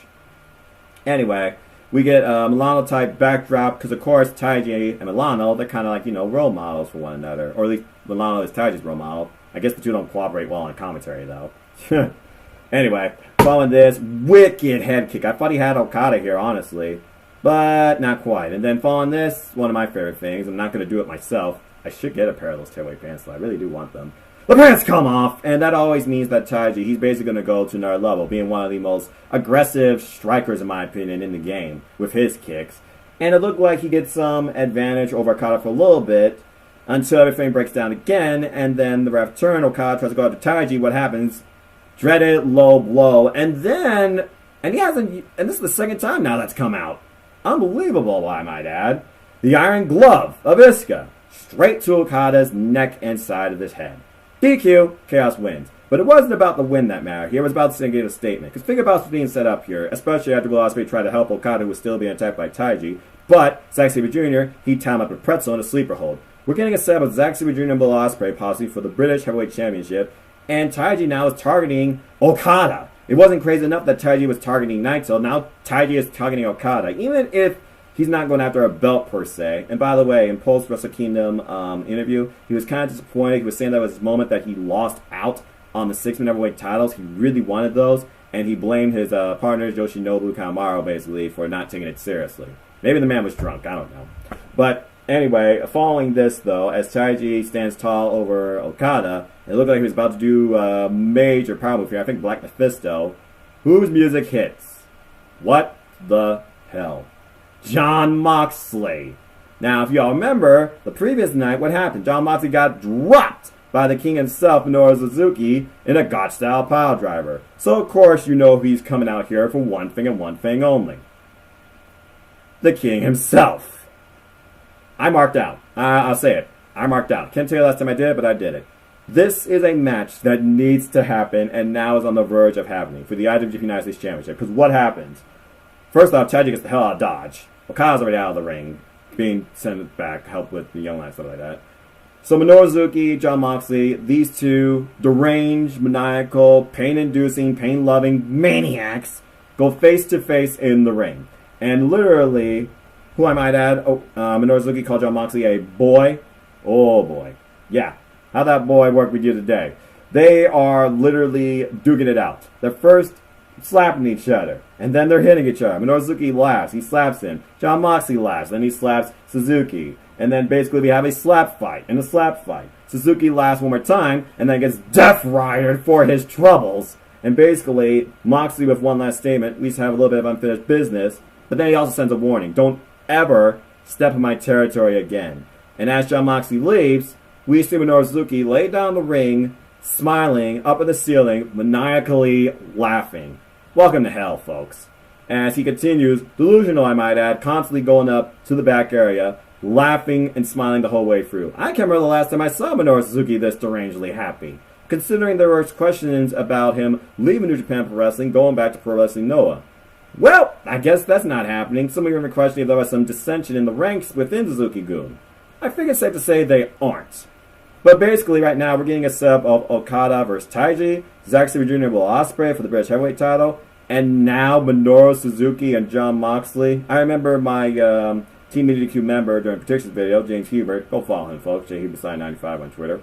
Anyway, we get a Milano-type backdrop, because of course Taiji and Milano, they're kind of like, you know, role models for one another. Or at least Milano is Taiji's role model. I guess the two don't cooperate well on commentary, though. Anyway, following this, wicked head kick. I thought he had Okada here, honestly. But not quite. And then following this, one of my favorite things, I'm not going to do it myself. I should get a pair of those tearaway pants, though. I really do want them. The pants come off, and that always means that Taiji, he's basically going to go to another level, being one of the most aggressive strikers, in my opinion, in the game, with his kicks. And it looked like he gets some advantage over Okada for a little bit, until everything breaks down again, and then the ref turn, Okada tries to go after Taiji. What happens? Dreaded low blow, and then, and this is the second time now that's come out. Unbelievable, I might add. The Iron Glove of Iska, straight to Okada's neck and side of his head. DQ, Chaos wins. But it wasn't about the win that mattered here. It was about sending a statement. Because think about what's being set up here, especially after Will Ospreay tried to help Okada, who was still being attacked by Taiji. But Zack Sabre Jr., he tied him up with Pretzel in a sleeper hold. We're getting a setup with Zack Sabre Jr. and Will Ospreay possibly for the British Heavyweight Championship. And Taiji now is targeting Okada. It wasn't crazy enough that Taiji was targeting Naito. Now Taiji is targeting Okada. Even if he's not going after a belt per se. And by the way, in post Wrestle Kingdom interview, he was kind of disappointed. He was saying that was his moment that he lost out on the 6-man heavyweight titles. He really wanted those, and he blamed his partners Yoshinobu Kanemaru basically for not taking it seriously. Maybe the man was drunk. I don't know. But anyway, following this though, as Taiji stands tall over Okada, it looked like he was about to do a major power move here. I think Black Mephisto, whose music hits. What the hell? Jon Moxley. Now, if y'all remember, the previous night, what happened? Jon Moxley got dropped by the king himself, Minoru Suzuki, in a Gotch-style pile driver. So, of course, you know he's coming out here for one thing and one thing only. The king himself. I marked out. I'll say it. I marked out. Can't tell you last time I did it, but I did it. This is a match that needs to happen and now is on the verge of happening for the IWGP United States Championship. Because what happens? First off, Taiji gets the hell out of Dodge. Okada's already out of the ring, being sent back, help with the Young Lions, stuff like that. So Minoru Suzuki, Jon Moxley, these two deranged, maniacal, pain-inducing, pain-loving maniacs go face-to-face in the ring. And literally, who I might add, Minoru Suzuki called Jon Moxley a boy. Oh boy. Yeah. How'd that boy work with you today? They are literally duking it out. They're first slapping each other, and then they're hitting each other. Minoru Suzuki laughs, he slaps him. Jon Moxley laughs, then he slaps Suzuki. And then basically we have a slap fight and a slap fight. Suzuki laughs one more time, and then gets death-ridered for his troubles. And basically, Moxley with one last statement, we have a little bit of unfinished business, but then he also sends a warning. Don't ever step in my territory again. And as Jon Moxley leaves, we see Minoru Suzuki lay down the ring, smiling up at the ceiling, maniacally laughing. Welcome to hell, folks. As he continues, delusional I might add, constantly going up to the back area, laughing and smiling the whole way through. I can't remember the last time I saw Minoru Suzuki this derangedly happy, considering there were questions about him leaving New Japan Pro Wrestling, going back to Pro Wrestling Noah. Well, I guess that's not happening. Some of you are questioning if there was some dissension in the ranks within Suzuki-gun. I think it's safe to say they aren't. But basically, right now, we're getting a setup of Okada versus Taiji, Zack Sabre Jr. Will Ospreay for the British Heavyweight title, and now Minoru Suzuki and Jon Moxley. I remember my Team NoDQ member during predictions video, James Hubert. Go follow him, folks. JHubertSign95 on Twitter.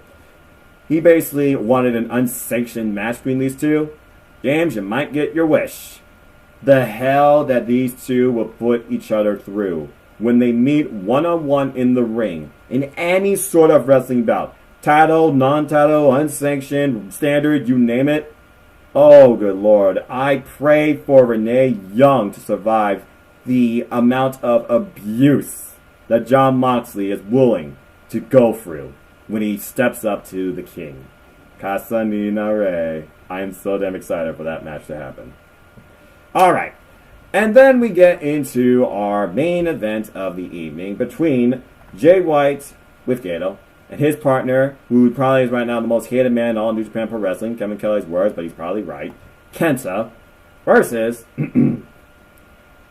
He basically wanted an unsanctioned match between these two. James, you might get your wish. The hell that these two will put each other through when they meet one-on-one in the ring in any sort of wrestling bout. Title, non-title, unsanctioned, standard, you name it. Oh, good Lord. I pray for Renee Young to survive the amount of abuse that Jon Moxley is willing to go through when he steps up to the king. Casa Nina Rey. I am so damn excited for that match to happen. Alright, and then we get into our main event of the evening between Jay White with Gato and his partner, who probably is right now the most hated man in all New Japan Pro Wrestling, Kevin Kelly's words, but he's probably right, Kenta, versus the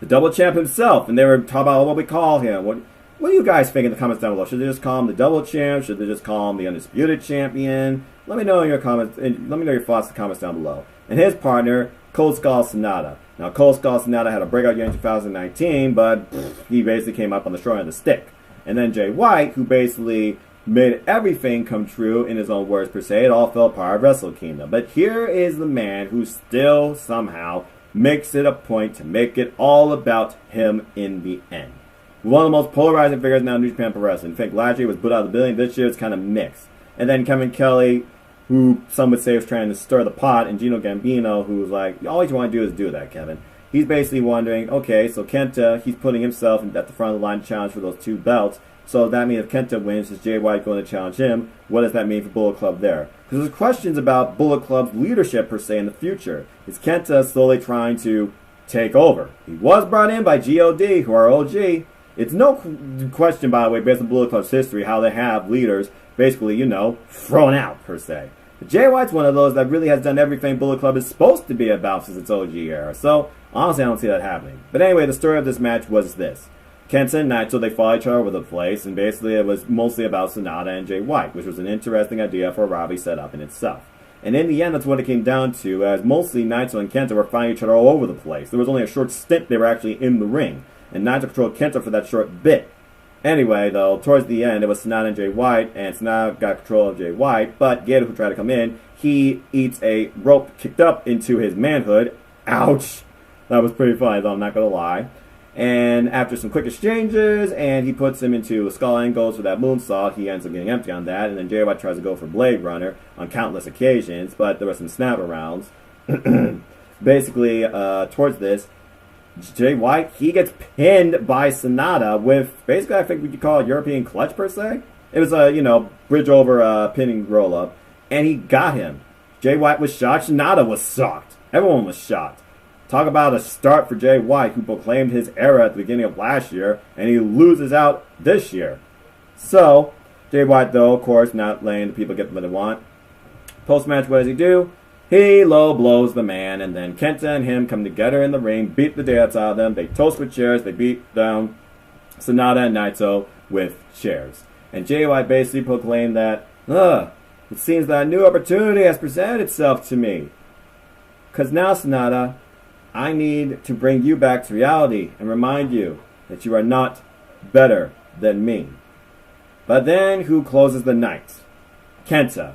double champ himself. And they were talking about what we call him. What do you guys think in the comments down below? Should they just call him the double champ? Should they just call him the undisputed champion? Let me know in your comments, and let me know your thoughts in the comments down below. And his partner, Cold Skull Sonata. Now, Cold Skull Sonata had a breakout year in 2019, but he basically came up on the short end of the stick. And then Jay White, who basically made everything come true in his own words per se. It all fell apart at Wrestle Kingdom. But here is the man who still somehow makes it a point to make it all about him in the end. One of the most polarizing figures now in New Japan Pro Wrestling. I think last year was put out of the billion. This year it's kind of mixed. And then Kevin Kelly, who some would say was trying to stir the pot, and Gino Gambino, who's like, all you want to do is do that, Kevin. He's basically wondering, okay, so Kenta, he's putting himself at the front of the line to challenge for those two belts. So that means if Kenta wins, is Jay White going to challenge him? What does that mean for Bullet Club there? Because there's questions about Bullet Club's leadership, per se, in the future. Is Kenta slowly trying to take over? He was brought in by GOD, who are OG. It's no question, by the way, based on Bullet Club's history, how they have leaders basically, thrown out, per se. But Jay White's one of those that really has done everything Bullet Club is supposed to be about since its OG era. So, honestly, I don't see that happening. But anyway, the story of this match was this. Kenta and Naito, they fought each other over the place, and basically it was mostly about Sonata and Jay White, which was an interesting idea for a Robbie setup in itself. And in the end, that's what it came down to, as mostly Naito and Kenta were fighting each other all over the place. There was only a short stint they were actually in the ring, and Naito controlled Kenta for that short bit. Anyway, though, towards the end, it was Sonata and Jay White, and Sonata got control of Jay White, but Gato, who tried to come in, he eats a rope kicked up into his manhood. Ouch! That was pretty funny, though, I'm not going to lie. And after some quick exchanges, and he puts him into a skull and goes for that moonsault, he ends up getting empty on that, and then Jay White tries to go for Blade Runner on countless occasions, but there were some snap arounds. Basically, towards this, Jay White, he gets pinned by Sonata with, basically, I think we could call it European clutch, per se. It was a, bridge over pinning roll-up, and he got him. Jay White was shocked. Sonata was shocked. Everyone was shocked. Talk about a start for Jay White, who proclaimed his era at the beginning of last year, and he loses out this year. So, Jay White, though, of course, not letting the people get what they want. Post-match, what does he do? He low blows the man, and then Kenta and him come together in the ring, beat the daylights out of them. They toast with chairs. They beat down Sonata and Naito with chairs. And Jay White basically proclaimed that, it seems that a new opportunity has presented itself to me. Because now, Sonata, I need to bring you back to reality and remind you that you are not better than me. But then, who closes the night? Kenta.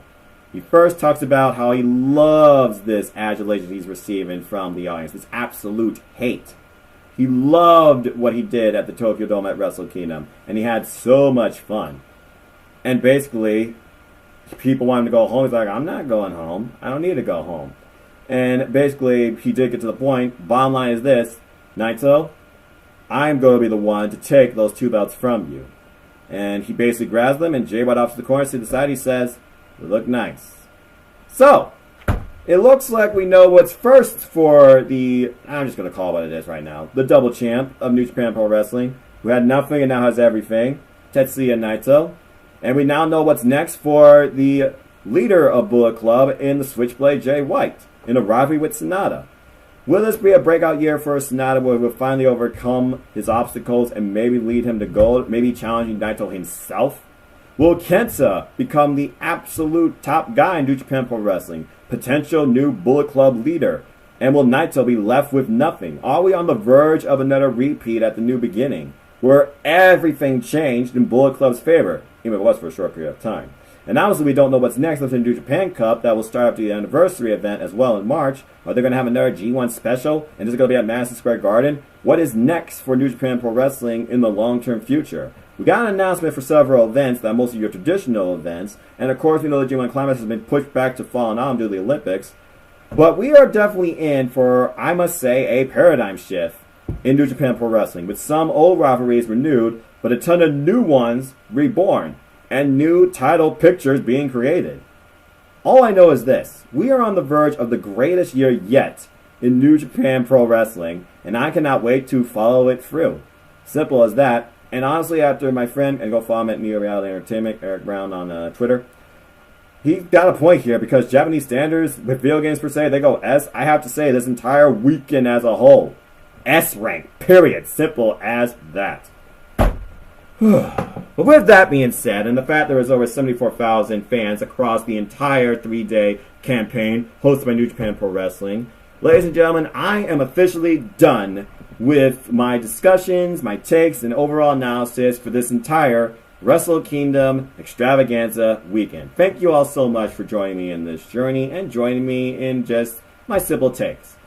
He first talks about how he loves this adulation he's receiving from the audience, this absolute hate. He loved what he did at the Tokyo Dome at Wrestle Kingdom, and he had so much fun. And basically, people want him to go home. He's like, I'm not going home. I don't need to go home. And basically, he did get to the point. Bottom line is this, Naito, I'm going to be the one to take those two belts from you. And he basically grabs them, and Jay White off to the corner to the side. He says, "We look nice." So, it looks like we know what's first for the, I'm just going to call it what it is right now, the double champ of New Japan Pro Wrestling, who had nothing and now has everything, Tetsuya Naito. And we now know what's next for the leader of Bullet Club in the Switchblade, Jay White, in a rivalry with Sonata. Will this be a breakout year for Sonata where he'll finally overcome his obstacles and maybe lead him to gold, maybe challenging Naito himself? Will Kenta become the absolute top guy in New Japan Pro Wrestling, potential new Bullet Club leader? And will Naito be left with nothing? Are we on the verge of another repeat at the New Beginning, where everything changed in Bullet Club's favor, even if it was for a short period of time? And obviously we don't know what's next with the New Japan Cup that will start after the anniversary event as well in March. Are they going to have another G1 special? And is it going to be at Madison Square Garden? What is next for New Japan Pro Wrestling in the long-term future? We got an announcement for several events that are mostly your traditional events. And of course we know the G1 Climax has been pushed back to fall and on due to the Olympics. But we are definitely in for, I must say, a paradigm shift in New Japan Pro Wrestling, with some old rivalries renewed, but a ton of new ones reborn, and new title pictures being created. All I know is this: we are on the verge of the greatest year yet in New Japan Pro Wrestling, and I cannot wait to follow it through. Simple as that. And honestly, after my friend, and go follow him at Neo Reality Entertainment, Eric Brown on Twitter, he got a point here, because Japanese standards with video games per se, they go S. I have to say, this entire weekend as a whole, S rank, period. Simple as that. But with that being said, and the fact there was over 74,000 fans across the entire 3-day campaign hosted by New Japan Pro Wrestling, ladies and gentlemen, I am officially done with my discussions, my takes, and overall analysis for this entire Wrestle Kingdom Extravaganza weekend. Thank you all so much for joining me in this journey and joining me in just my simple takes.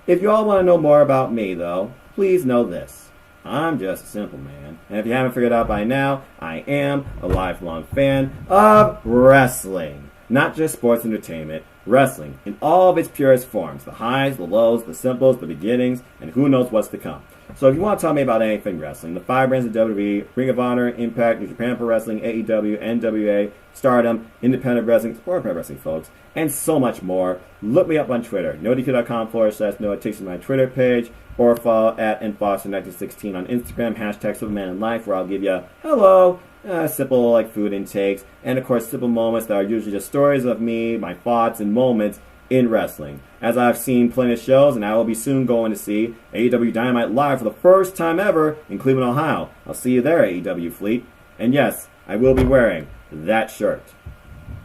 If you all want to know more about me, though, please know this: I'm just a simple man. And if you haven't figured out by now, I am a lifelong fan of wrestling. Not just sports entertainment, wrestling in all of its purest forms. The highs, the lows, the simples, the beginnings, and who knows what's to come. So if you want to tell me about anything wrestling, the 5 brands of WWE, Ring of Honor, Impact, New Japan Pro Wrestling, AEW, NWA, Stardom, Independent Wrestling, Sport Pro Wrestling, folks, and so much more, look me up on Twitter, NoDQ.com/Noah. It takes you to my Twitter page, or follow at nfoster1916 on Instagram, hashtag SupermanInLife, where I'll give you hello, simple like food intakes, and of course simple moments that are usually just stories of me, my thoughts, and moments in wrestling. As I've seen plenty of shows, and I will be soon going to see AEW Dynamite live for the first time ever in Cleveland, Ohio. I'll see you there, AEW Fleet. And yes, I will be wearing that shirt.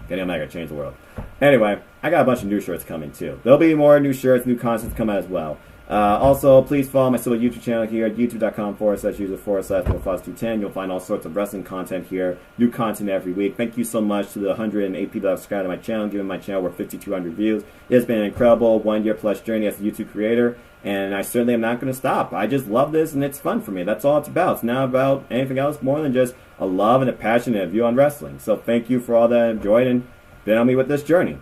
Kenny Omega, change the world. Anyway, I got a bunch of new shirts coming too. There'll be more new shirts, new content come out as well. Also, please follow my civil YouTube channel here at youtube.com/user/NoFoss210. You'll find all sorts of wrestling content here, new content every week. Thank you so much to the 108 people that have subscribed to my channel, giving my channel over 5,200 views. It's been an incredible 1 year plus journey as a YouTube creator, and I certainly am not going to stop. I just love this, and it's fun for me. That's all it's about. It's not about anything else more than just a love and a passion and a view on wrestling. So thank you for all that enjoyed and been on me with this journey.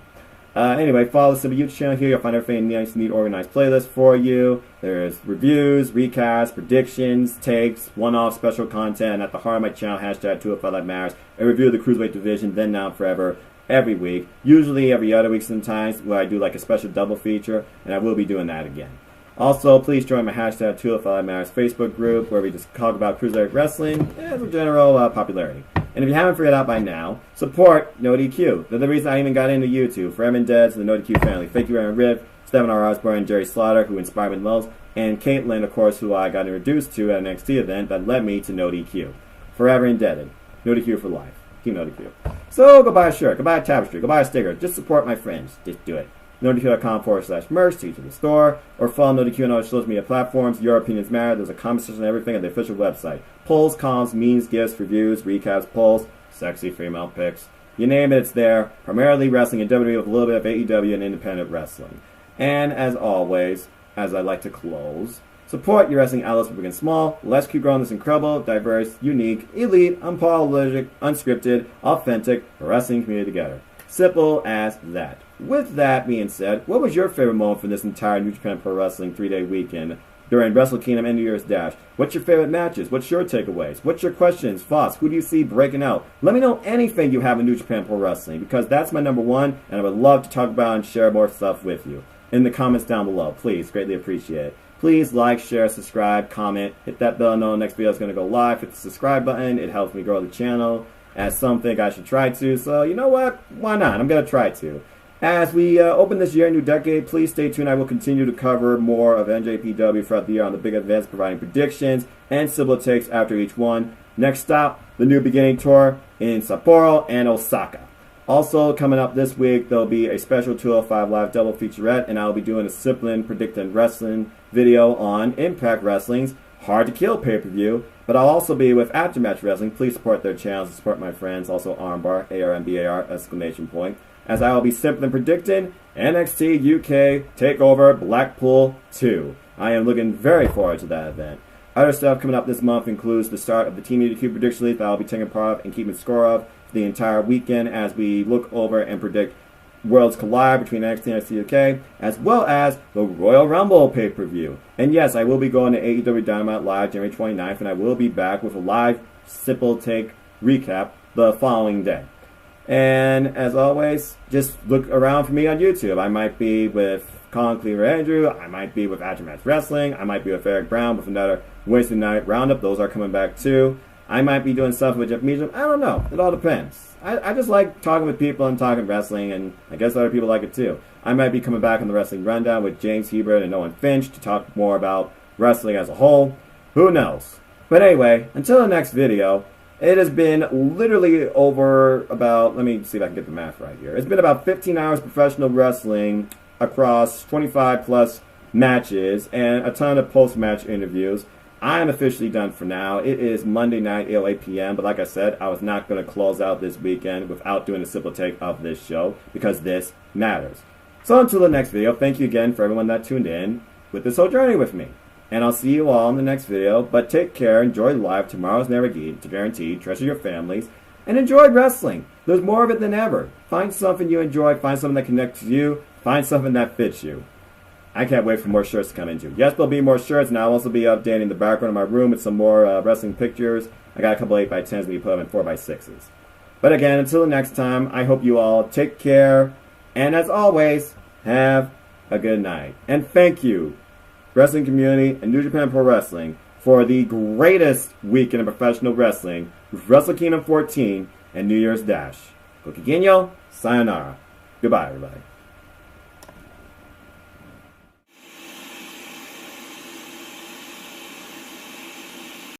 Anyway, follow the Simple YouTube channel here. You'll find everything nice, neat, organized playlist for you. There's reviews, recasts, predictions, takes, one-off special content, and at the heart of my channel, hashtag 205 Life Matters, a review of the Cruiserweight division, then, now, and forever, every week. Usually every other week sometimes, where I do like a special double feature, and I will be doing that again. Also, please join my hashtag 205 Life Matters Facebook group, where we just talk about Cruiserweight wrestling as a general popularity. And if you haven't figured out by now, support NoDQ. They're the reason I even got into YouTube. For Evan Deads and the NoDQ family. Thank you, Aaron Riv, Stephen R. Osborne, and Jerry Slaughter, who inspired me the most, and Caitlin, of course, who I got introduced to at an NXT event that led me to NoDQ. Forever indebted. NoDQ for life. Team NoDQ. So go buy a shirt, go buy a tapestry, go buy a sticker. Just support my friends. Just do it. NoDQ.com/merch, take you to the store, or follow NoDQ on all social media platforms. Your opinions matter. There's a comment section and everything on the official website. Polls, columns, memes, gifts, reviews, recaps, polls, sexy female pics. You name it, it's there. Primarily wrestling and WWE with a little bit of AEW and independent wrestling. And as always, as I like to close, support your wrestling outlets big and small. Let's keep growing this incredible, diverse, unique, elite, unapologetic, unscripted, authentic wrestling community together. Simple as that. With that being said, what was your favorite moment from this entire New Japan Pro Wrestling 3-day weekend during Wrestle Kingdom and New Year's Dash? What's your favorite matches? What's your takeaways? What's your questions, thoughts? Who do you see breaking out? Let me know anything you have in New Japan Pro Wrestling, because that's my number one, and I would love to talk about and share more stuff with you. In the comments down below, please, greatly appreciate it. Please like, share, subscribe, comment, hit that bell to know the next video is going to go live. Hit the subscribe button. It helps me grow the channel, as some think I should try to. So, you know what? Why not? I'm going to try to. As we open this year, new decade, please stay tuned. I will continue to cover more of NJPW throughout the year on the big events, providing predictions and Civil takes after each one. Next stop, the New Beginning Tour in Sapporo and Osaka. Also, coming up this week, there'll be a special 205 Live double featurette, and I'll be doing a Simplin Predicting Wrestling video on Impact Wrestling's Hard to Kill pay-per-view. But I'll also be with Aftermatch Wrestling. Please support their channels and support my friends. Also, Armbar, ARMBAR, exclamation point. As I will be simply predicting NXT UK TakeOver Blackpool 2. I am looking very forward to that event. Other stuff coming up this month includes the start of the Team NoDQ Prediction League that I'll be taking part of and keeping score of for the entire weekend as we look over and predict Worlds Collide between NXT and NXT UK, as well as the Royal Rumble pay-per-view. And yes, I will be going to AEW Dynamite Live January 29th, and I will be back with a live Simple Take recap the following day. And as always, just look around for me on YouTube. I might be with Colin Cleaver Andrew, I might be with Aftermatch Wrestling, I might be with Eric Brown with another Wednesday night roundup. Those are coming back too. I might be doing stuff with Jeff Meacham. I don't know. It all depends. I just like talking with people and talking wrestling, and I guess other people like it too. I might be coming back on the Wrestling Rundown with James Hebert and Owen Finch to talk more about wrestling as a whole. Who knows? But anyway, until the next video, it has been literally over about, let me see if I can get the math right here. It's been about 15 hours of professional wrestling across 25 plus matches and a ton of post-match interviews. I am officially done for now. It is Monday night, 8 p.m., but like I said, I was not going to close out this weekend without doing a simple take of this show, because this matters. So until the next video, thank you again for everyone that tuned in with this whole journey with me. And I'll see you all in the next video, but take care, enjoy life, tomorrow's never guaranteed, treasure your families, and enjoy wrestling. There's more of it than ever. Find something you enjoy, find something that connects to you, find something that fits you. I can't wait for more shirts to come into. Yes, there'll be more shirts, and I'll also be updating the background of my room with some more wrestling pictures. I got a couple 8x10s that you put up in 4x6s. But again, until the next time, I hope you all take care, and as always, have a good night. And thank you, wrestling community and New Japan Pro Wrestling, for the greatest weekend of professional wrestling with Wrestle Kingdom 14 and New Year's Dash. Gokigenyo, sayonara. Goodbye, everybody.